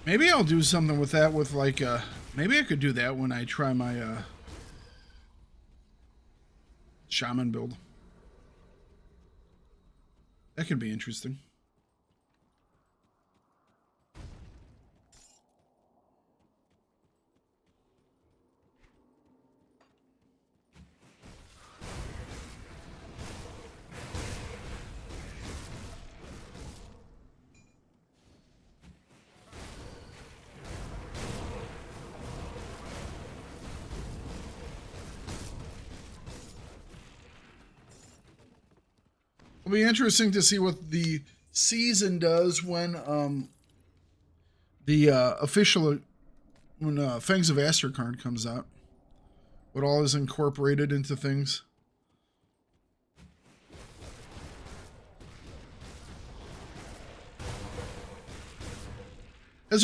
Maybe I'll do something with that with like, maybe I could do that when I try my, shaman build. That could be interesting. It'll be interesting to see what the season does when the official when Fangs of Astracard comes out. What all is incorporated into things. Has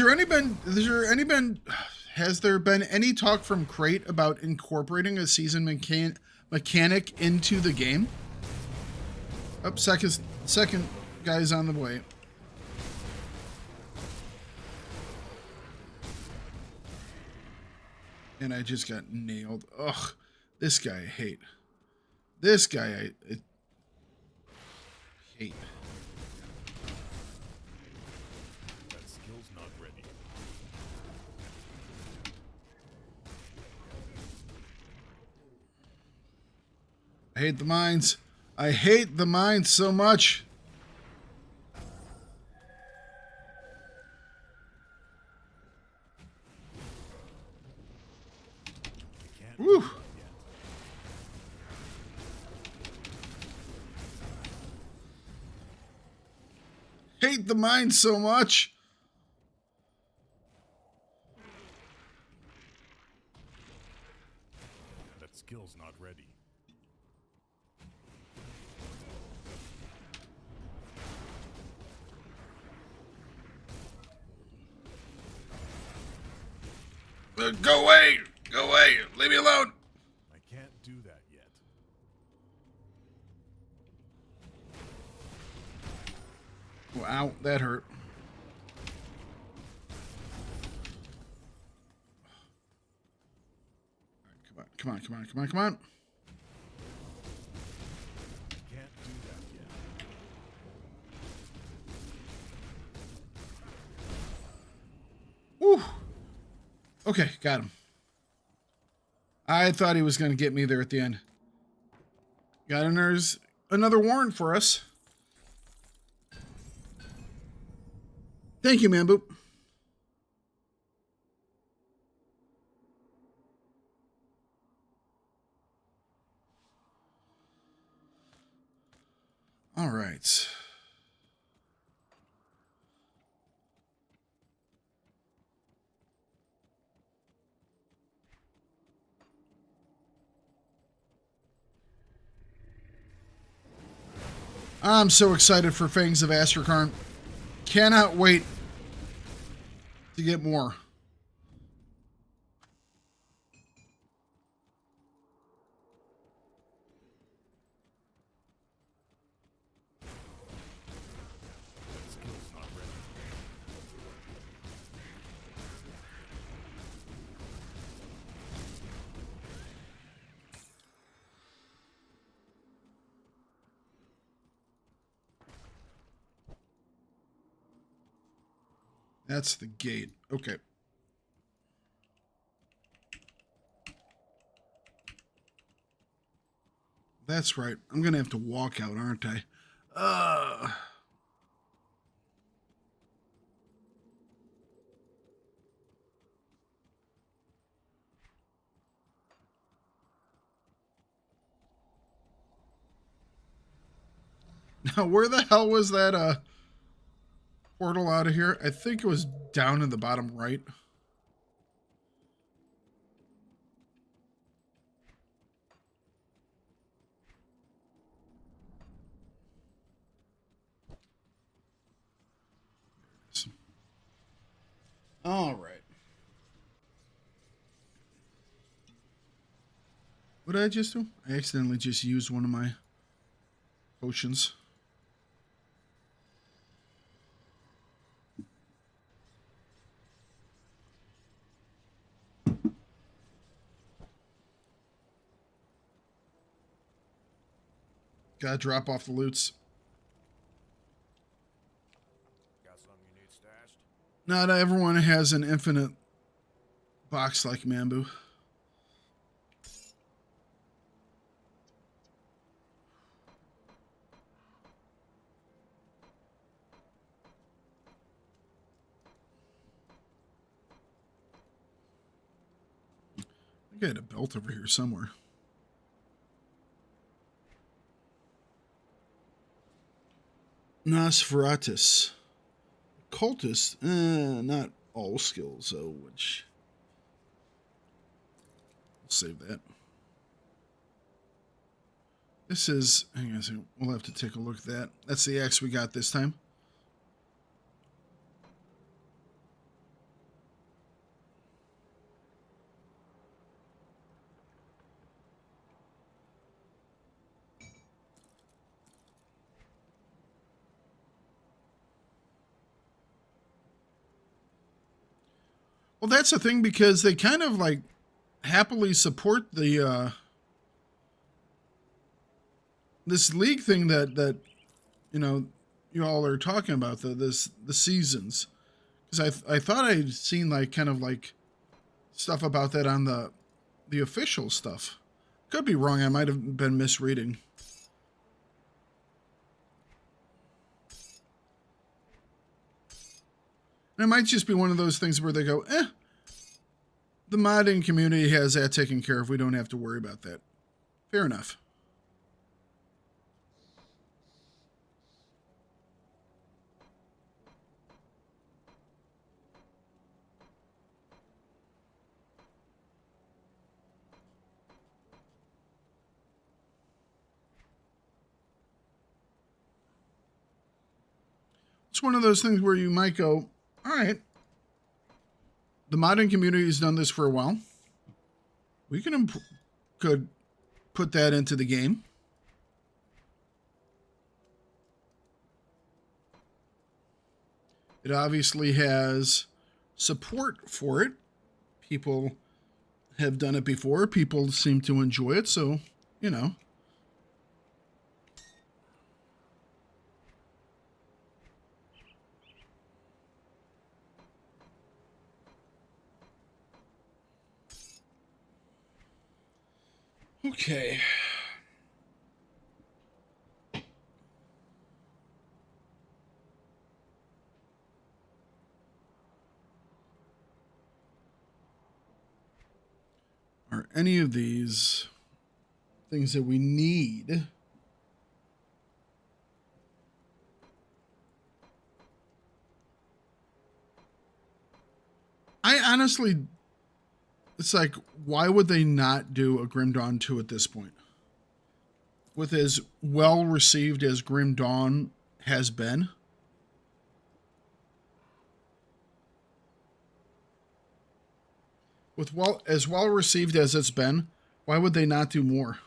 there been any talk from Crate about incorporating a season mechanic into the game? Oh, second guy's on the way. And I just got nailed. Ugh, this guy I hate. This guy I hate. That skill's not ready. I hate the mines. I hate the mines so much. Woo. Hate the mine so much. That skill's not ready. Go away! Go away! Leave me alone! I can't do that yet. Wow, that hurt. Come on, come on, come on, come on. I can't do that yet. Woo! Okay, got him. I thought he was going to get me there at the end. Got another warrant for us. Thank you, man boop. All right. I'm so excited for Fangs of Astracard. Cannot wait to get more. That skill's not ready. That's the gate. Okay. That's right. I'm going to have to walk out, aren't I? Now, where the hell was that portal out of here? I think it was down in the bottom right. All right. What did I just do? I accidentally just used one of my potions. Gotta drop off the loots. Got something you need stashed? Not everyone has an infinite box like Mambu. I got a belt over here somewhere. Nosferatus. Cultist. Not all skills, though, which... I'll save that. This is... Hang on a second. We'll have to take a look at that. That's the axe we got this time. Well, that's the thing, because they kind of like happily support the this league thing that you know you all are talking about, the seasons, because I thought I'd seen like kind of like stuff about that on the official stuff. Could be wrong. I might have been misreading. And it might just be one of those things where they go, the modding community has that taken care of. We don't have to worry about that. Fair enough. It's one of those things where you might go, all right, the modding community has done this for a while. We could put that into the game. It obviously has support for it. People have done it before. People seem to enjoy it, so, you know. Okay. Are any of these things that we need? I honestly, it's like, why would they not do a Grim Dawn 2 at this point? With as well received as Grim Dawn has been. With as well received as it's been, why would they not do more?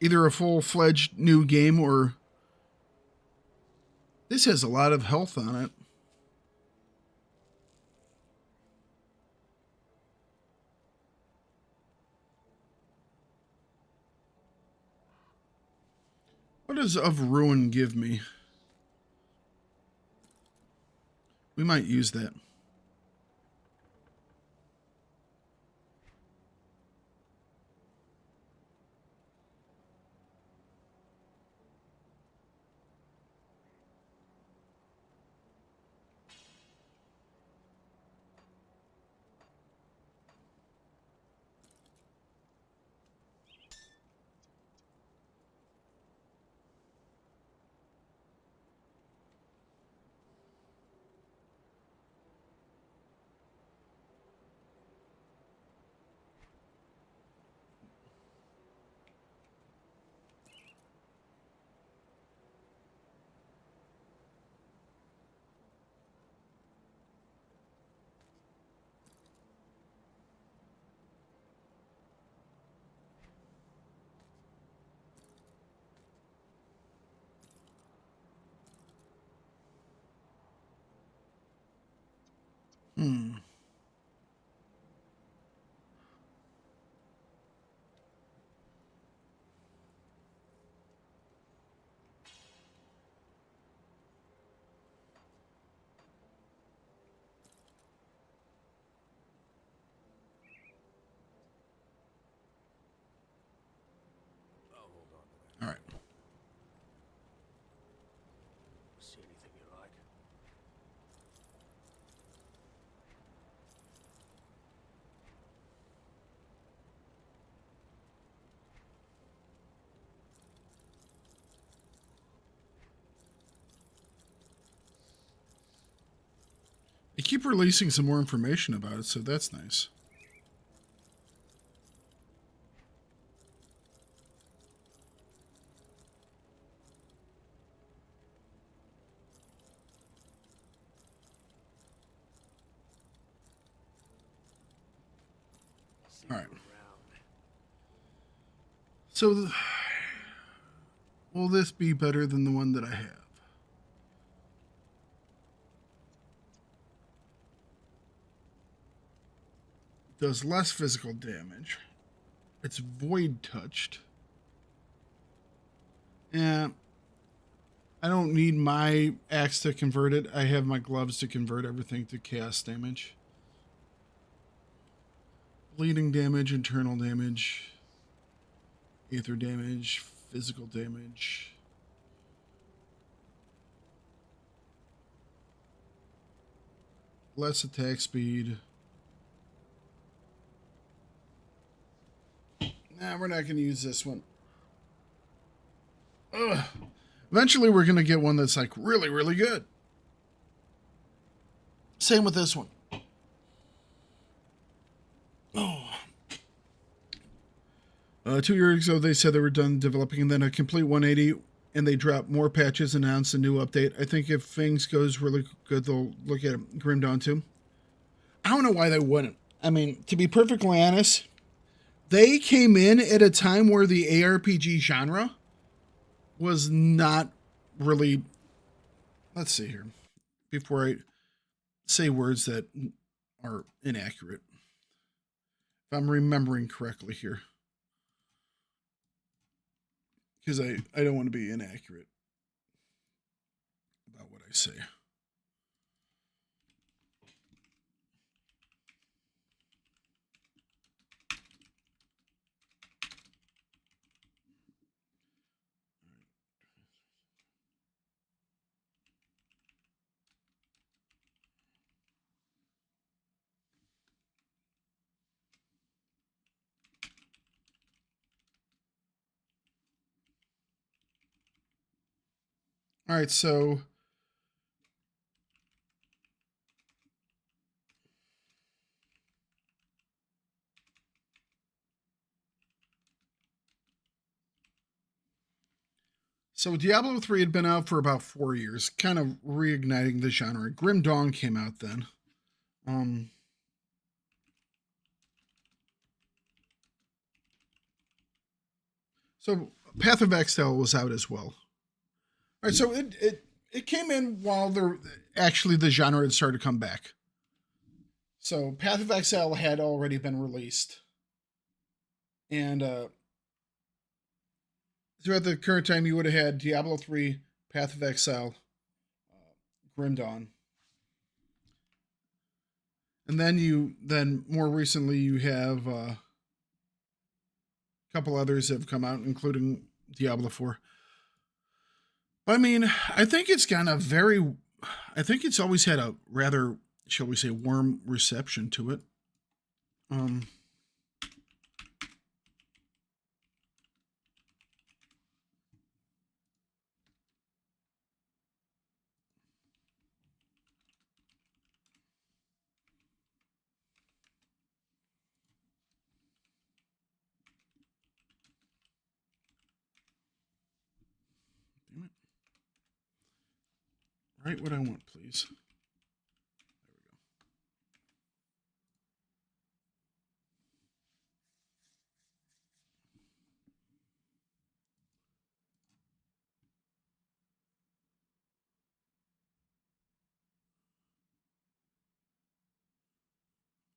Either a full-fledged new game, or this has a lot of health on it. What does Of Ruin give me? We might use that. keep releasing some more information about it, so that's nice. All right. So, will this be better than the one that I have? Does less physical damage. It's void touched. Yeah. I don't need my axe to convert it. I have my gloves to convert everything to chaos damage. Bleeding damage, internal damage, aether damage, physical damage. Less attack speed. Nah, we're not going to use this one. Ugh. Eventually, we're going to get one that's like really, really good. Same with this one. Oh. 2 years ago, they said they were done developing, and then a complete 180, and they dropped more patches, announced a new update. I think if things goes really good, they'll look at Grim Dawn too. I don't know why they wouldn't. I mean, to be perfectly honest, they came in at a time where the ARPG genre was not really... Let's see here. Before I say words that are inaccurate. If I'm remembering correctly here. Because I don't want to be inaccurate about what I say. All right, so Diablo 3 had been out for about 4 years, kind of reigniting the genre. Grim Dawn came out then. So Path of Exile was out as well. All right, so it came in while the genre had started to come back. So Path of Exile had already been released. And so at the current time, you would have had Diablo 3, Path of Exile, Grim Dawn. And then more recently, you have a couple others have come out, including Diablo 4. But I mean, I think it's always had a rather, shall we say, warm reception to it. Damn it. Write what I want, please.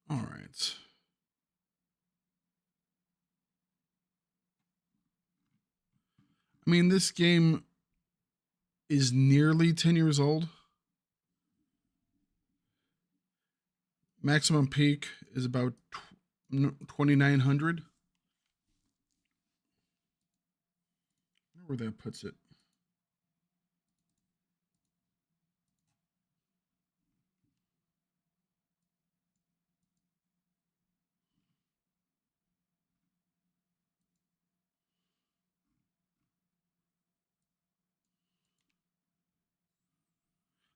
All right. I mean, this game is nearly 10 years old. Maximum peak is about 2,900. I wonder where that puts it.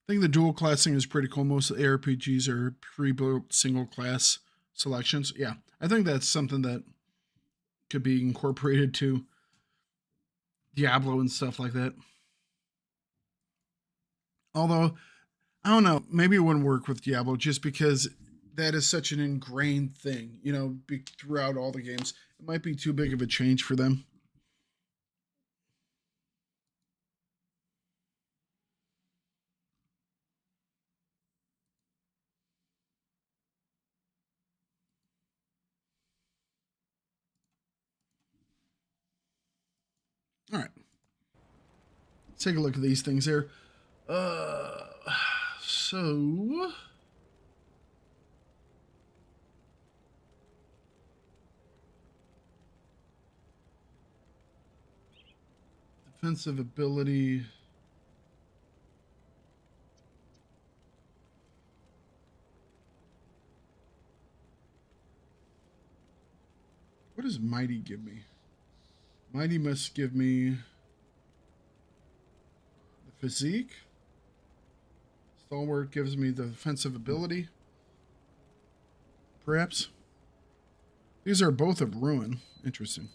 I think the dual classing is pretty cool. Most ARPGs are pre-built single class selections. Yeah, I think that's something that could be incorporated to Diablo and stuff like that. Although, I don't know, maybe it wouldn't work with Diablo just because that is such an ingrained thing, throughout all the games. It might be too big of a change for them. All right. Let's take a look at these things here. So defensive ability. What does Mighty give me? Mighty must give me the physique. Stalwart gives me the defensive ability. Perhaps. These are both of Ruin. Interesting.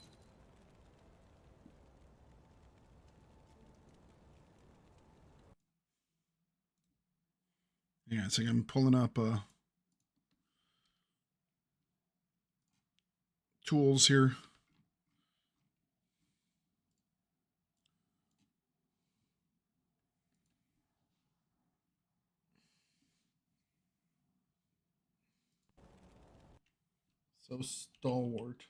Yeah, it's like I'm pulling up tools here. So Stalwart.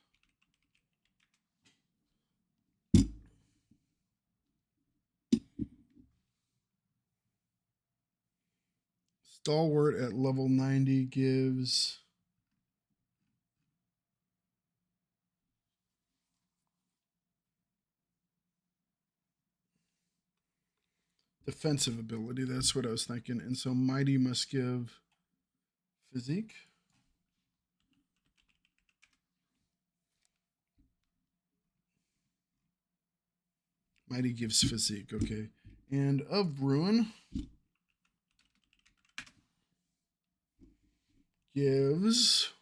Stalwart at level 90 gives defensive ability. That's what I was thinking. And so Mighty must give physique. Mighty gives physique. Okay. And of Ruin gives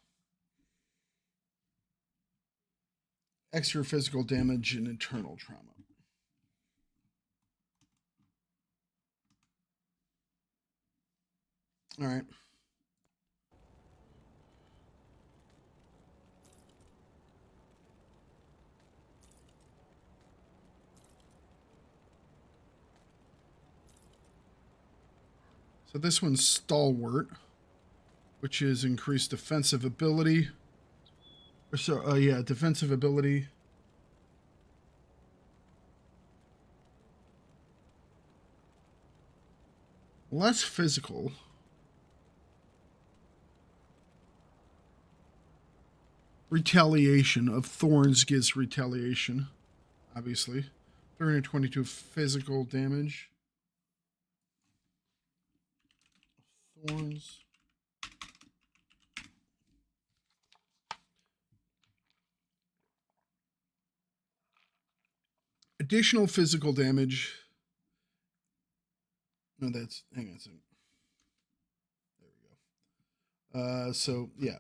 extra physical damage and internal trauma. All right. So this one's Stalwart, which is increased defensive ability. So, yeah, defensive ability. Less physical. Retaliation of Thorns gives retaliation, obviously. 322 physical damage. Thorns. Additional physical damage. No, that's, hang on a second. There we go. So, yeah.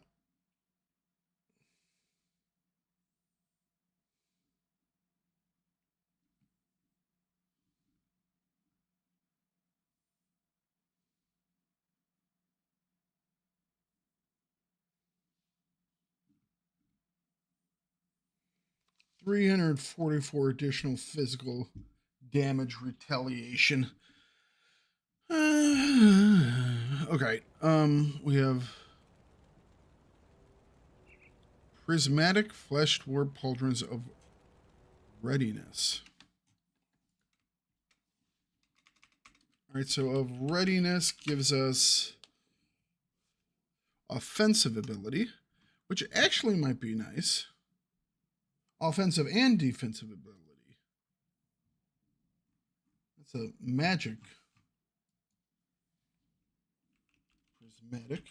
$344 additional physical damage retaliation. Okay. We have prismatic fleshed warp pauldrons of readiness. All right, so of readiness gives us offensive ability, which actually might be nice. Offensive and defensive ability. That's a magic. Prismatic.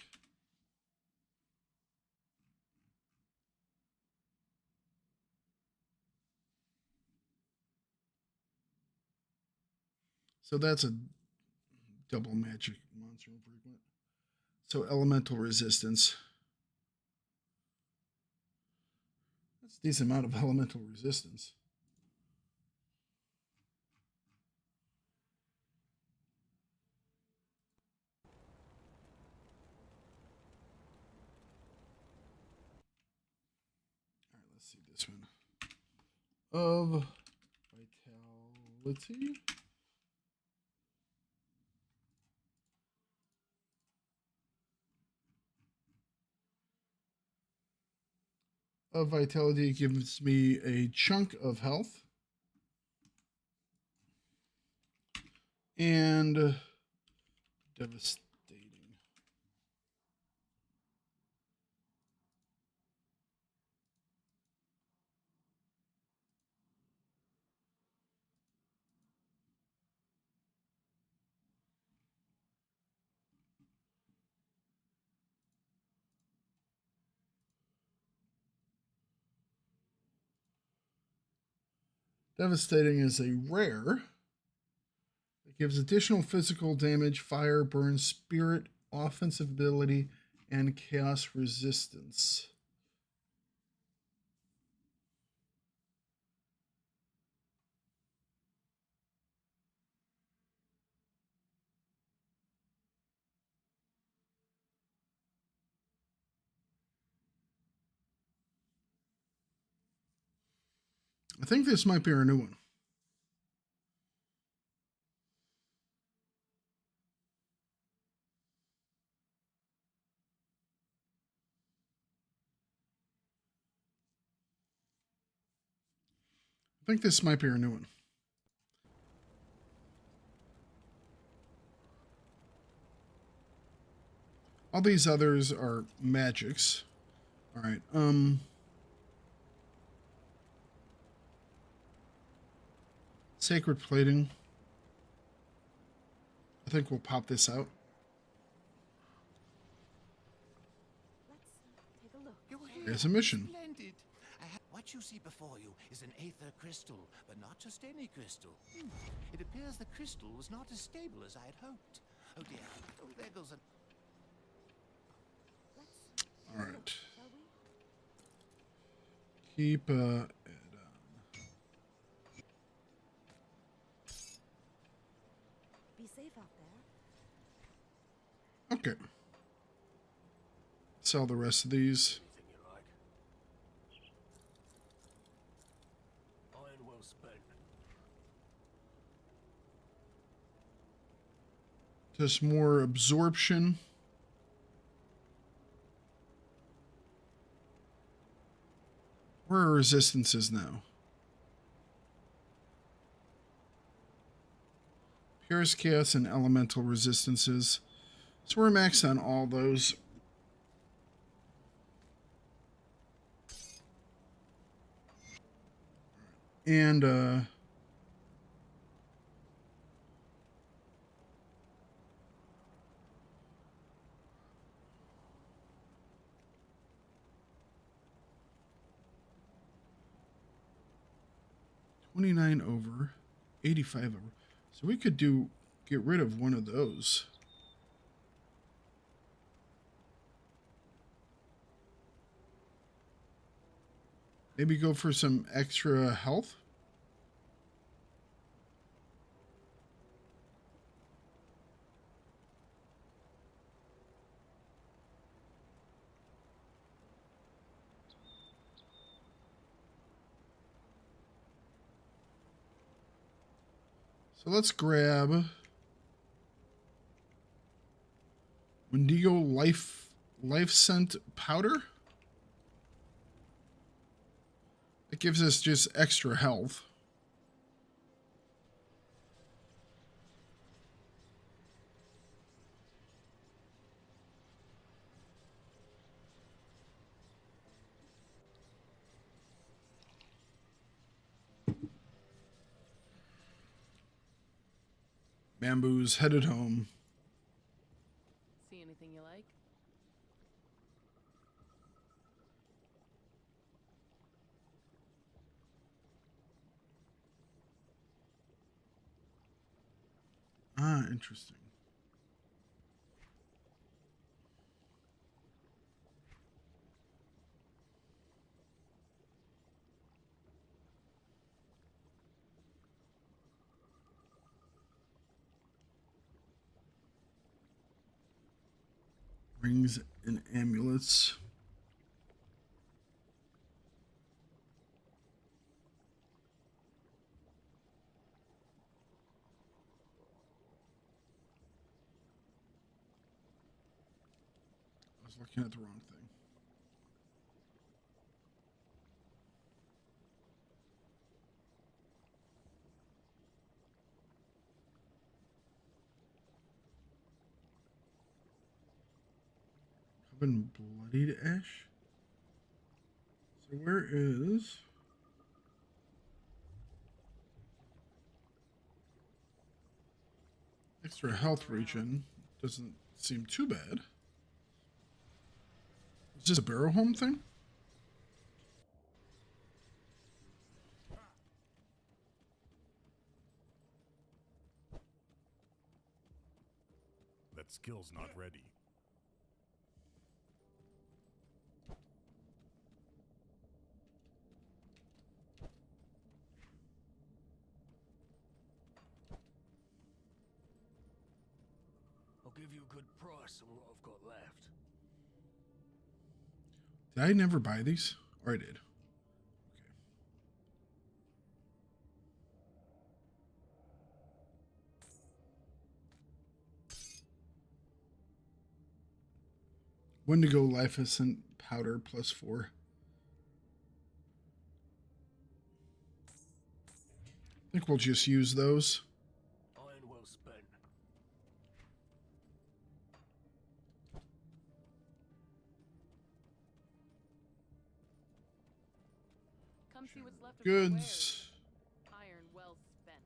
So that's a double magic monster infrequent. So elemental resistance. That's a decent amount of elemental resistance. All right, let's see this one. Of vitality. Of vitality gives me a chunk of health. And devastating. Devastating is a rare. It gives additional physical damage, fire, burn, spirit, offensive ability, and chaos resistance. I think this might be our new one. I think this might be our new one. All these others are magics. All right. Sacred plating. I think we'll pop this out. Let's take a look. There's a mission. Splendid. What you see before you is an aether crystal, but not just any crystal. It appears the crystal was not as stable as I had hoped. Oh dear. Oh, there goes an... All right. Shall we? Keep it on. Be safe out there. Okay. Sell the rest of these. Anything you like. Iron well spent. Just more absorption. Where are resistances now? Purest chaos and elemental resistances. So we're maxed on all those. And 29 over, 85 over. So we could get rid of one of those. Maybe go for some extra health. So let's grab Wendigo life scent powder. It gives us just extra health. Bamboo's headed home. See anything you like? Ah, interesting. Rings and amulets. I was looking at the wrong thing. Coven Bloodied Ash? So where is... Extra health regen? Doesn't seem too bad. Is this a barrow home thing? That skill's not ready. I'll give you a good price on what I've got left. Did I never buy these? Or I did. Okay. Wendigo Life Essence Powder +4. I think we'll just use those. Iron well spent. Come see what's left of your wares. Goods. Iron well spent.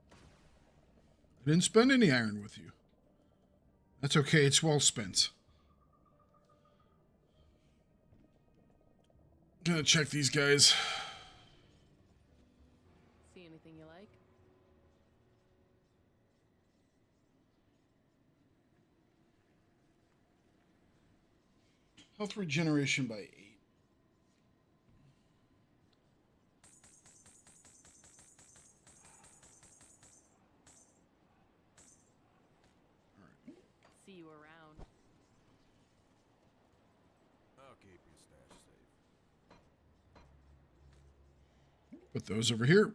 I didn't spend any iron with you. That's okay, it's well spent. Gonna check these guys. See anything you like? Health regeneration by 8. See you around. I'll keep your stash safe. Put those over here.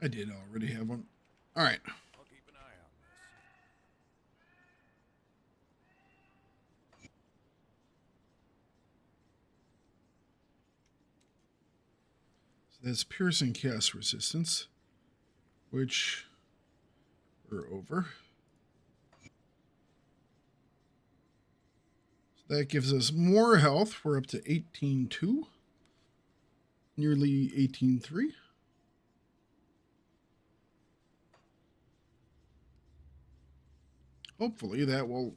I did already have one. All right. I'll keep an eye on this. So that's piercing cast resistance, which we're over. So that gives us more health. We're up to 18.2, nearly 18.3. Hopefully that will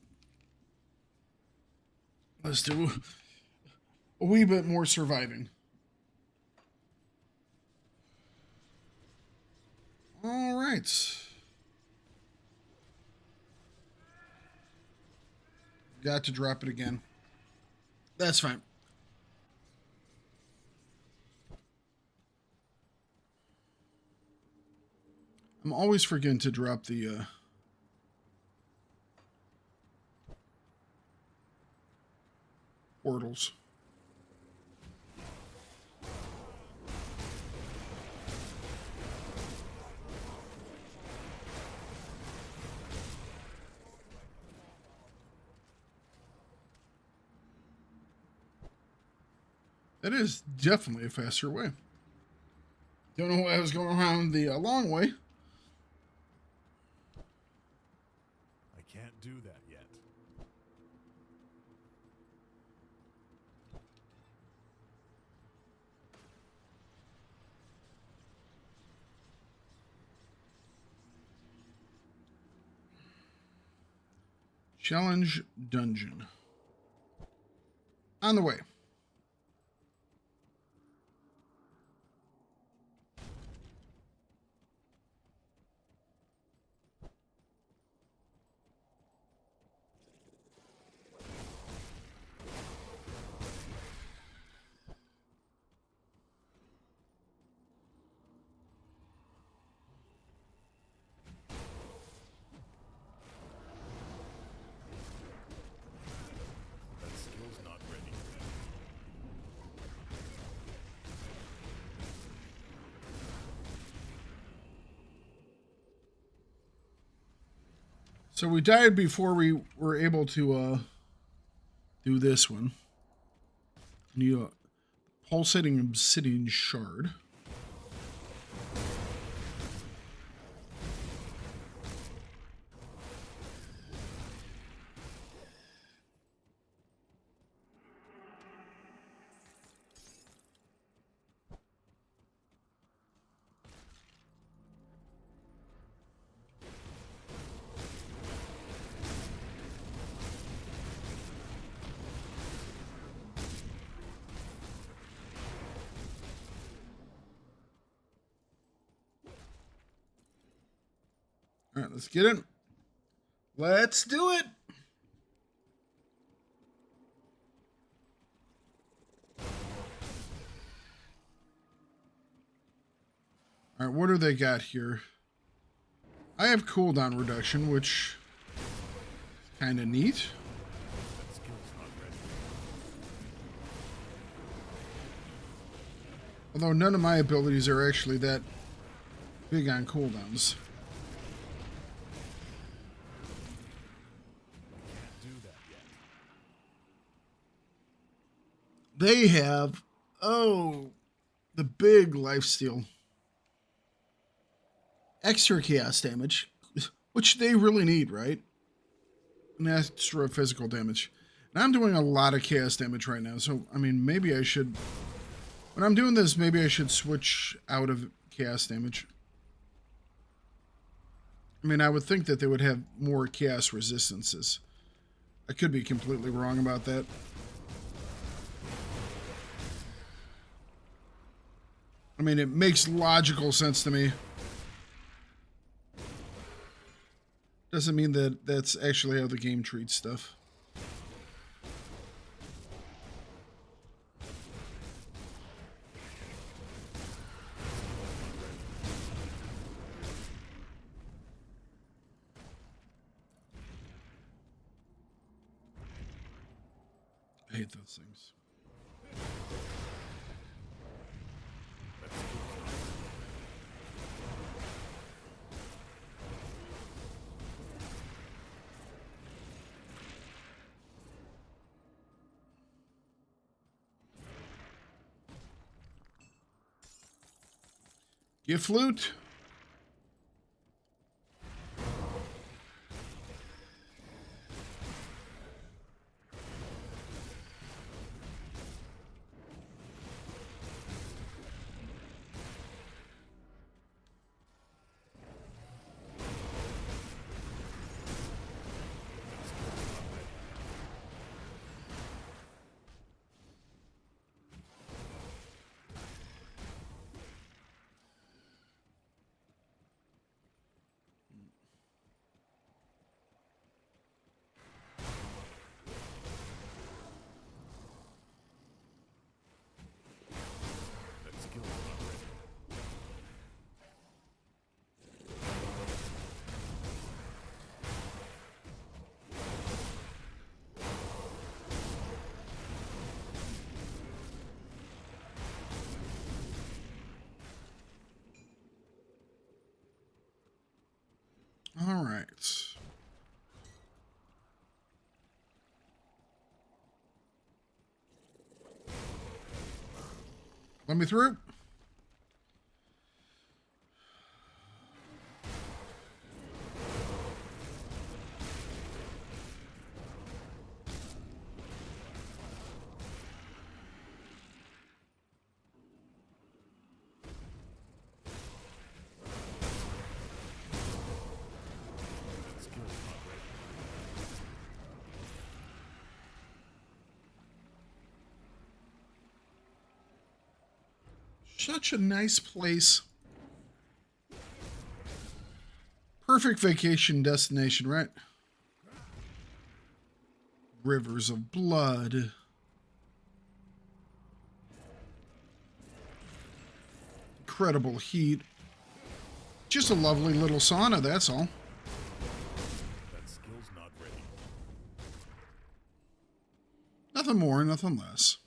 let's do a wee bit more surviving. All right. Got to drop it again. That's fine. I'm always forgetting to drop the portals. That is definitely a faster way. Don't know why I was going around the long way. I can't do that yet. Challenge dungeon. On the way. So we died before we were able to do this one. New pulsating obsidian shard. All right, let's get it. Let's do it. All right, what do they got here? I have cooldown reduction, which is kind of neat. That skill's not ready. Although none of my abilities are actually that big on cooldowns. Can't do that yet. They have, oh, the big lifesteal. Extra chaos damage, which they really need, right? And extra physical damage. And I'm doing a lot of chaos damage right now, so, I mean, maybe I should... When I'm doing this, maybe I should switch out of chaos damage. I mean, I would think that they would have more chaos resistances. I could be completely wrong about that. I mean, it makes logical sense to me. Doesn't mean that that's actually how the game treats stuff. I hate those things. Gift loot. That skill's not ready. All right. Let me through. That skill's not ready. Such a nice place. Perfect vacation destination, right? Rivers of blood. Incredible heat. Just a lovely little sauna, that's all. That skill's not ready. Nothing more, nothing less.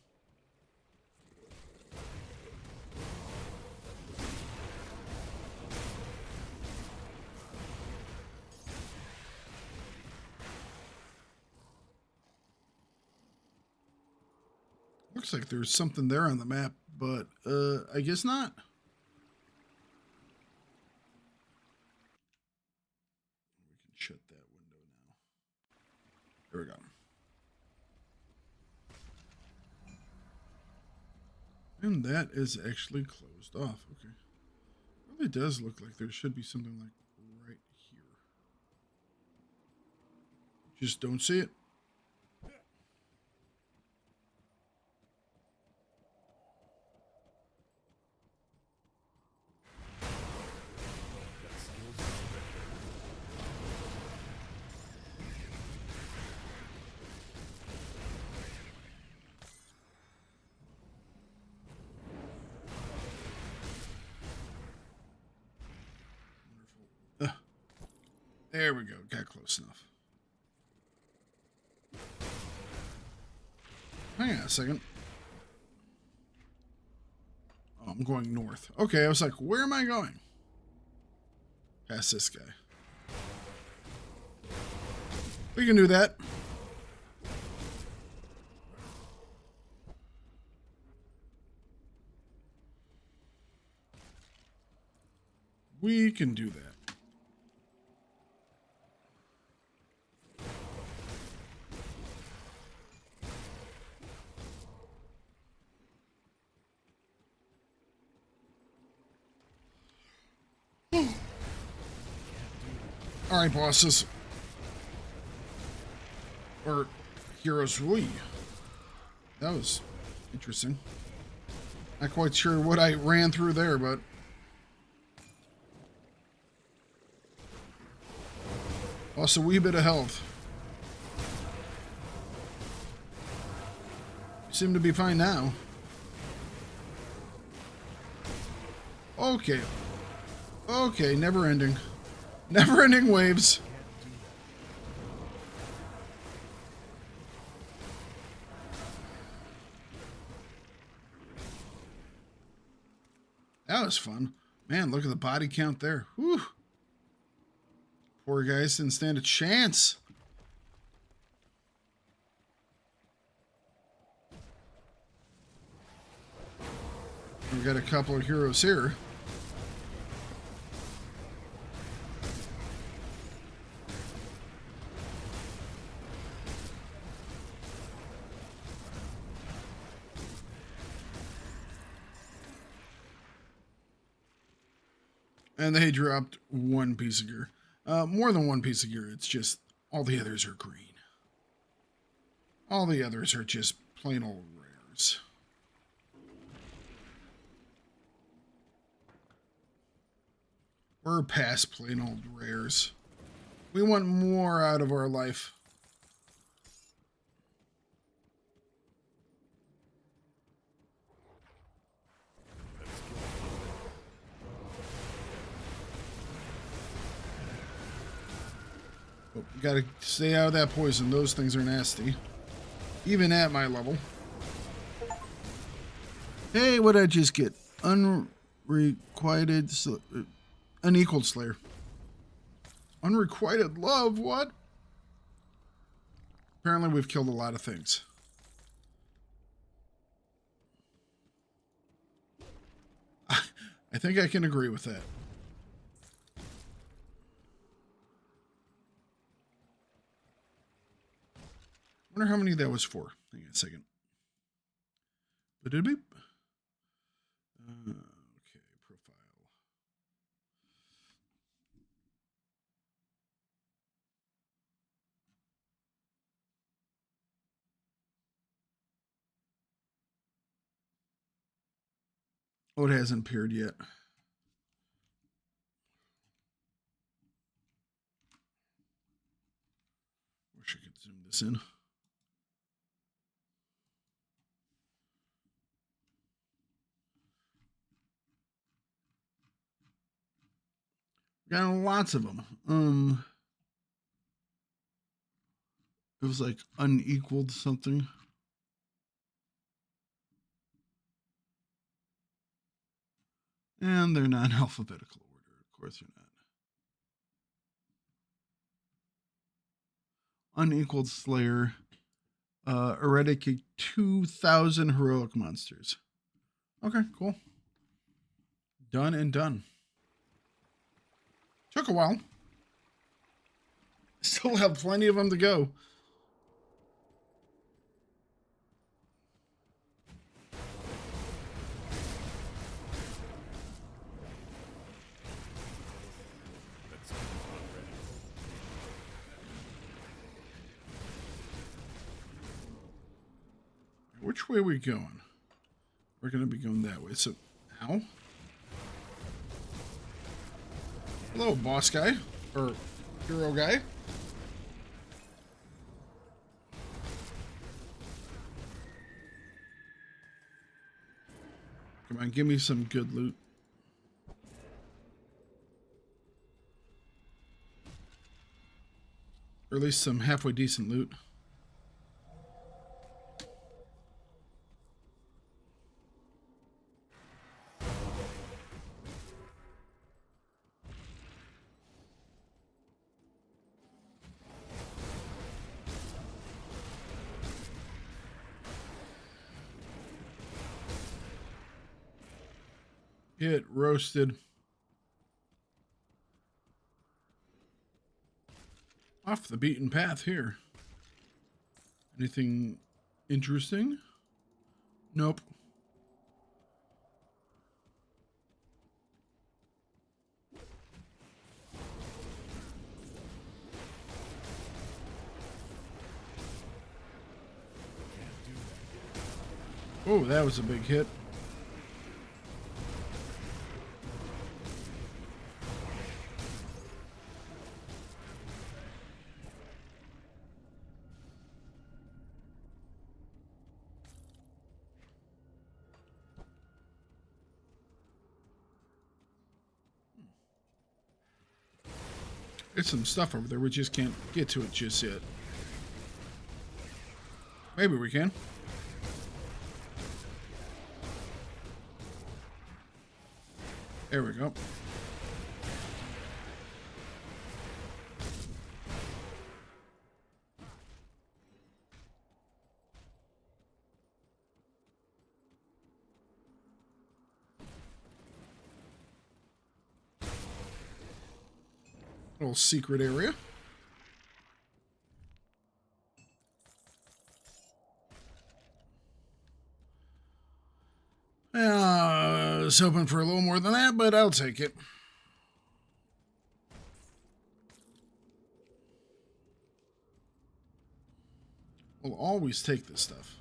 Looks like there's something there on the map, but I guess not. We can shut that window now. There we go. And that is actually closed off. Okay. It really does look like there should be something like right here. Just don't see it. There we go. Got close enough. Hang on a second. Oh, I'm going north. Okay, I was like, where am I going? Past this guy. We can do that. We can do that. All right, bosses. Or heroes. Wee. That was interesting. Not quite sure what I ran through there, but lost a wee bit of health. Seem to be fine now. Okay. Okay, never ending. Never ending waves. That was fun. Man, look at the body count there. Whew. Poor guys didn't stand a chance. We've got a couple of heroes here. And they dropped one piece of gear. More than one piece of gear. It's just all the others are green. All the others are just plain old rares. We're past plain old rares. We want more out of our life. Oh, you gotta stay out of that poison. Those things are nasty. Even at my level. Hey, what'd I just get? Unrequited... Unequaled Slayer. Unrequited love? What? Apparently we've killed a lot of things. I think I can agree with that. Wonder how many that was for. Hang on a second. Ba-da-beep. Okay, profile. Oh, it hasn't appeared yet. Wish I could zoom this in. Got lots of them. It was like unequaled something. And they're not in alphabetical order. Of course they're not. Unequaled Slayer. eradicate 2,000 heroic monsters. Okay, cool. Done and done. Took a while. Still have plenty of them to go. Which way are we going? We're going to be going that way. So, ow. Hello, boss guy. Or hero guy. Come on, give me some good loot. Or at least some halfway decent loot. Get roasted. Off the beaten path here. Anything interesting? Nope. Oh, that was a big hit. There's some stuff over there. We just can't get to it just yet. Maybe we can. There we go. Little secret area. I was hoping for a little more than that, but I'll take it. We'll always take this stuff.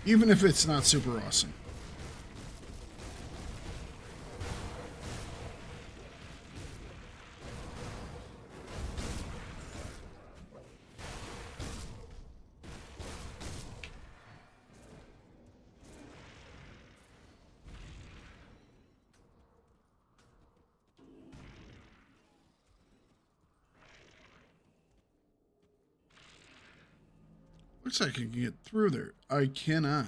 Even if it's not super awesome. Looks like I can get through there. I cannot.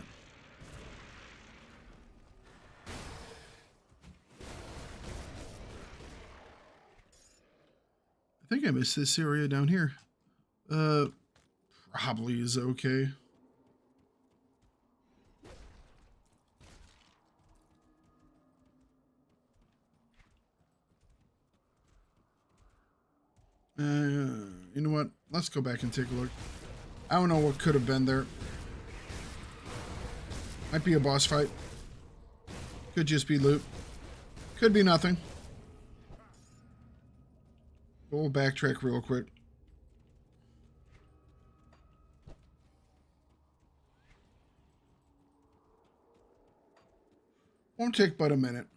I think I missed this area down here. Probably is okay. You know what? Let's go back and take a look. I don't know what could have been there. Might be a boss fight. Could just be loot. Could be nothing. We'll backtrack real quick. Won't take but a minute.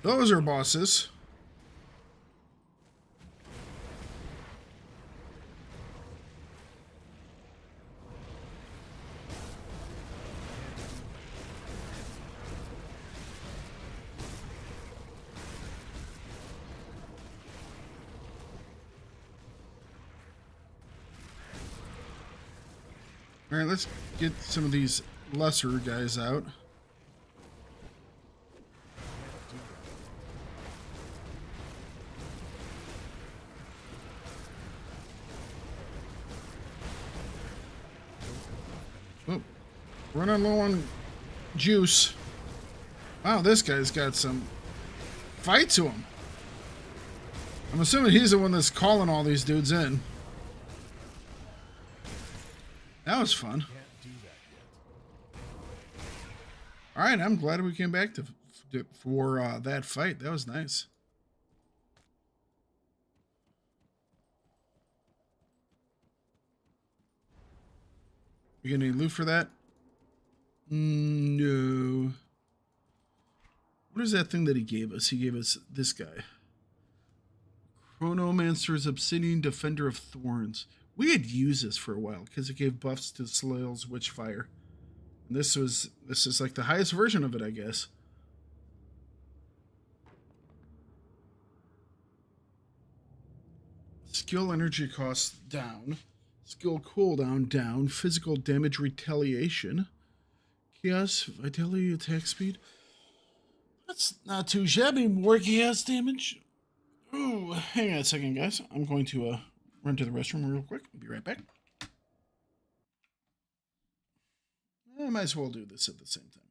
Those are bosses. All right, let's get some of these lesser guys out. Oh, running low on juice. Wow, this guy's got some fight to him. I'm assuming he's the one that's calling all these dudes in. That was fun. All right, I'm glad we came back for that fight. That was nice. You get any loot for that? No. What is that thing that he gave us? He gave us this guy. Chronomancer's Obsidian Defender of Thorns. We had used this for a while because it gave buffs to Slail's Witchfire. And this is like the highest version of it, I guess. Skill energy cost down. Skill cooldown down. Physical damage retaliation. Chaos vitality attack speed. That's not too shabby. More chaos damage. Ooh, hang on a second, guys. I'm going to run to the restroom real quick. Be right back. I might as well do this at the same time.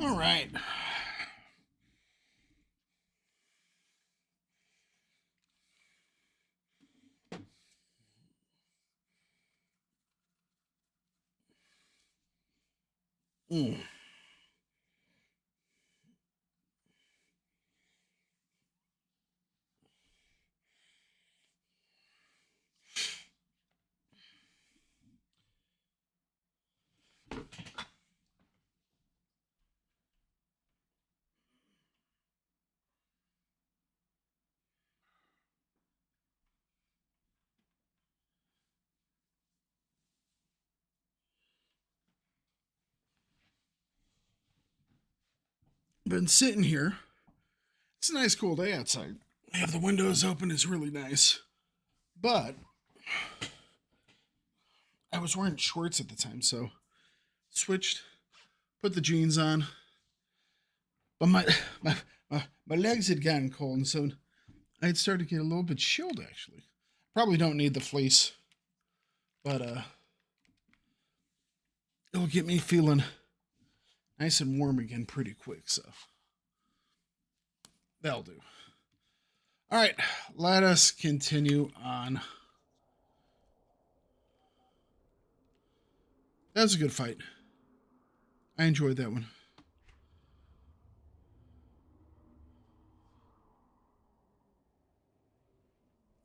All right. Mm. Been sitting here. It's a nice cool day outside. have the windows open is really nice. But I was wearing shorts at the time, so switched, put the jeans on. But my legs had gotten cold, and so I had started to get a little bit chilled, actually. Probably don't need the fleece, but it'll get me feeling nice and warm again pretty quick, so that'll do. All right, let us continue on. That was a good fight. I enjoyed that one.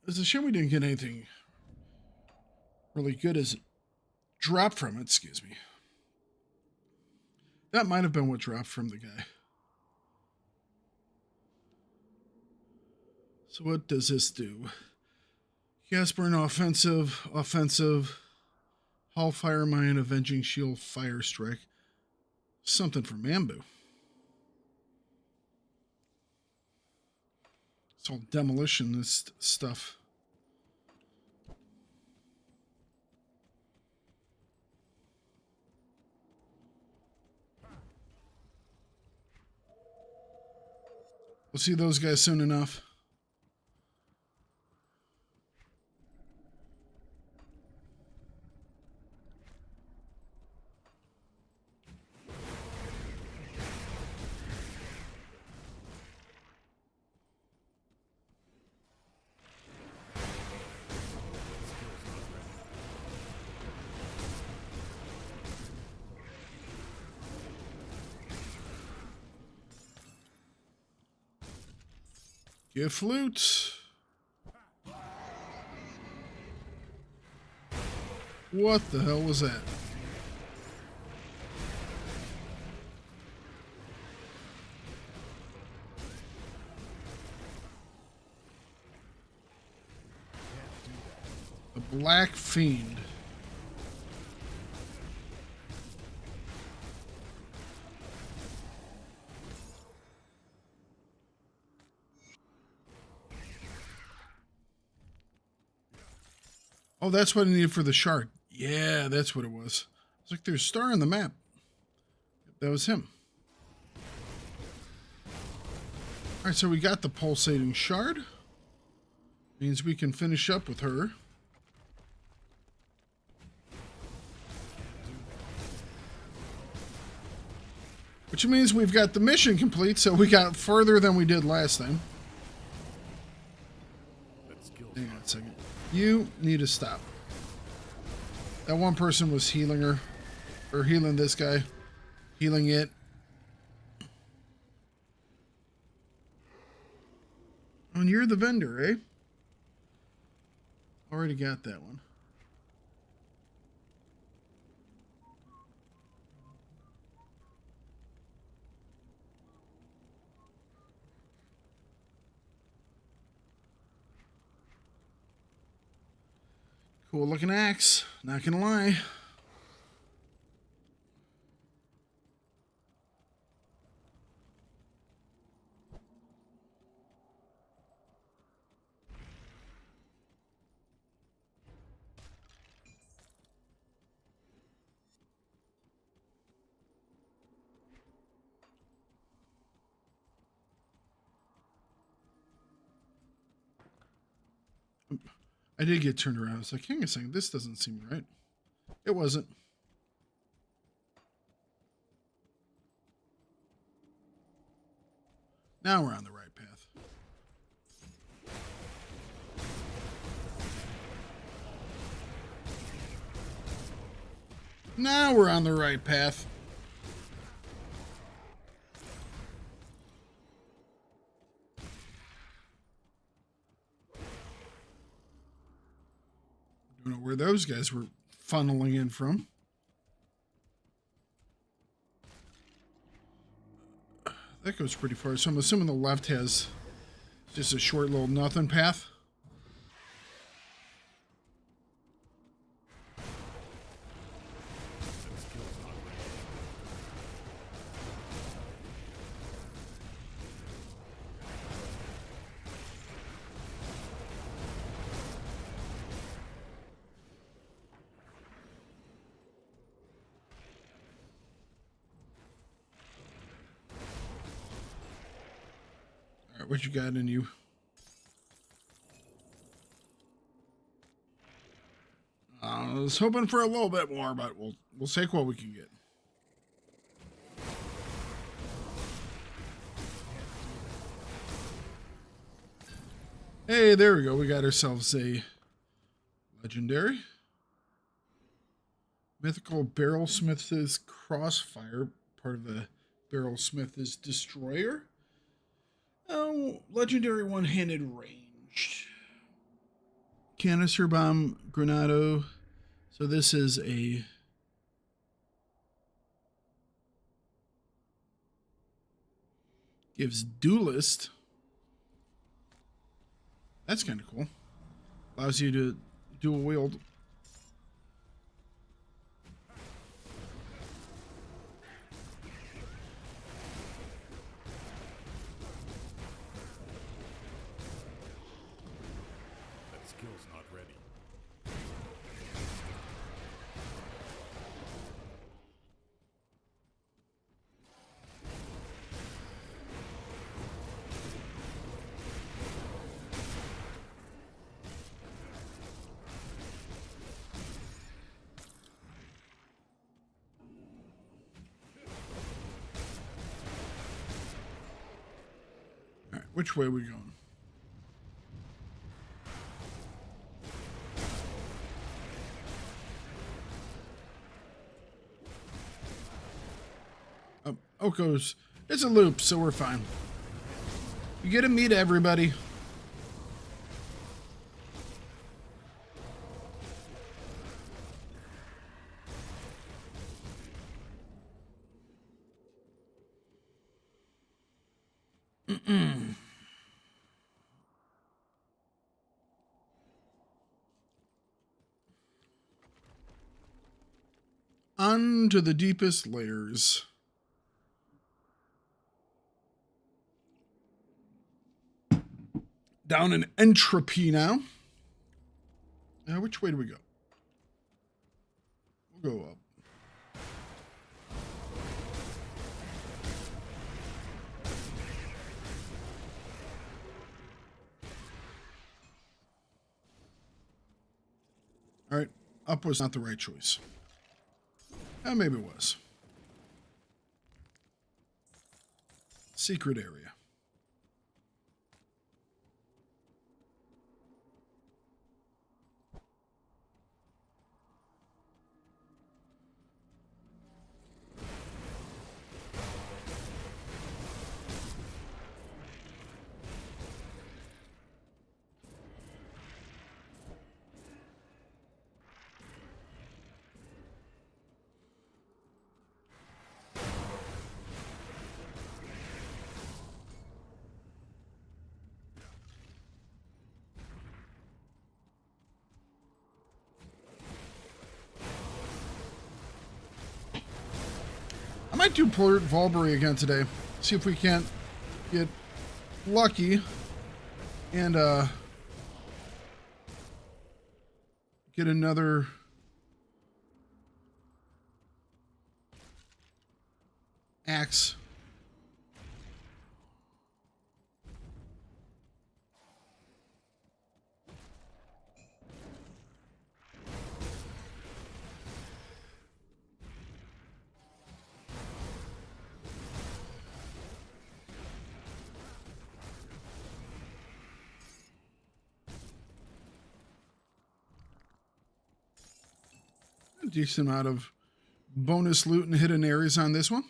It's a shame we didn't get anything really good as dropped from it, excuse me. That might have been what dropped from the guy. So what does this do? Casper an offensive, Hellfire Mine, Avenging Shield, Fire Strike. Something for Mambu. It's all demolition, this stuff. We'll see those guys soon enough. Get flute. What the hell was that? A black fiend. Oh, that's what I needed for the shard. Yeah, that's what it was. It's like there's a star on the map. That was him. All right, so we got the pulsating shard. Means we can finish up with her. Which means we've got the mission complete, so we got further than we did last time. Hang on a second. You need to stop. That one person was healing her. Or healing this guy. Healing it. And you're the vendor, eh? Already got that one. Cool looking axe, not gonna lie. I did get turned around. I was like, hang on a second, this doesn't seem right. It wasn't. Now we're on the right path. Now we're on the right path. Don't know where those guys were funneling in from. That goes pretty far. So I'm assuming the left has just a short little nothing path. what you got in you? I was hoping for a little bit more, but we'll take what we can get. Hey, there we go. We got ourselves a legendary. Mythical Barrelsmith's Crossfire, part of the Barrelsmith's Destroyer. Oh, legendary one-handed ranged. Canister bomb, Granado. So this is a gives duelist. That's kind of cool. Allows you to dual wield. That skill's not ready. All right, which way are we going? Oko's, it's a loop, so we're fine. You get to meet everybody. On to the deepest layers. Down in entropy now. Which way do we go? We'll go up. All right, up was not the right choice. Maybe it was. Secret area. I might do Port Volbury again today. See if we can't get lucky and get another axe. A decent amount of bonus loot and hidden areas on this one.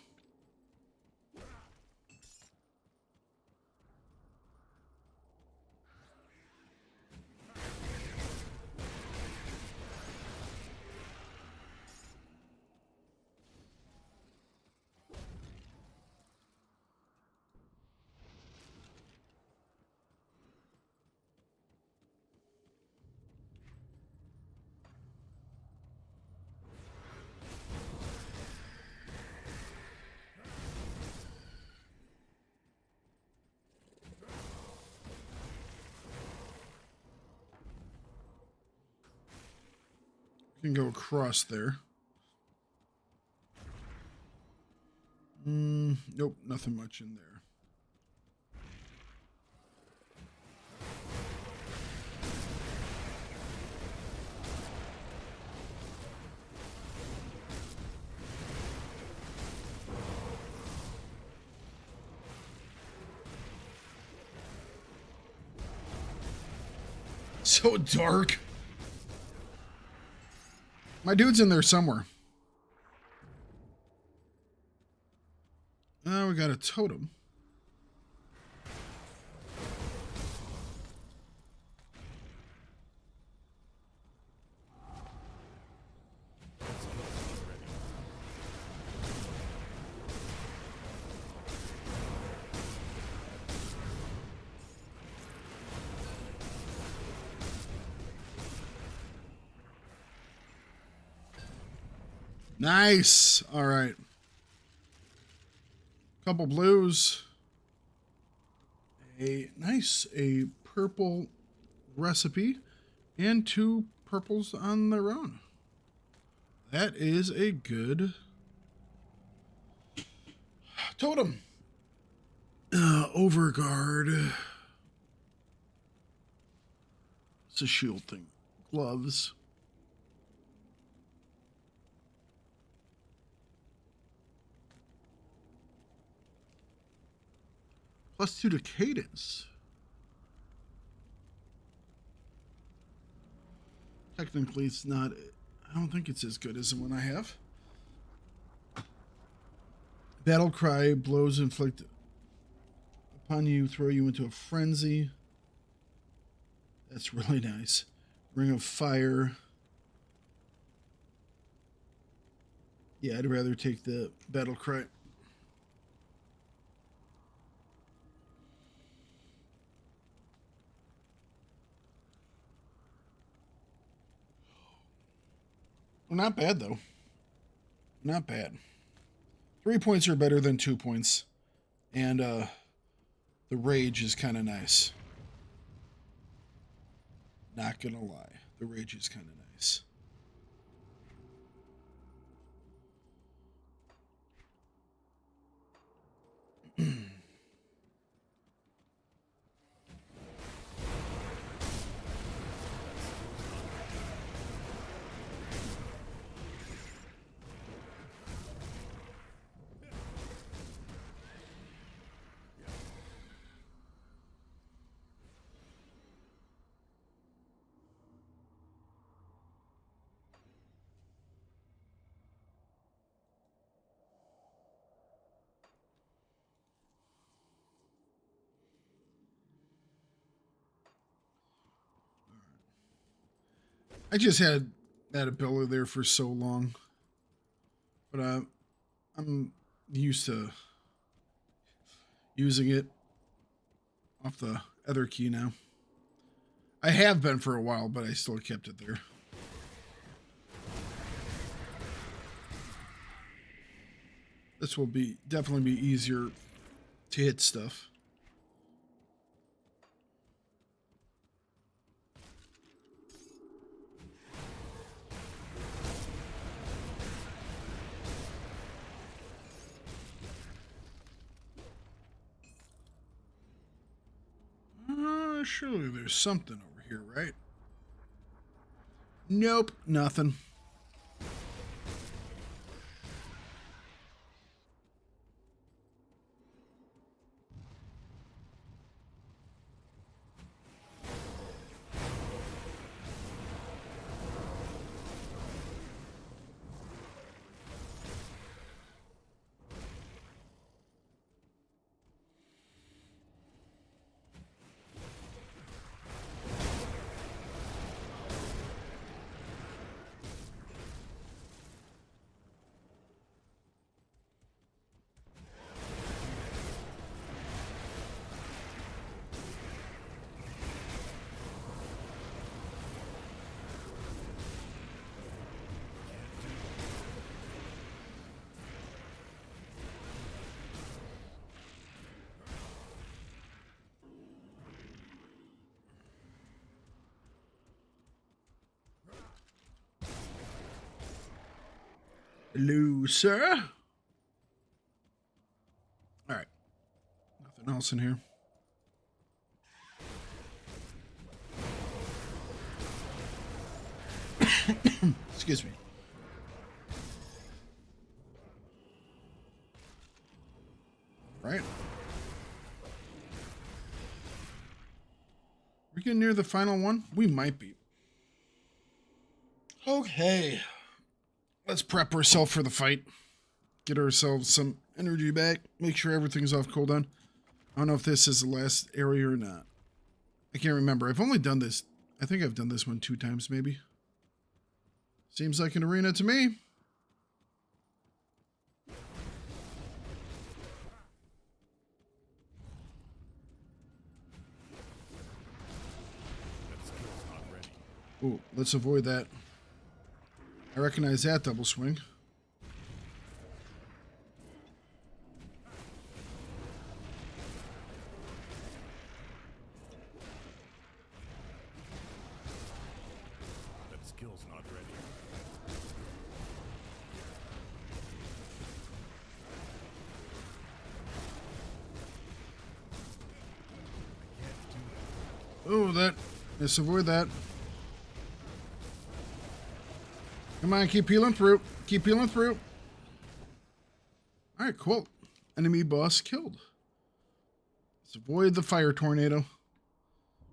Can go across there. Nope, nothing much in there. so dark. My dude's in there somewhere. Oh, we got a totem. Nice. All right. Couple blues. A purple recipe and 2 purples on their own. That is a good totem. Overguard. It's a shield thing. Gloves. +2 to cadence. Technically, it's not. I don't think it's as good as the one I have. Battle cry, blows inflict upon you, throw you into a frenzy. That's really nice. Ring of fire. Yeah, I'd rather take the battle cry. Well, not bad, though. Not bad. 3 points are better than 2 points. And the rage is kind of nice. Not gonna lie. The rage is kind of nice. I just had that ability there for so long. But I'm used to using it off the other key now. I have been for a while, but I still kept it there. This will definitely be easier to hit stuff. Surely there's something over here, right? Nope, nothing. Hello, sir. All right. Nothing else in here. Excuse me. Right. We getting near the final one? We might be. Okay. Let's prep ourselves for the fight. Get ourselves some energy back. Make sure everything's off cooldown. I don't know if this is the last area or not. I can't remember. I've only done this. I think I've done this one 2 times maybe. Seems like an arena to me. That skill's not ready. Ooh, let's avoid that. I recognize that double swing. That skill's not ready. I can't do that. Oh, that. Let's avoid that. Come on, keep peeling through. Keep peeling through. All right, cool. Enemy boss killed. Let's avoid the fire tornado.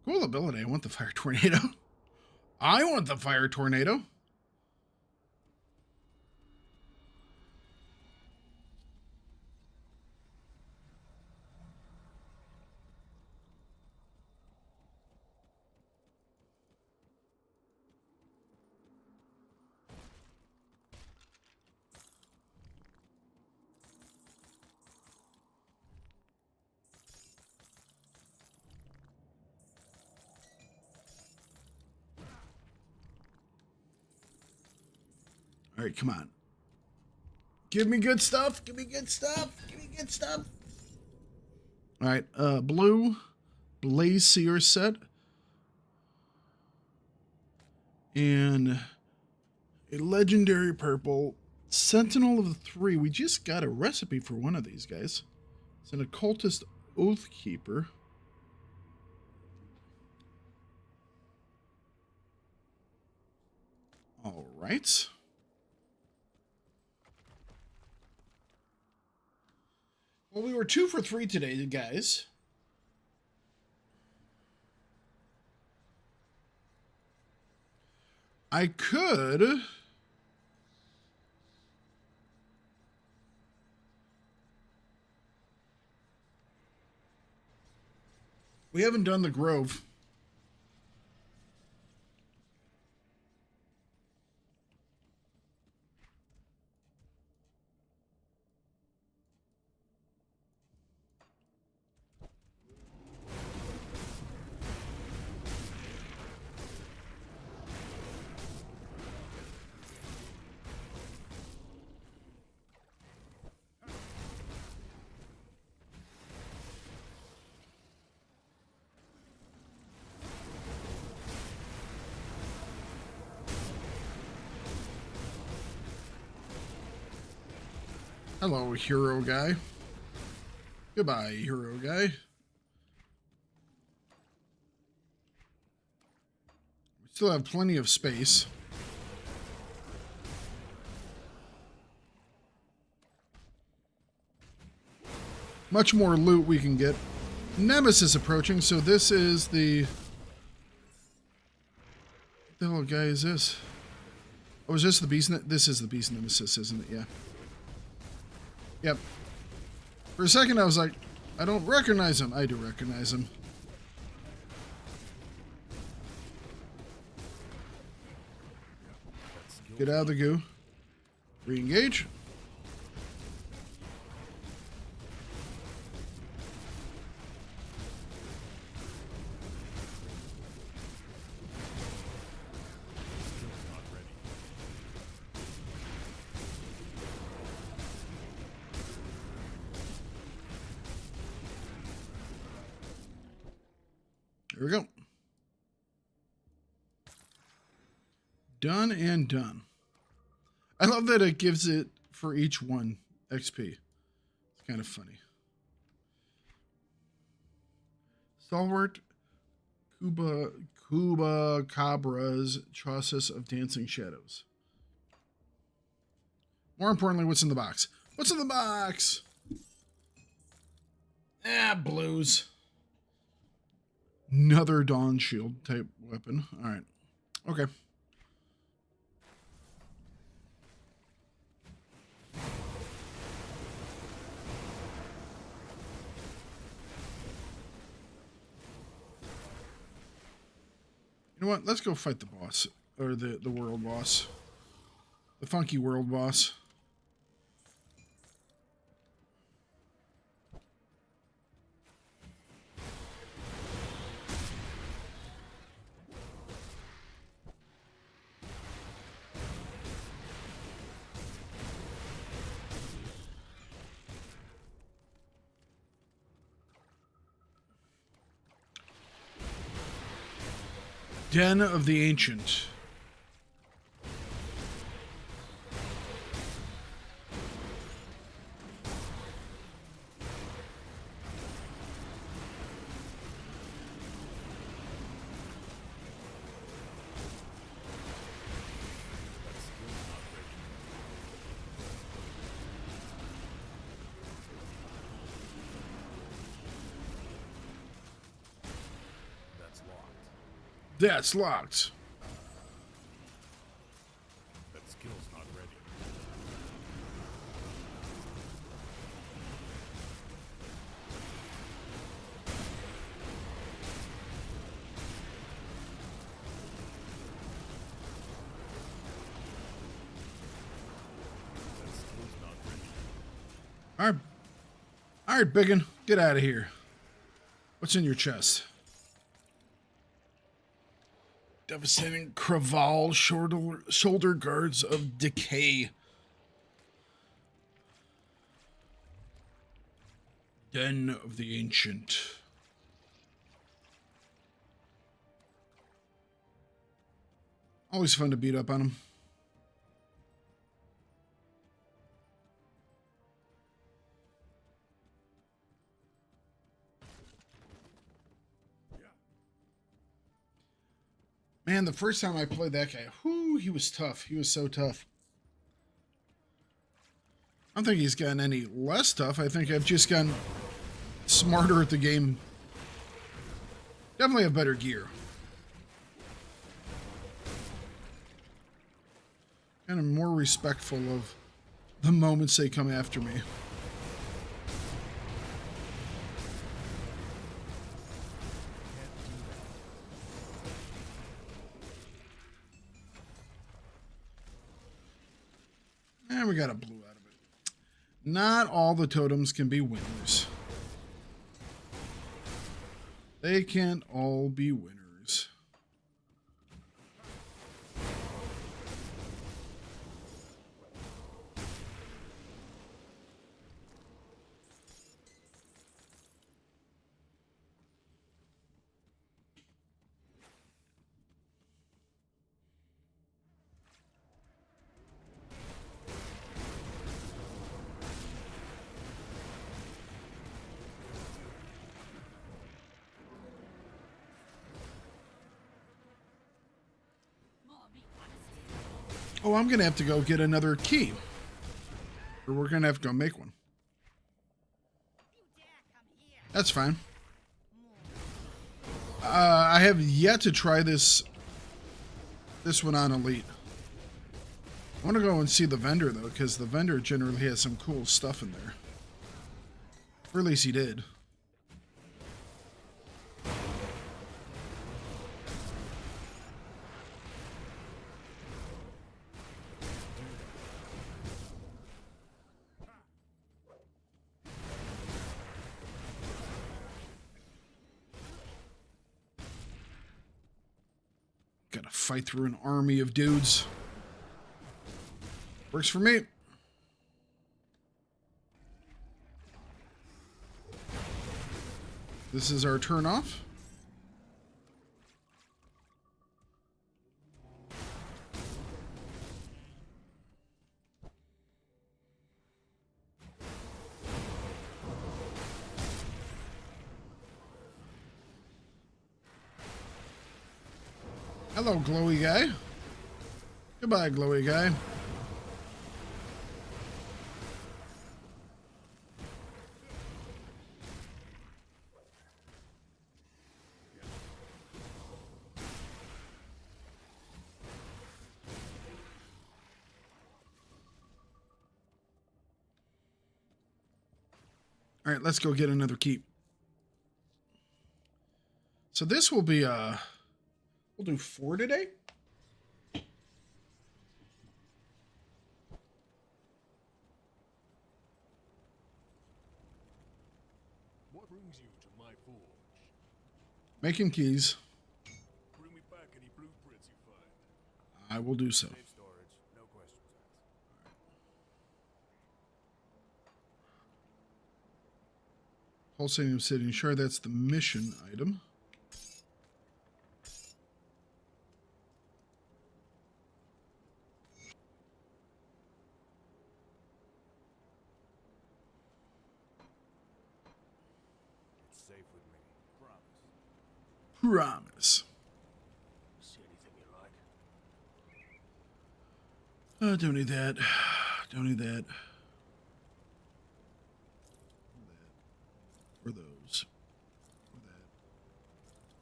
Cool ability. I want the fire tornado. I want the fire tornado. All right, come on. Give me good stuff. Give me good stuff. Give me good stuff. All right, blue Blaze Seer set. And a legendary purple Sentinel of the Three. We just got a recipe for one of these guys. It's an occultist Oathkeeper. All right. Well, we were 2 for 3 today, guys. I could... We haven't done the Grove. Hello, hero guy. Goodbye, hero guy. We still have plenty of space. Much more loot we can get. Nemesis approaching, so this is the... What the hell guy is this? Oh, is this the beast? This is the beast Nemesis, isn't it? Yeah. Yep. For a second, I was like, I don't recognize him. I do recognize him. Get out of the goo. Re-engage. There we go. Done and done. I love that it gives it for each one XP. It's kind of funny. Stalwart Cuba Cabra's Chaucer of Dancing Shadows. More importantly, what's in the box? What's in the box? Ah, blues. Another Dawn Shield type weapon. All right. Okay. You know what? Let's go fight the boss. Or the world boss. The funky world boss. Den of the Ancient. That's locked. That skill's not ready. That skill's not ready. All right, Biggin, get out of here. What's in your chest? Devastating Craval shoulder guards of decay. Den of the Ancient. Always fun to beat up on him. Man, the first time I played that guy, whoo, he was tough. He was so tough. I don't think he's gotten any less tough. I think I've just gotten smarter at the game. Definitely have better gear. And I'm more respectful of the moments they come after me. And we got a blue out of it. Not all the totems can be winners. They can't all be winners. Oh, I'm going to have to go get another key. Or we're going to have to go make one. That's fine. I have yet to try this one on Elite. I want to go and see the vendor, though, because the vendor generally has some cool stuff in there. Or at least he did. Gotta fight through an army of dudes. Works for me. This is our turn off. Hello, glowy guy. Goodbye, glowy guy. All right, let's go get another keep. So this will be we'll do 4 today. What brings you to my forge? Making keys. Bring me back any blueprints you find. I will do so. Safe storage, no questions asked. Pulsating obsidian. Sure, that's the mission item. It's safe with me. Promise. Promise. See anything you like? Don't need that. Don't need that. Or those. Or that.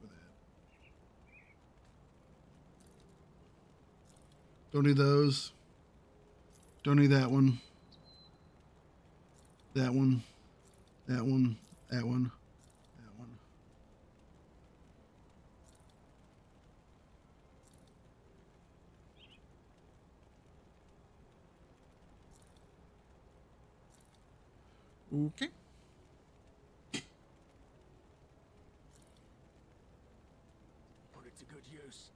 Or that. Don't need those. Don't need that one. That one. That one. That one. That one. Okay. Put it to good use.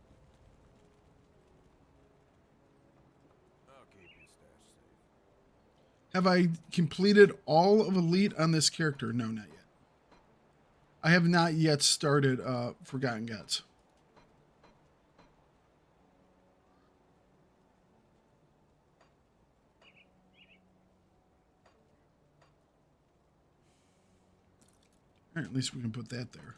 I'll keep your stash safe. Have I completed all of Elite on this character? No, not yet. I have not yet started Forgotten Gods. All right, at least we can put that there.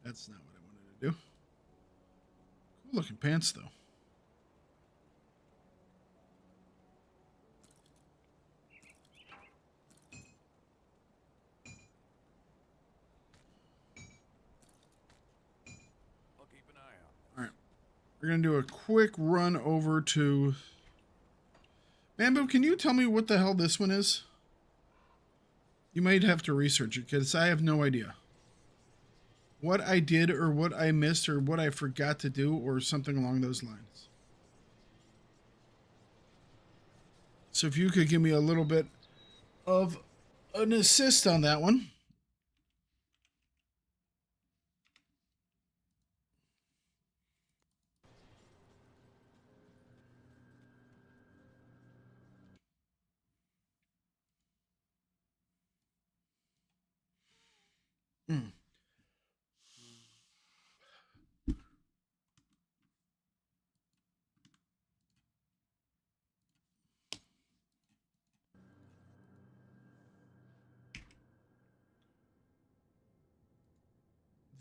That's not what I wanted to do. Cool looking pants, though. I'll keep an eye out. All right. We're going to do a quick run over to... Bamboo, can you tell me what the hell this one is? You might have to research it, because I have no idea. What I did, or what I missed, or what I forgot to do, or something along those lines. So if you could give me a little bit of an assist on that one.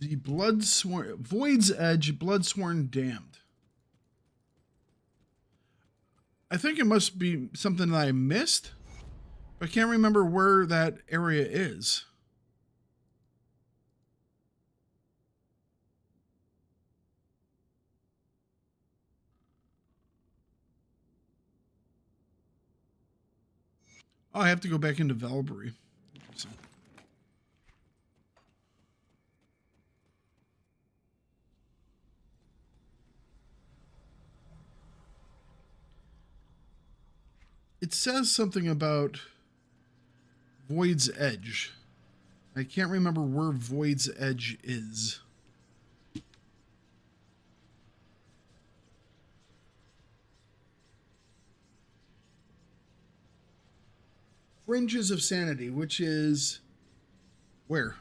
The Bloodsworn Void's Edge, Bloodsworn Damned. I think it must be something that I missed, but I can't remember where that area is. Oh, I have to go back into Velbury. Interesting. It says something about Void's Edge. I can't remember where Void's Edge is. Fringes of Sanity, which is where?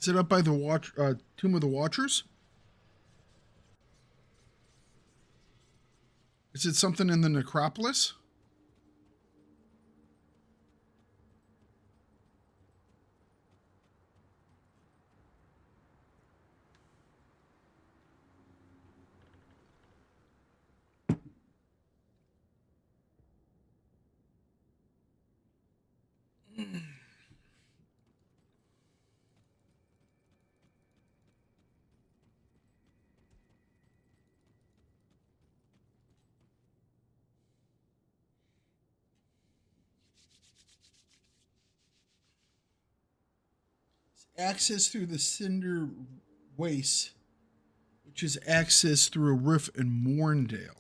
Is it up by the Tomb of the Watchers? Is it something in the necropolis? access through the Cinder Waste, which is access through a rift in Morndale.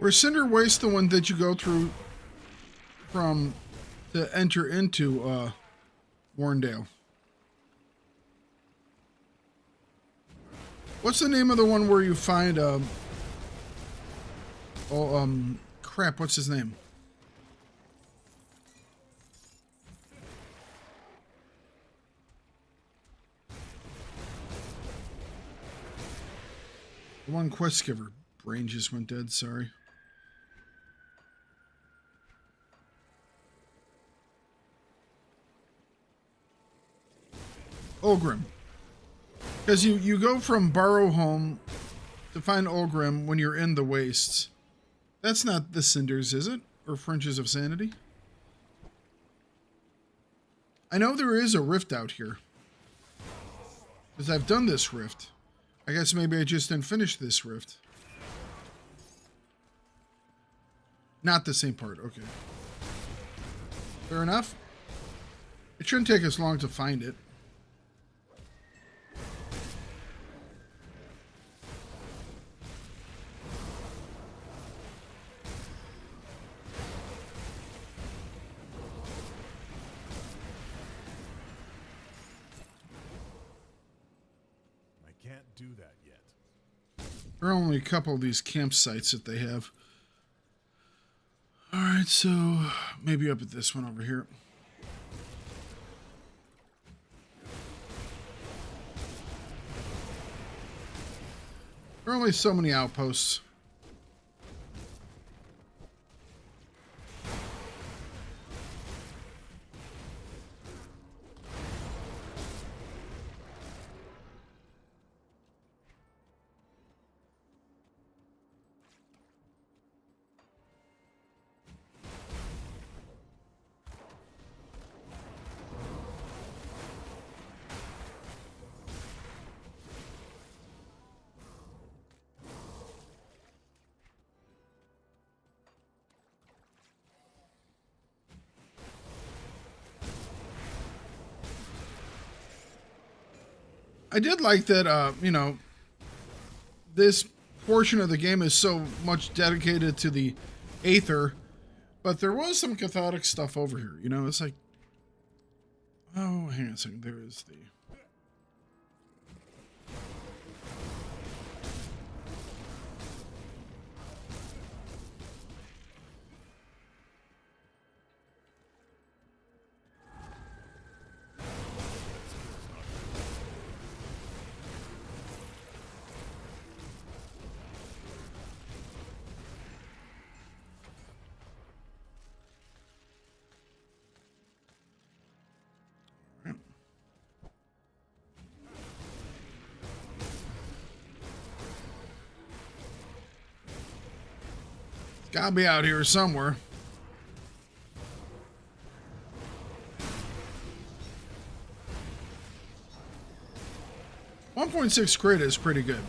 Or Cinder Waste the one that you go through from to enter into Warndale? What's the name of the one where you find crap, what's his name? The one quest giver. Brain just went dead, sorry. Ulgrim. Because you go from Barrowhome to find Ulgrim when you're in the Wastes. That's not the Cinders, is it? Or Fringes of Sanity? I know there is a rift out here. Because I've done this rift. I guess maybe I just didn't finish this rift. Not the same part, okay. Fair enough. It shouldn't take us long to find it. I can't do that yet. There are only a couple of these campsites that they have. Alright, so maybe up at this one over here. There are only so many outposts. I did like that, you know, this portion of the game is so much dedicated to the Aether, but there was some cathartic stuff over here, you know, it's like, oh, hang on a second, there is the... Gotta be out here somewhere. .6 crit is pretty good.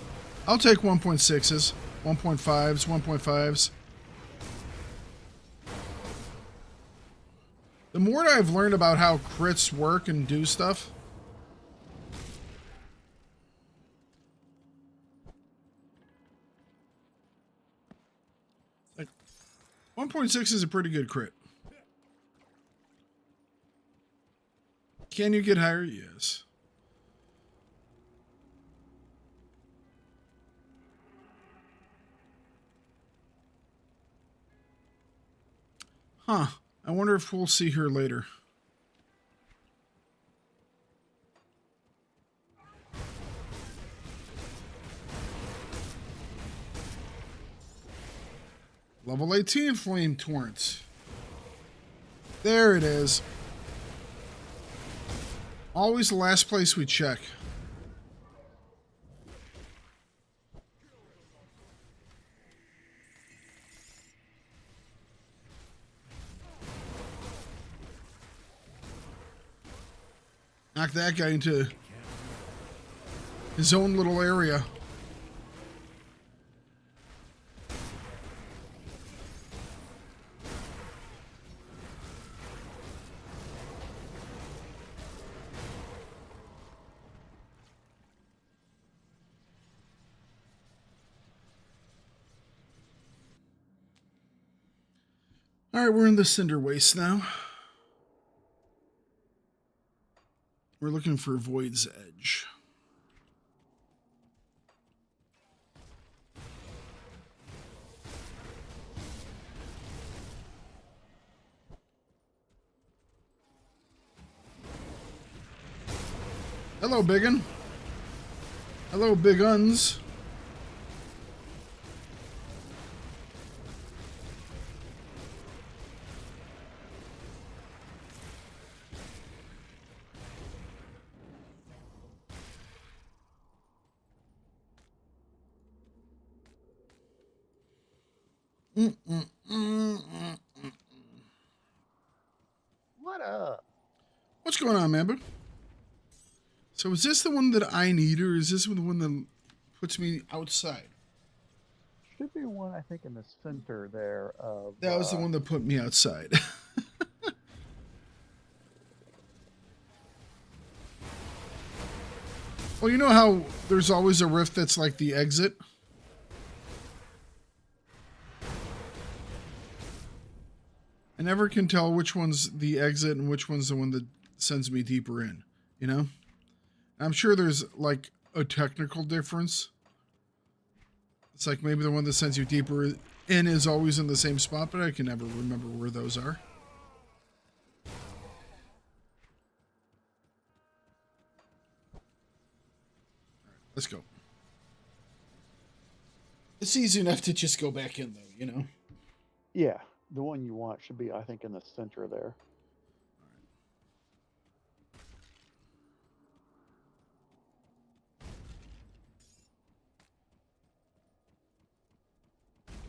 I'll take 1.6s, 1.5s, 1.5s. The more I've learned about how crits work and do stuff, like 1.6 is a pretty good crit. Can you get higher? Yes. Huh. I wonder if we'll see her later. Level 18 Flame Torrent. There it is. Always the last place we check. Knock that guy into his own little area. All right, we're in the Cinder Waste now. We're looking for Void's Edge. Hello, Biggin. Hello, Big Uns. What up? What's going on, Mamba? So is this the one that I need, or is this the one that puts me outside? Should be one, I think, in the center there of... That was the one that put me outside. Well, you know how there's always a rift that's like the exit? I never can tell which one's the exit and which one's the one that sends me deeper in, you know? I'm sure there's like a technical difference. It's like maybe the one that sends you deeper in is always in the same spot, but I can never remember where those are. Let's go. It's easy enough to just go back in, though, you know? Yeah, the one you want should be, I think, in the center there.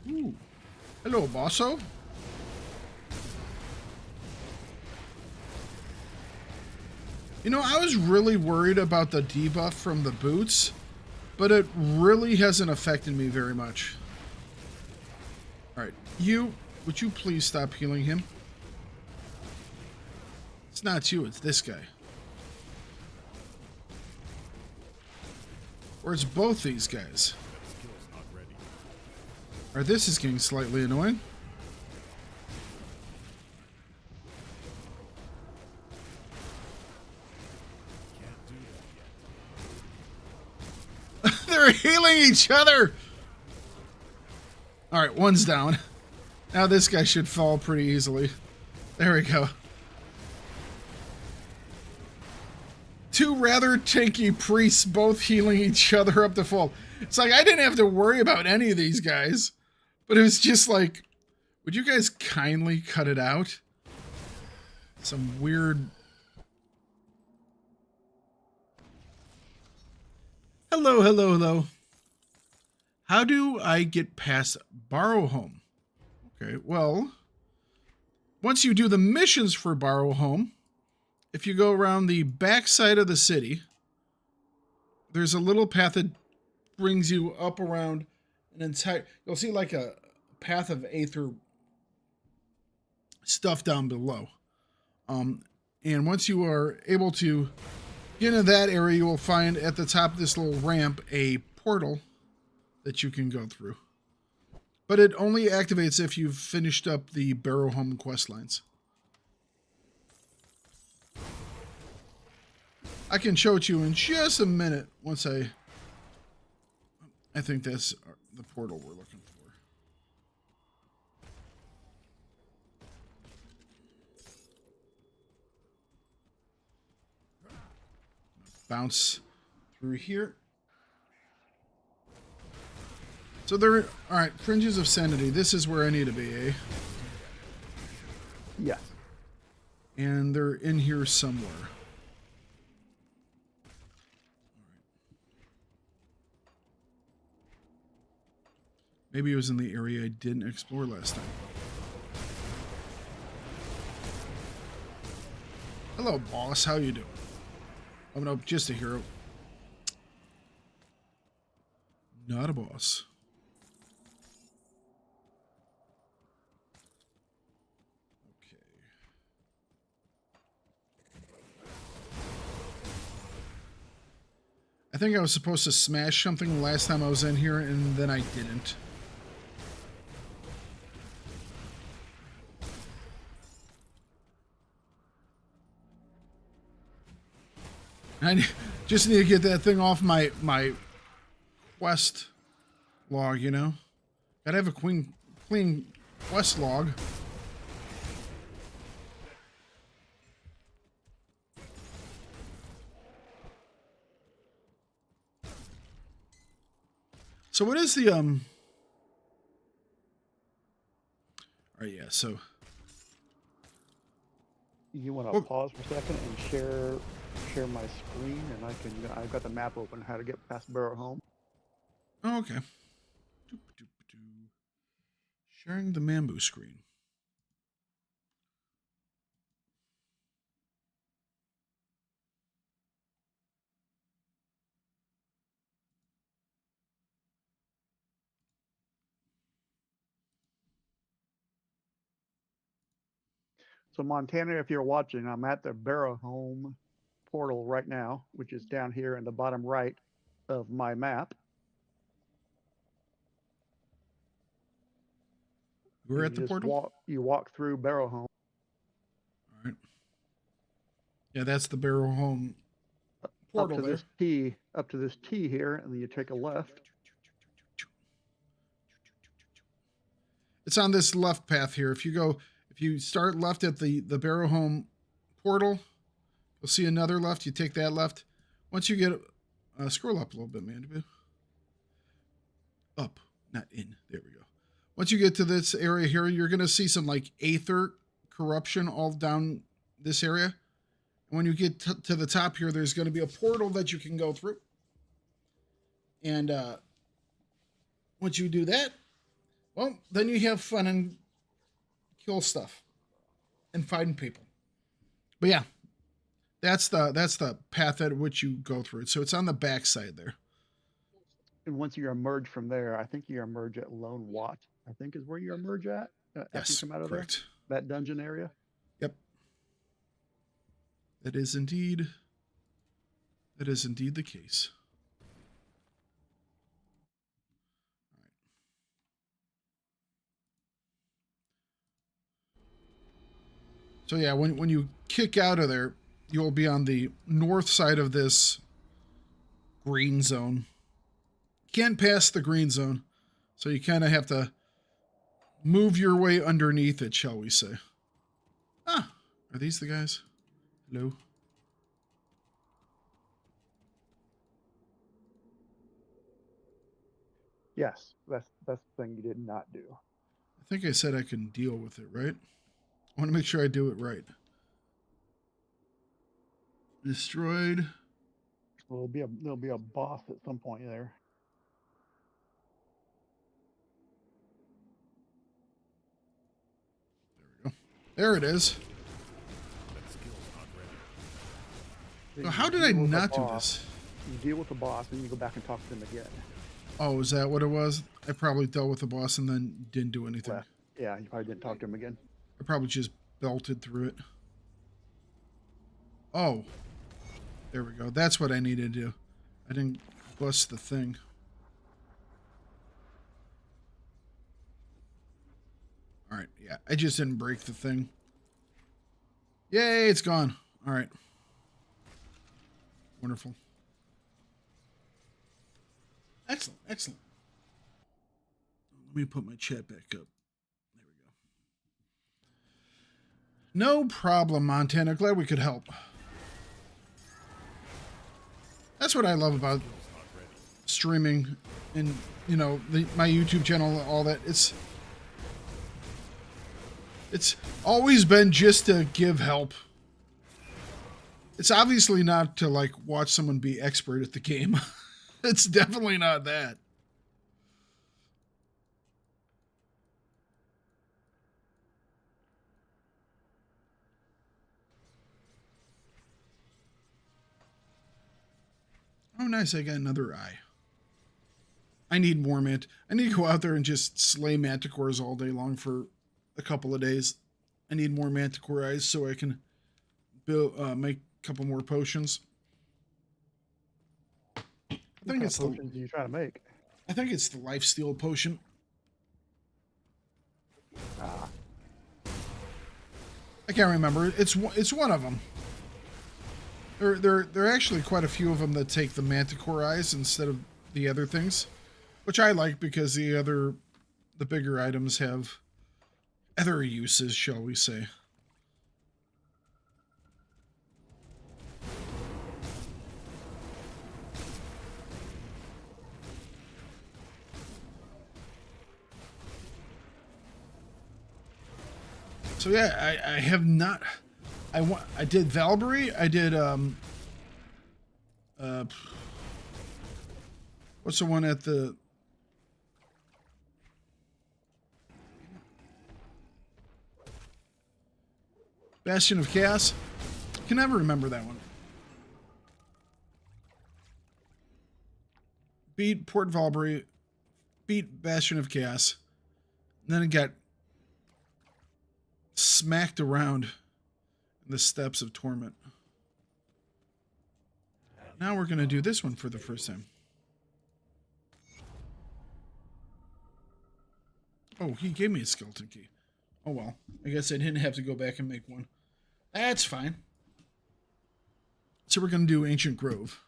Ooh. Hello, bosso. You know, I was really worried about the debuff from the boots, but it really hasn't affected me very much. All right, would you please stop healing him? It's not you, it's this guy. Or it's both these guys. All right, this is getting slightly annoying. They're healing each other. All right, one's down. Now this guy should fall pretty easily. There we go. Two rather tanky priests both healing each other up to full. It's like I didn't have to worry about any of these guys. But it was just like, would you guys kindly cut it out? Some weird... Hello, hello, hello. How do I get past Borrow Home? Okay, well, once you do the missions for Borrow Home, if you go around the back side of the city, there's a little path that brings you up around an entire... You'll see like a path of aether stuff down below. And once you are able to get into that area, you will find at the top of this little ramp a portal that you can go through. But it only activates if you've finished up the Barrow Home quest lines. I can show it to you in just a minute once I think that's the portal we're looking for. Bounce through here. So there, all right, Fringes of Sanity. This is where I need to be, eh? Yes. And they're in here somewhere. Maybe it was in the area I didn't explore last time. Hello, boss. How you doing? Oh no, just a hero. Not a boss. Okay. I think I was supposed to smash something last time I was in here, and then I didn't. I just need to get that thing off my quest log, you know? Gotta have a clean quest log. So what is the all right, yeah, so You want to pause for a second and share my screen, and I've got the map open how to get past Barrow Home. oh, okay. Sharing the Mambu screen. So Montana, if you're watching, I'm at the Barrow Home portal right now, which is down here in the bottom right of my map. We're at the portal? You walk through Barrow Home. All right. Yeah, that's the Barrow Home portal there. Up to this T here, and then you take a left. It's on this left path here. If you start left at the Barrow Home portal, you'll see another left. You take that left. Once you get scroll up a little bit, man. Up, not in. There we go. Once you get to this area here, you're gonna see some like aether corruption all down this area. And when you get to the top here, there's gonna be a portal that you can go through. And once you do that, well, then you have fun and kill stuff and find people. But yeah, that's the path at which you go through it. So it's on the back side there. And once you emerge from there, I think you emerge at Lone Wat, I think is where you emerge at after you come out of correct. there. That dungeon area. Yep. That is indeed the case. So yeah, when you kick out of there, you'll be on the north side of this green zone. Can't pass the green zone, so you kind of have to move your way underneath it, shall we say. Ah, are these the guys? Hello? Yes, that's the thing you did not do. I think I said I can deal with it, right? I want to make sure I do it right. Destroyed. Well, there'll be a boss at some point there. There we go. There it is. So how did I not do this? You deal with the boss, and you go back and talk to them again. Oh, is that what it was? I probably dealt with the boss and then didn't do anything. Left. Yeah, you probably didn't talk to him again. I probably just belted through it. Oh. There we go. That's what I needed to do. I didn't bust the thing. Alright, yeah. I just didn't break the thing. Yay, it's gone. Alright. Wonderful. Excellent, excellent. Let me put my chat back up. There we go. No problem, Montana. Glad we could help. That's what I love about streaming and, you know, my YouTube channel, all that. It's always been just to give help. It's obviously not to, like, watch someone be expert at the game. It's definitely not that. Oh, nice. I got another eye. I need more I need to go out there and just slay manticores all day long for a couple of days. I need more manticore eyes so I can build, make a couple more potions. I think it's potions do you try to make? I think it's the lifesteal potion. I can't remember. It's one of them. There are actually quite a few of them that take the manticore eyes instead of the other things, which I like because the bigger items have other uses, shall we say. So yeah, I have not. I did Valkyrie. I did what's the one at the Bastion of Chaos? I can never remember that one. Beat Port Valkyrie, beat Bastion of Chaos, and then it got smacked around in the steps of Torment. Now we're going to do this one for the first time. Oh, he gave me a skeleton key. Oh well, I guess I didn't have to go back and make one. That's fine. So we're going to do Ancient Grove.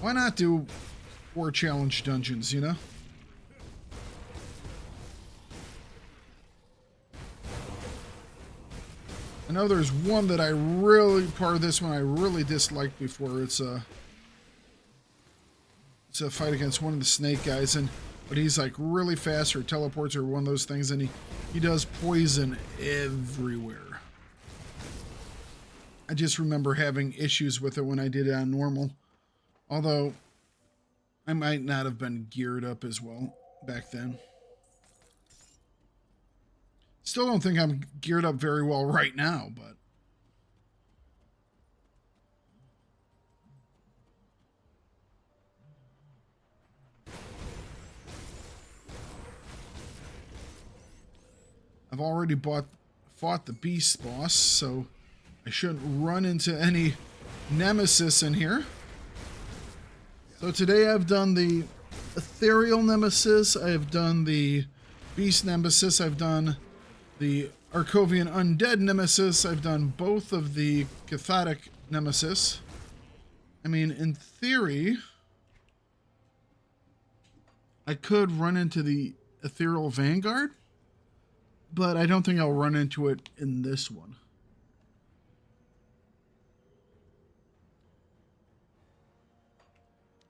Why not do War Challenge dungeons, you know? I know there's one that I really, part of this one I really disliked before. It's a fight against one of the snake guys, but he's like really fast or teleports or one of those things, and he does poison everywhere. I just remember having issues with it when I did it on normal. Although I might not have been geared up as well back then. Still don't think I'm geared up very well right now, but I've already fought the beast boss, so I shouldn't run into any nemesis in here. So today I've done the ethereal nemesis, I've done the beast nemesis, I've done the Arkovian undead nemesis, I've done both of the Cathartic nemesis. I mean, in theory, I could run into the ethereal vanguard, but I don't think I'll run into it in this one.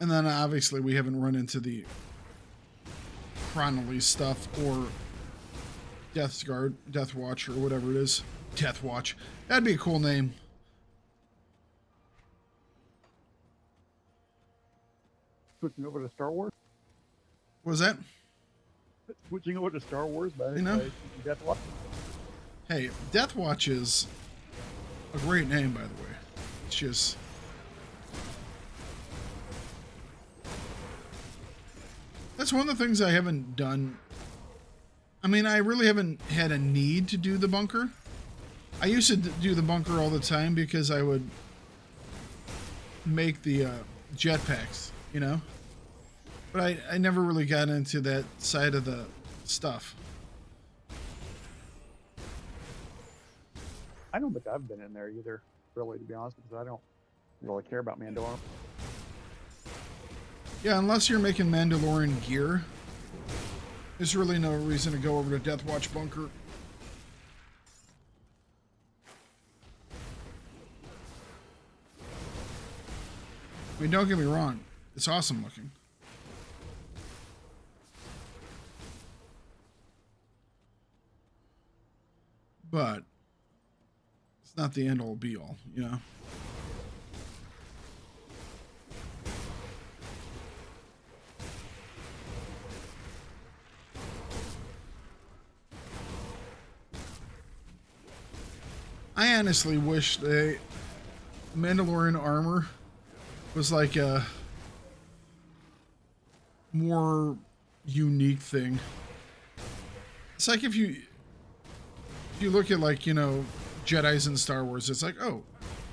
And then obviously we haven't run into the Chronally stuff or Death Watch or whatever it is. Death Watch. That'd be a cool name. Switching over to Star Wars? What was that? Switching over to Star Wars by Death Watch? Hey, Death Watch is a great name, by the way. It's just... That's one of the things I haven't done. I mean, I really haven't had a need to do the bunker. I used to do the bunker all the time because I would make the jetpacks, you know? But I never really got into that side of the stuff. I don't think I've been in there either, really, to be honest, because I don't really care about Mandalorian. Yeah, unless you're making Mandalorian gear, there's really no reason to go over to Death Watch Bunker. I mean, don't get me wrong, it's awesome looking. But it's not the end all be all, you know? I honestly wish the Mandalorian armor was like a more unique thing. It's like if you look at, like, you know, Jedis in Star Wars, it's like, oh,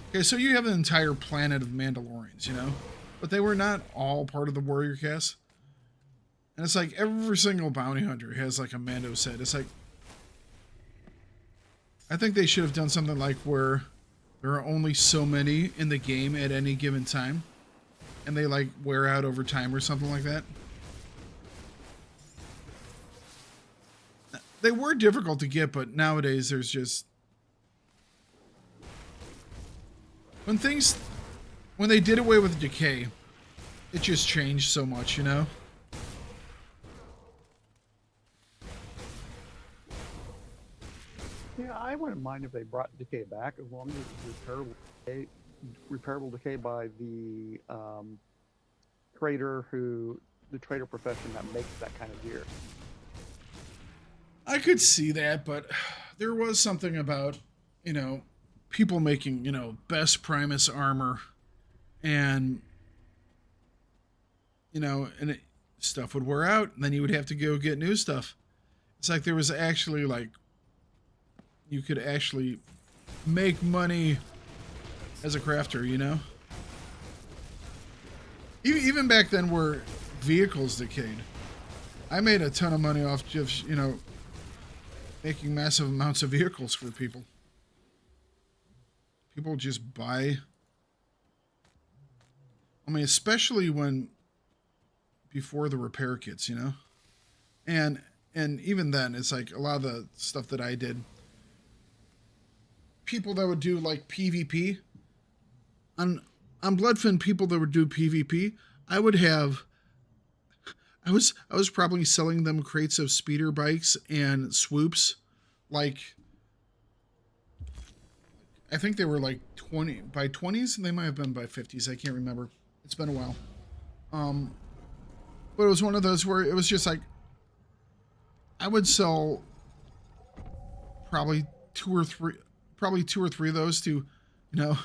okay, so you have an entire planet of Mandalorians, you know? But they were not all part of the warrior caste. And it's like every single bounty hunter has like a Mando set. It's like, I think they should have done something like where there are only so many in the game at any given time, and they like wear out over time or something like that. They were difficult to get, but nowadays there's just... When they did away with decay, it just changed so much, you know? Yeah, I wouldn't mind if they brought decay back, as long as it's repairable decay by the trader profession that makes that kind of gear. I could see that, but there was something about, you know, people making, you know, best Primus armor, and, you know, and stuff would wear out, and then you would have to go get new stuff. It's like there was actually, like, you could actually make money as a crafter, you know? Even back then where vehicles decayed, I made a ton of money off just, you know, making massive amounts of vehicles for people. People just buy. I mean, especially before the repair kits, you know? And even then, it's like a lot of the stuff that I did, people that would do like PvP, on Bloodfin, people that would do PvP, I was probably selling them crates of speeder bikes and swoops, like, I think they were like 20 by 20s, and they might have been by 50s. I can't remember. It's been a while. But it was one of those where it was just like, I would sell probably two or three of those to, you know,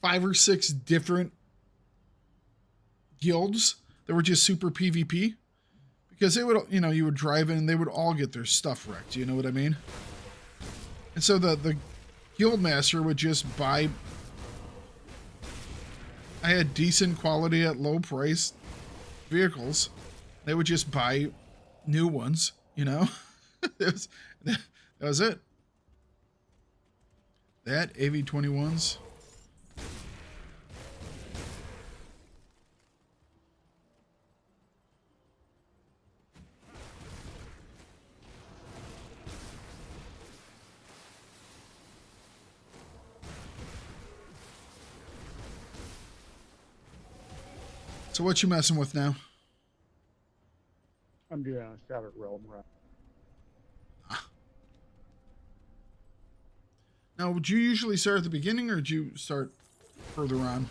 5 or 6 different guilds that were just super PvP, because they would, you know, you would drive in and they would all get their stuff wrecked. You know what I mean? And so the guild master would just buy. I had decent quality at low price vehicles. They would just buy new ones, you know? that was it. That, AV-21s. So what you messing with now? I'm doing a Shattered Realm run. Now, would you usually start at the beginning, or did you start further on?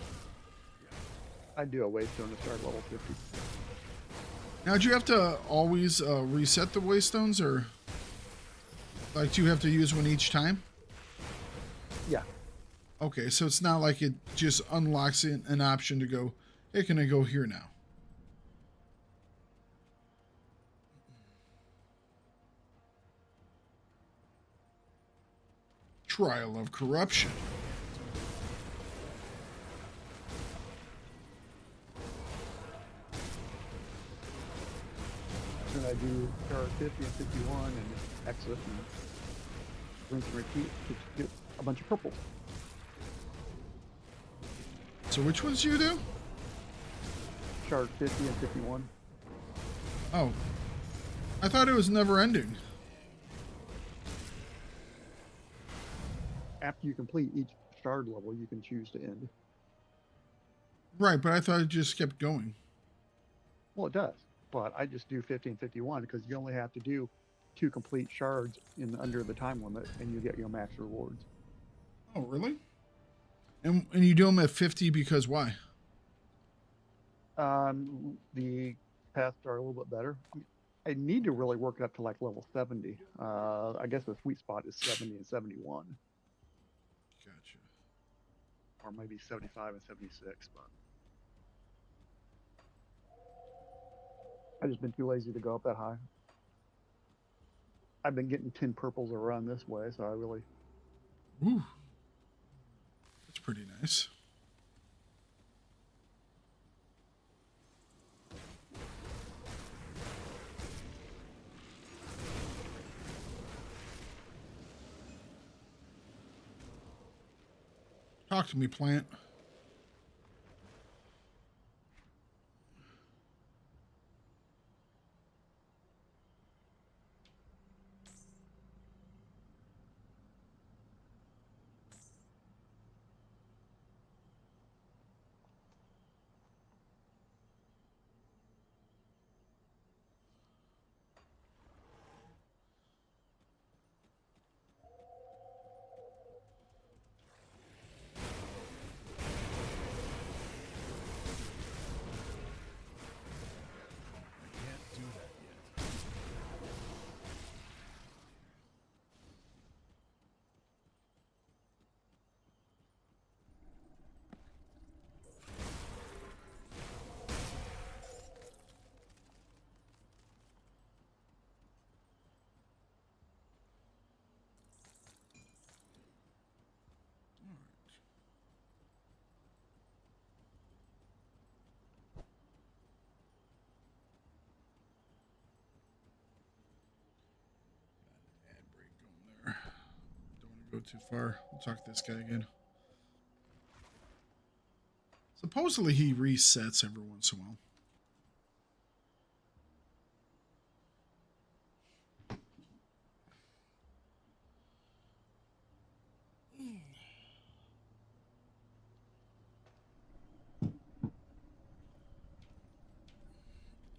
I do a waystone to start level 50. Now, do you have to always reset the waystones, or like do you have to use one each time? Yeah. Okay, so it's not like it just unlocks an option to go, hey, can I go here now? Trial of Corruption. Then I do start 50 and 51 and exit and rinse and repeat to a bunch of purples. So which ones do you do? Shard 50 and 51. Oh. I thought it was never ending. After you complete each shard level, you can choose to end. Right, but I thought it just kept going. Well, it does, but I just do 50 and 51 because you only have to do 2 complete shards in under the time limit, and you get your max rewards. Oh, really? And you do them at 50 because why? The paths are a little bit better. I need to really work it up to like level 70. I guess the sweet spot is 70 and 71, Gotcha. or maybe 75 and 76. But I've just been too lazy to go up that high. I've been getting 10 purples a run this way, so I really. Ooh. That's pretty nice. Talk to me, plant. Can't do that yet. Ad break going there. Don't want to go too far. We'll talk to this guy again. Supposedly he resets every once in a while.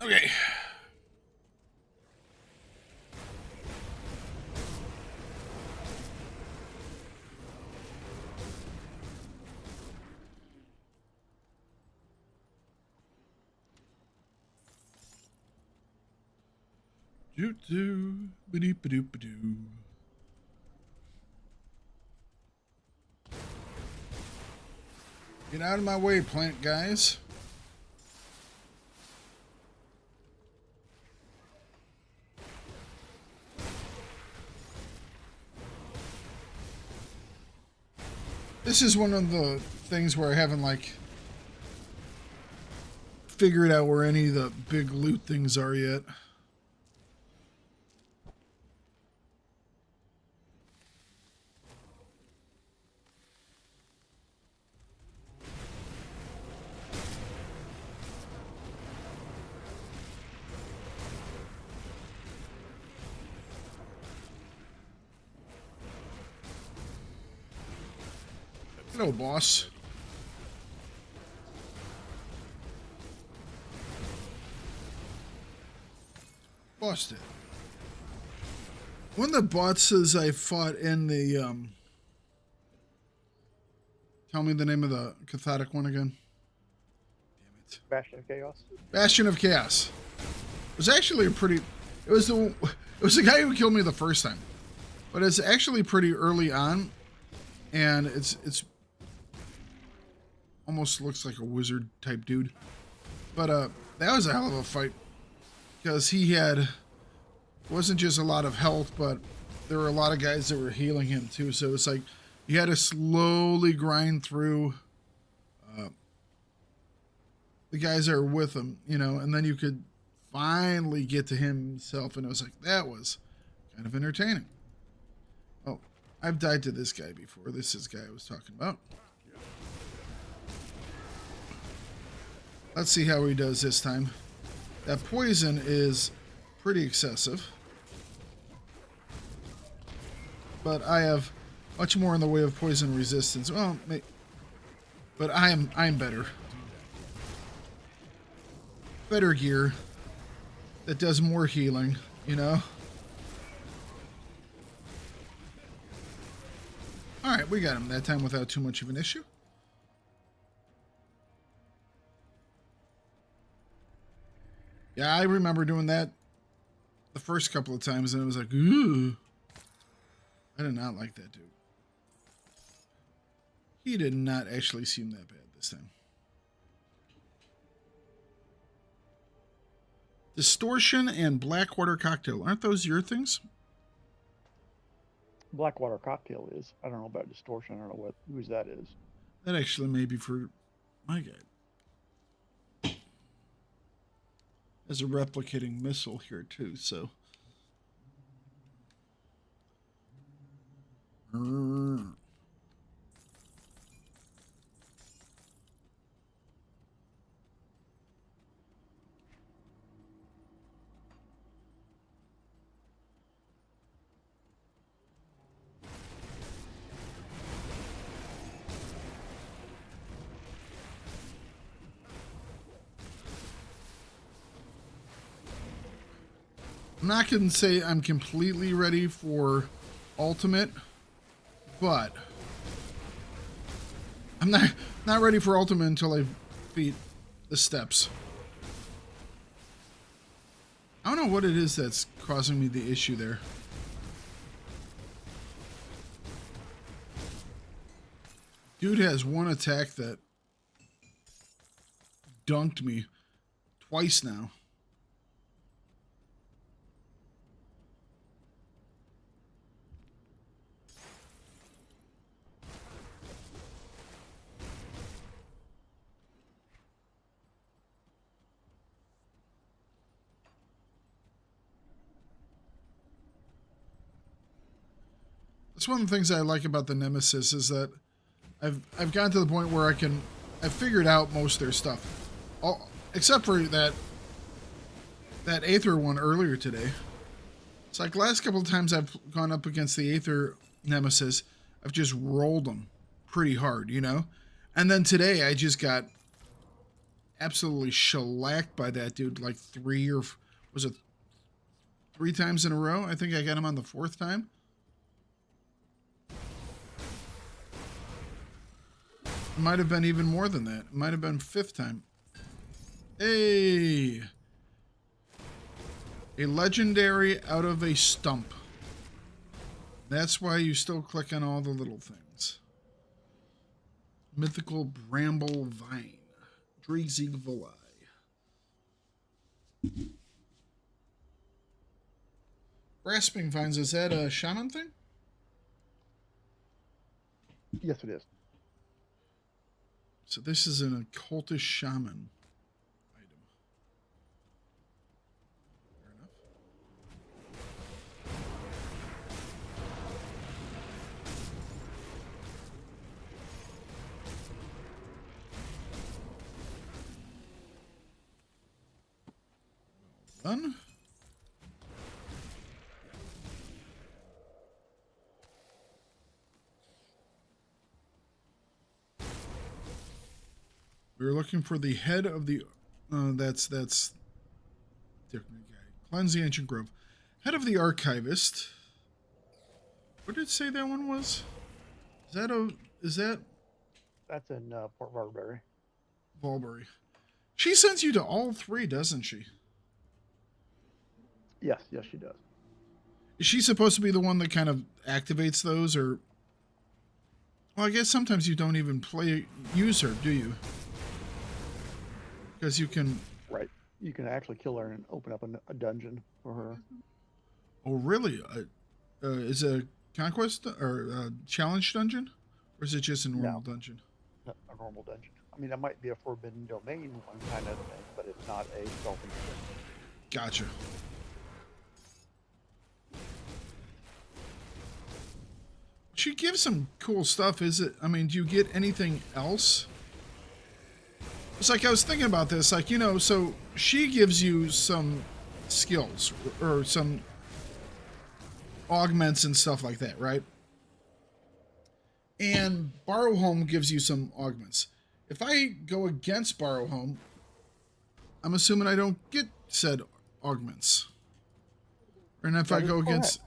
Okay. Doo doo, ba-doo ba-doo ba-doo. Get out of my way, plant guys. This is one of the things where I haven't like figured out where any of the big loot things are yet. Hello, boss. Busted. One of the bosses I fought in the tell me the name of the cathartic one again. Damn it. Bastion of Chaos. Bastion of Chaos. It was actually a pretty it was the guy who killed me the first time. But it's actually pretty early on, and it's almost looks like a wizard type dude. But that was a hell of a fight, because he had wasn't just a lot of health, but there were a lot of guys that were healing him too. So it's like you had to slowly grind through the guys that were with him, you know, and then you could finally get to him himself, and it was like that was kind of entertaining. Oh, I've died to this guy before. This is the guy I was talking about. Let's see how he does this time. That poison is pretty excessive. But I have much more in the way of poison resistance. Well, but I'm better. Better gear that does more healing, you know? Alright, we got him that time without too much of an issue. Yeah, I remember doing that the first couple of times, and it was like, ooh. I did not like that dude. He did not actually seem that bad this time. Distortion and Blackwater Cocktail. Aren't those your things? Blackwater Cocktail is. I don't know about Distortion. I don't know whose that is. That actually may be for my guy. There's a replicating missile here too, so. I'm not going to say I'm completely ready for Ultimate, but I'm not ready for Ultimate until I beat the steps. I don't know what it is that's causing me the issue there. Dude has one attack that dunked me twice now. That's one of the things I like about the Nemesis is that I've gotten to the point where I've figured out most of their stuff, except for that Aether one earlier today. It's like last couple of times I've gone up against the Aether Nemesis, I've just rolled them pretty hard, you know. And then today I just got absolutely shellacked by that dude like three times in a row. I think I got him on the fourth time. Might have been even more than that. It might have been fifth time. Hey! A legendary out of a stump. That's why you still click on all the little things. Mythical Bramble Vine. Drazig Villi. Grasping Vines, is that a shaman thing? Yes, it is. So this is an occultist shaman item. Fair enough. Well done. We were looking for the head of the... that's different guy. Cleanse the Ancient Grove. Head of the Archivist. What did it say that one was? Is that... That's in Port Varberry. Valbury. She sends you to all three, doesn't she? Yes, she does. Is she supposed to be the one that kind of activates those, or... Well, I guess sometimes you don't even use her, do you? Because you can... Right. You can actually kill her and open up a dungeon for her. Oh, really? Is it a conquest or a challenge dungeon? Or is it just a normal dungeon? A normal dungeon. I mean, that might be a forbidden domain one kind of thing, but it's not a self-inflicted. Gotcha. she gives some cool stuff. Is it? I mean, do you get anything else? It's like I was thinking about this. Like, you know, so she gives you some skills or some augments and stuff like that, right? And Borrow Home gives you some augments. If I go against Borrow Home, I'm assuming I don't get said augments. And if I go against...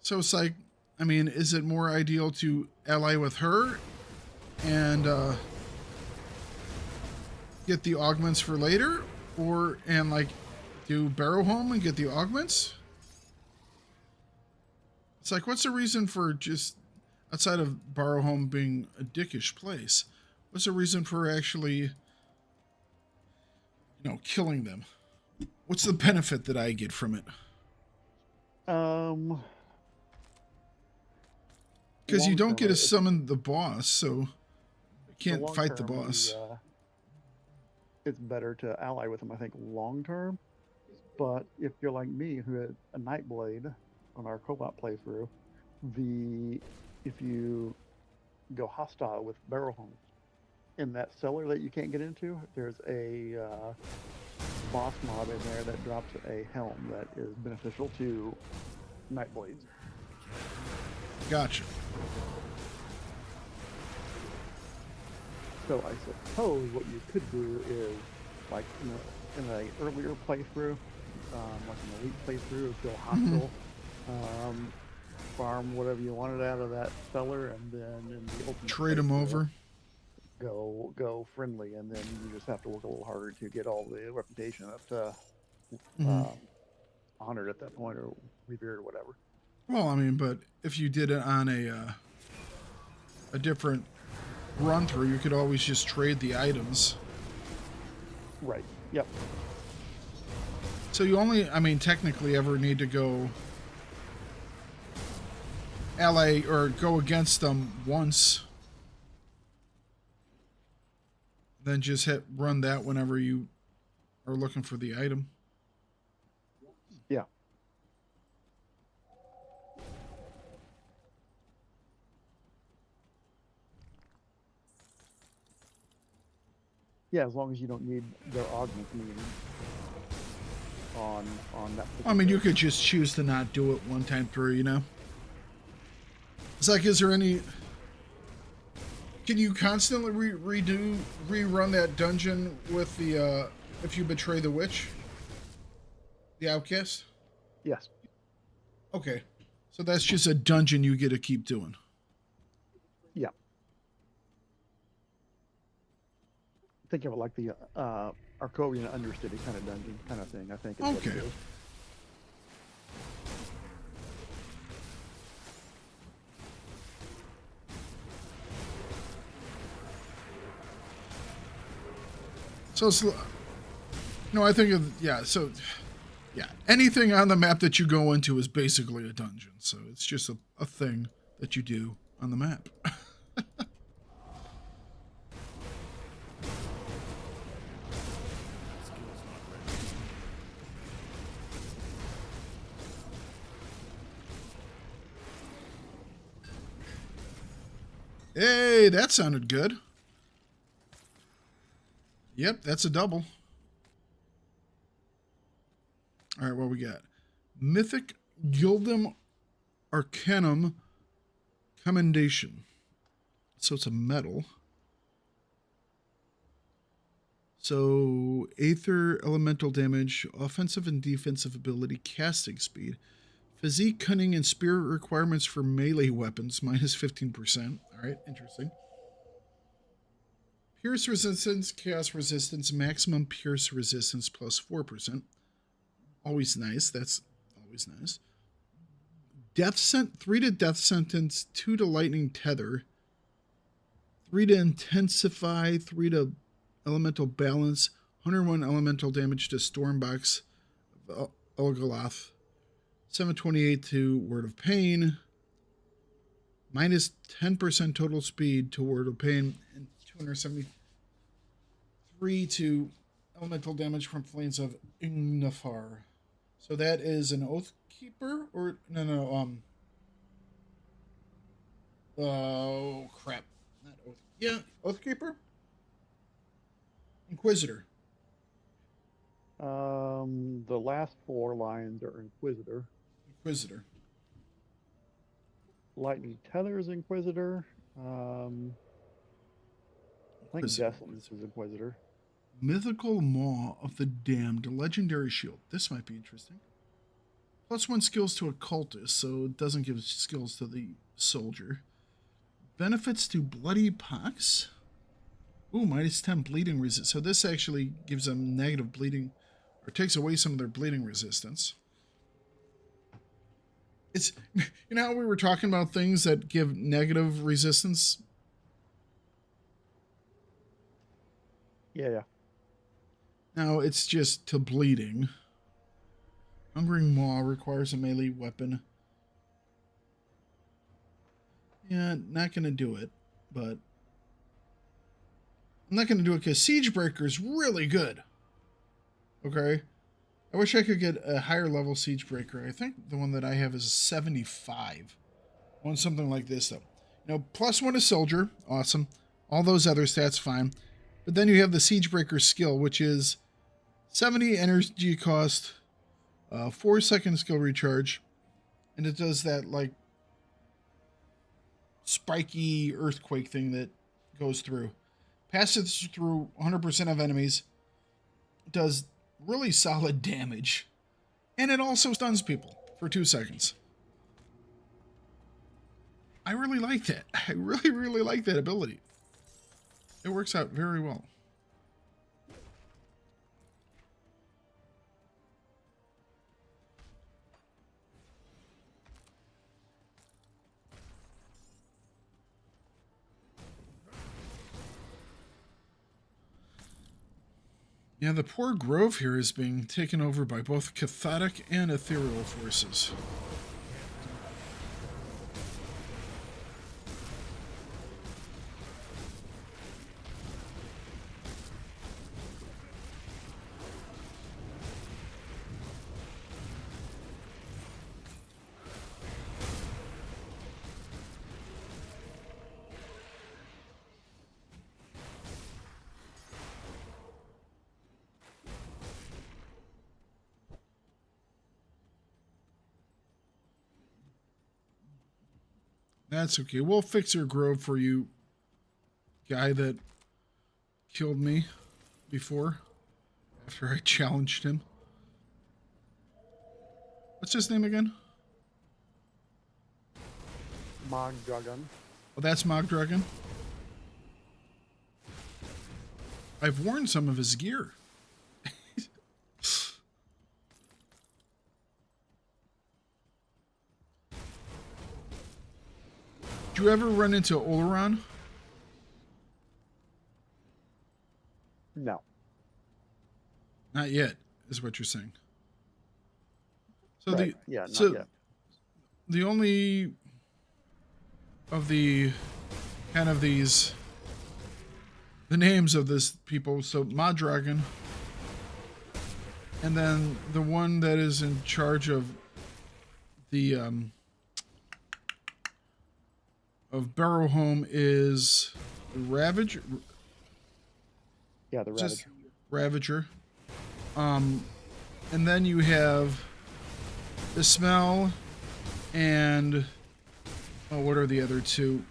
So it's like, I mean, is it more ideal to ally with her and get the augments for later? Or, and like, do Barrow Home and get the augments? It's like, what's the reason for just, outside of Borrow Home being a dickish place, what's the reason for actually, you know, killing them? What's the benefit that I get from it? Because you don't get to summon the boss, so you can't fight the boss. It's better to ally with them, I think, long term. But if you're like me, who had a Nightblade on our co-op playthrough, if you go hostile with Barrel Home in that cellar that you can't get into, there's a boss mob in there that drops a helm that is beneficial to Nightblades. Gotcha. So I suppose what you could do is, like in an earlier playthrough, like an elite playthrough, go hostile, farm whatever you wanted out of that cellar, and then in the ultimate trade them over. Go friendly, and then you just have to work a little harder to get all the reputation up to 100 at that point, or revered or whatever. Well, I mean, but if you did it on a different run through, you could always just trade the items. Right. Yep. So you only, I mean, technically ever need to go ally or go against them once. Then just run that whenever you are looking for the item. Yeah. Yeah, as long as you don't need their augment needed on that. I mean, you could just choose to not do it one time through, you know? It's like, is there any... Can you constantly rerun that dungeon with the, if you betray the witch? The outcast? Yes. Okay. So that's just a dungeon you get to keep doing. Yeah. Think of it like the Arcovian Undercity kind of dungeon kind of thing, I think. Is what it is. So it's, no, I think, so, yeah, anything on the map that you go into is basically a dungeon. So it's just a thing that you do on the map. Hey, that sounded good. Yep, that's a double. All right, what we got? Mythic Gildum Arcanum Commendation. So it's a metal. So Aether Elemental Damage, Offensive and Defensive Ability, Casting Speed, Physique, Cunning, and Spirit requirements for melee weapons, minus 15%. All right, interesting. Pierce resistance, chaos resistance, maximum pierce resistance plus 4%. Always nice. That's always nice. 3 to death sentence, 2 to lightning tether, 3 to intensify, 3 to elemental balance, 101 elemental damage to Stormbox of Elgaloth, 728 to Word of Pain, minus 10% total speed to Word of Pain, and 273 to elemental damage from Flames of Ignafar. So that is an Oathkeeper, or no, Oh, crap. Not Oath. Yeah, Oathkeeper? Inquisitor. The last 4 lines are Inquisitor. Inquisitor. Lightning Tether's Inquisitor. I think Inquisitor. Descendants is Inquisitor. Mythical Maw of the Damned. Legendary Shield. This might be interesting. +1 skills to a cultist, so it doesn't give skills to the soldier. Benefits to Bloody Pox. Ooh, -10 bleeding resist. So this actually gives them negative bleeding, or takes away some of their bleeding resistance. It's, you know how we were talking about things that give negative resistance? Yeah. Now it's just to bleeding. Hungering Maw requires a melee weapon. Yeah, not going to do it, but I'm not going to do it because Siegebreaker is really good. Okay? I wish I could get a higher level Siegebreaker. I think the one that I have is 75. I want something like this, though. You know, +1 is Soldier. Awesome. All those other stats, fine. But then you have the Siegebreaker skill, which is 70 energy cost, 4-second skill recharge, and it does that, like, spiky earthquake thing that goes through. Passes through 100% of enemies, does really solid damage, and it also stuns people for 2 seconds. I really like that. I really, really like that ability. It works out very well. Yeah, the poor grove here is being taken over by both cathotic and ethereal forces. That's okay. We'll fix your grove for you, guy that killed me before, after I challenged him. What's his name again? Mog Dragon. Oh, that's Mogdragon. I've worn some of his gear. Did you ever run into Oleron? No. Not yet, is what you're saying. So Right. Yeah, not so yet. the only of the kind of these the names of this people, so Madragon, and then the one that is in charge of the of Barrowhome is Ravager. Yeah, the Just Ravager. Ravager. And then you have the Smell and what are the other two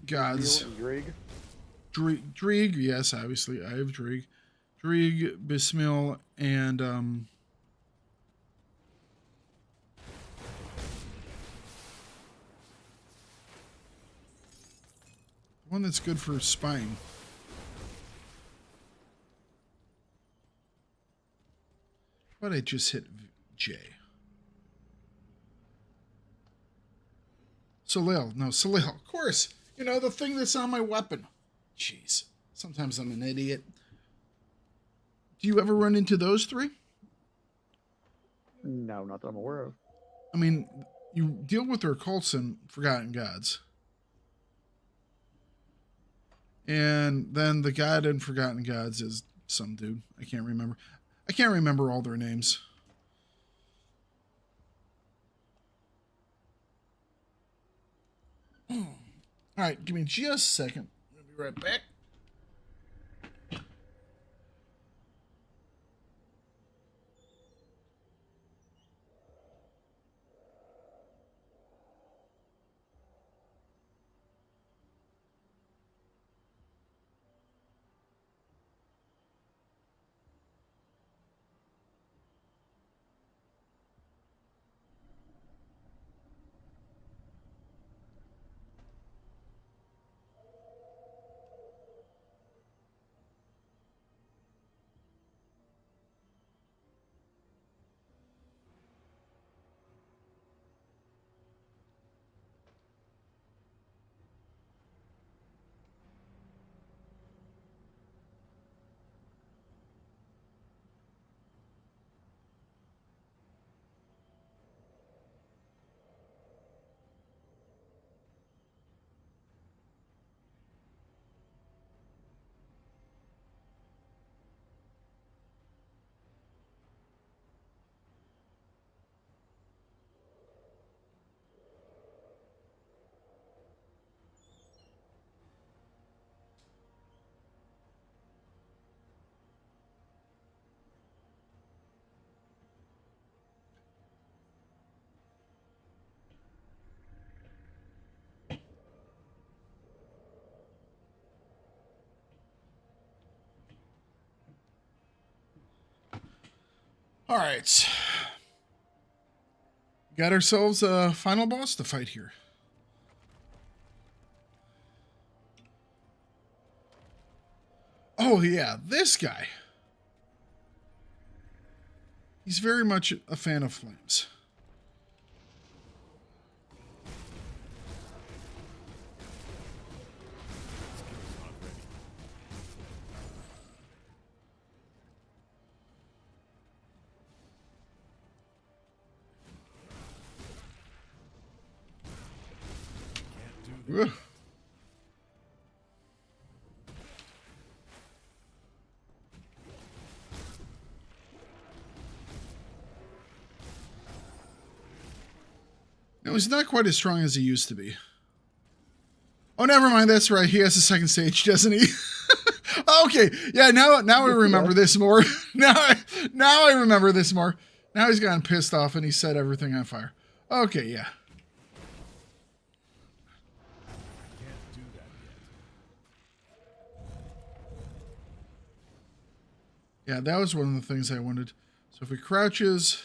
gods? Drig. Drieg, yes, obviously I have Drieg. Drieg, Bismil, and one that's good for spying. But I just hit J. Salil. No, Salil. Of course. You know, the thing that's on my weapon. Jeez. Sometimes I'm an idiot. Do you ever run into those three? No, not that I'm aware of. I mean, you deal with their cults and Forgotten Gods. And then the god in Forgotten Gods is some dude. I can't remember. I can't remember all their names. All right, give me just a second. I'll be right back. All right. Got ourselves a final boss to fight here. Oh, yeah, this guy. He's very much a fan of flames. Ugh. No, he's not quite as strong as he used to be. Oh, never mind. That's right. He has a second stage, doesn't he? Okay. Yeah. Now I remember this more. now I remember this more. Now he's gotten pissed off and he set everything on fire. Okay. Yeah. Yeah, that was one of the things I wanted. So if he crouches...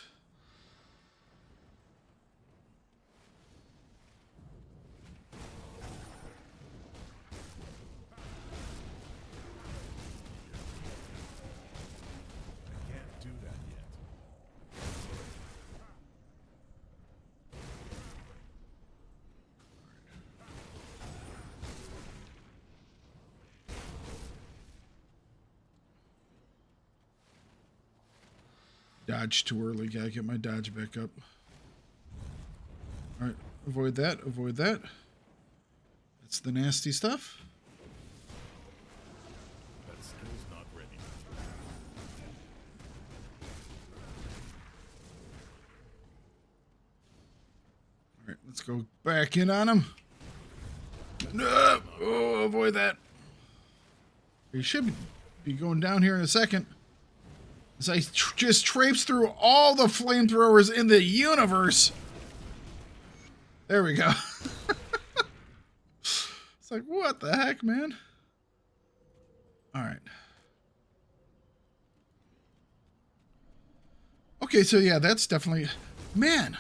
I can't do that yet. Dodge too early. Gotta get my dodge back up. Alright, avoid that, avoid that. That's the nasty stuff. That skill's not ready. Alright, let's go back in on him. No! Oh, avoid that. He should be going down here in a second. As I just traipse through all the flamethrowers in the universe. There we go. It's like, what the heck, man? All right. Okay, so yeah, that's definitely... Man,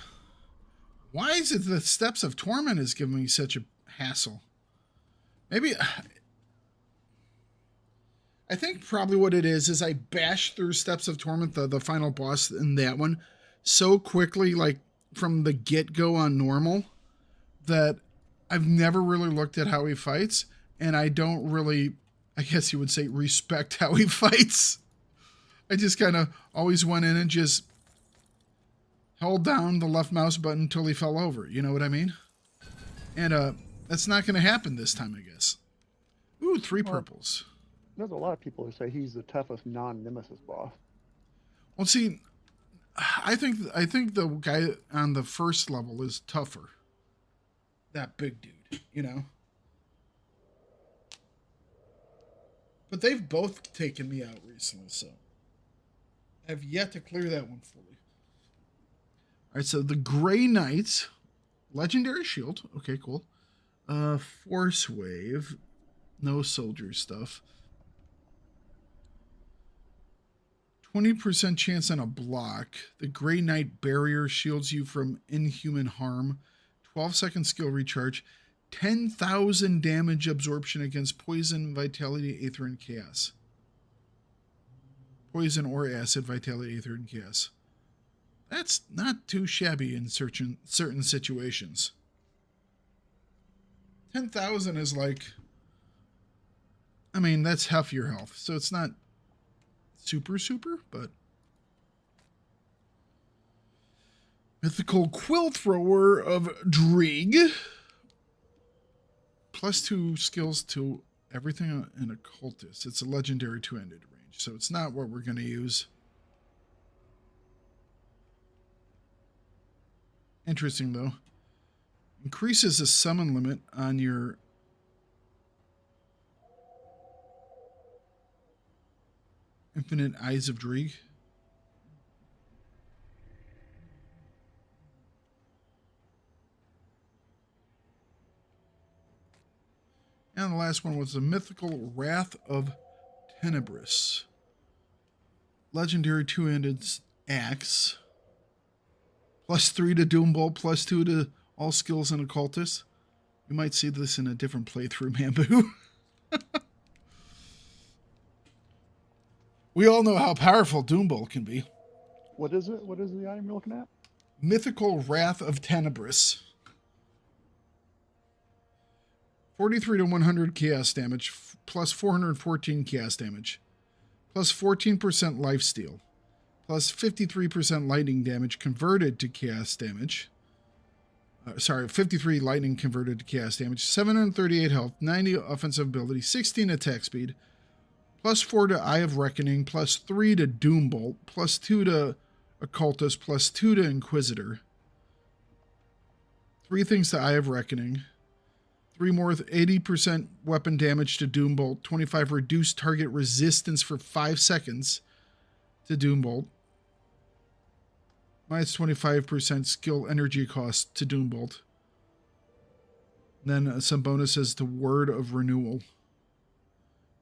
why is it the Steps of Torment is giving me such a hassle? Maybe... I think probably what it is I bashed through Steps of Torment, the final boss in that one, so quickly, like from the get-go on normal, that I've never really looked at how he fights, and I don't really, I guess you would say, respect how he fights. I just kind of always went in and just held down the left mouse button until he fell over, you know what I mean? And that's not going to happen this time, I guess. Ooh, 3 purples. There's a lot of people who say he's the toughest non-nemesis boss. Well, see, I think the guy on the first level is tougher. That big dude. you know. But they've both taken me out recently, so I've yet to clear that one fully. All right, so the Grey Knight, legendary shield. Okay, cool. Force wave, no soldier stuff. 20% chance on a block. The Grey Knight barrier shields you from inhuman harm. 12-second skill recharge. 10,000 damage absorption against poison, vitality, aether, and chaos. Poison or acid, vitality, aether, and chaos. That's not too shabby in certain situations. 10,000 is like, I mean, that's half your health, so it's not super, but mythical quill thrower of Drieg. +2 skills to everything in occultist. It's a legendary 2-handed range, so it's not what we're going to use. Interesting, though. Increases the summon limit on your Infinite Eyes of Drieg. And the last one was the Mythical Wrath of Tenebris. Legendary 2-handed axe. +3 to Doombolt, +2 to all skills and occultist. You might see this in a different playthrough, Mambu. We all know how powerful Doombolt can be. What is it? What is the item you're looking at? Mythical Wrath of Tenebris. 43 to 100 chaos damage, +414 chaos damage, +14% lifesteal, +53% lightning damage converted to chaos damage. 53 lightning converted to chaos damage, 738 health, 90 offensive ability, 16 attack speed, +4 to Eye of Reckoning, +3 to Doombolt, +2 to Occultist, +2 to Inquisitor. 3 things to Eye of Reckoning. 3 more with 80% weapon damage to Doombolt, 25 reduced target resistance for 5 seconds to Doombolt. Minus 25% skill energy cost to Doombolt. Then some bonuses to Word of Renewal.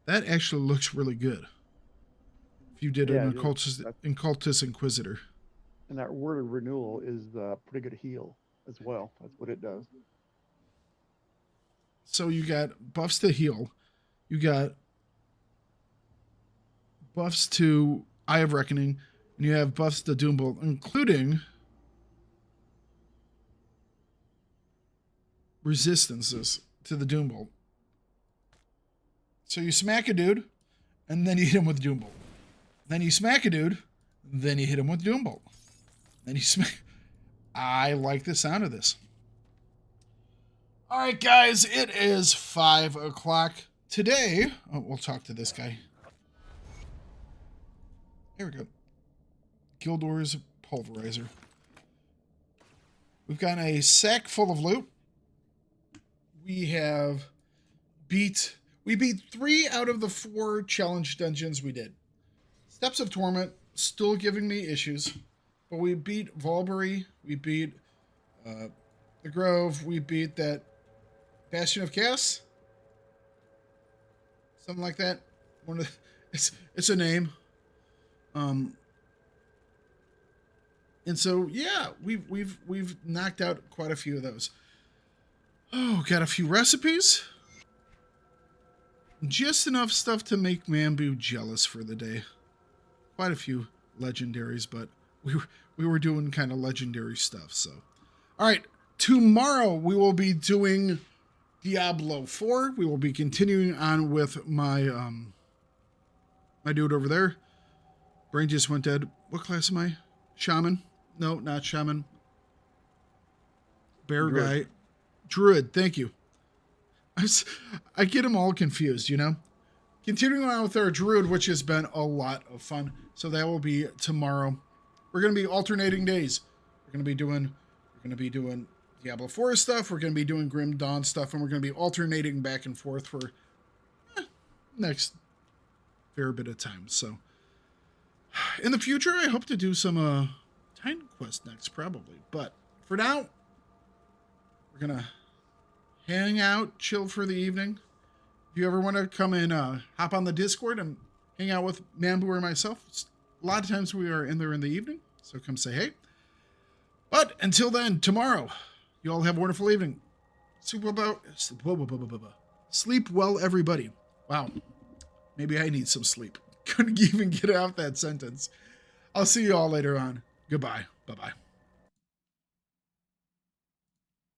That actually looks really good. If you did an Occultist Inquisitor. And that Word of Renewal is pretty good heal as well. That's what it does. So you got buffs to heal. You got buffs to Eye of Reckoning. And you have buffs to Doombolt, including resistances to the Doombolt. So you smack a dude, and then you hit him with Doombolt. Then you smack a dude, then you hit him with Doombolt. Then you smack. I like the sound of this. All right, guys, it is 5 o'clock today. Oh, we'll talk to this guy. Here we go. Gildor's Pulverizer. We've got a sack full of loot. We beat 3 out of the 4 challenge dungeons we did. Steps of Torment, still giving me issues. But we beat Volbury, we beat the Grove, we beat that Bastion of Chaos? Something like that. It's a name. And so yeah, we've knocked out quite a few of those. Oh, got a few recipes. Just enough stuff to make Mambu jealous for the day. Quite a few legendaries, but we were doing kind of legendary stuff. So, all right, tomorrow we will be doing Diablo 4. We will be continuing on with my my dude over there. Brain just went dead. What class am I? Shaman? No, not Shaman. Bear Druid. Guy. Druid, thank you. I get them all confused, you know? Continuing on with our Druid, which has been a lot of fun. So that will be tomorrow. We're going to be alternating days. We're going to be doing Diablo 4 stuff. We're going to be doing Grim Dawn stuff, and we're going to be alternating back and forth for next fair bit of time. So in the future, I hope to do some Titan Quest next, probably. But for now, we're going to hang out, chill for the evening. If you ever want to come and hop on the Discord and hang out with Mambu or myself, a lot of times we are in there in the evening, so come say hey. But until then, tomorrow, you all have a wonderful evening. Sleep well, everybody. Wow. Maybe I need some sleep. Couldn't even get out that sentence. I'll see you all later on. Goodbye. Bye-bye.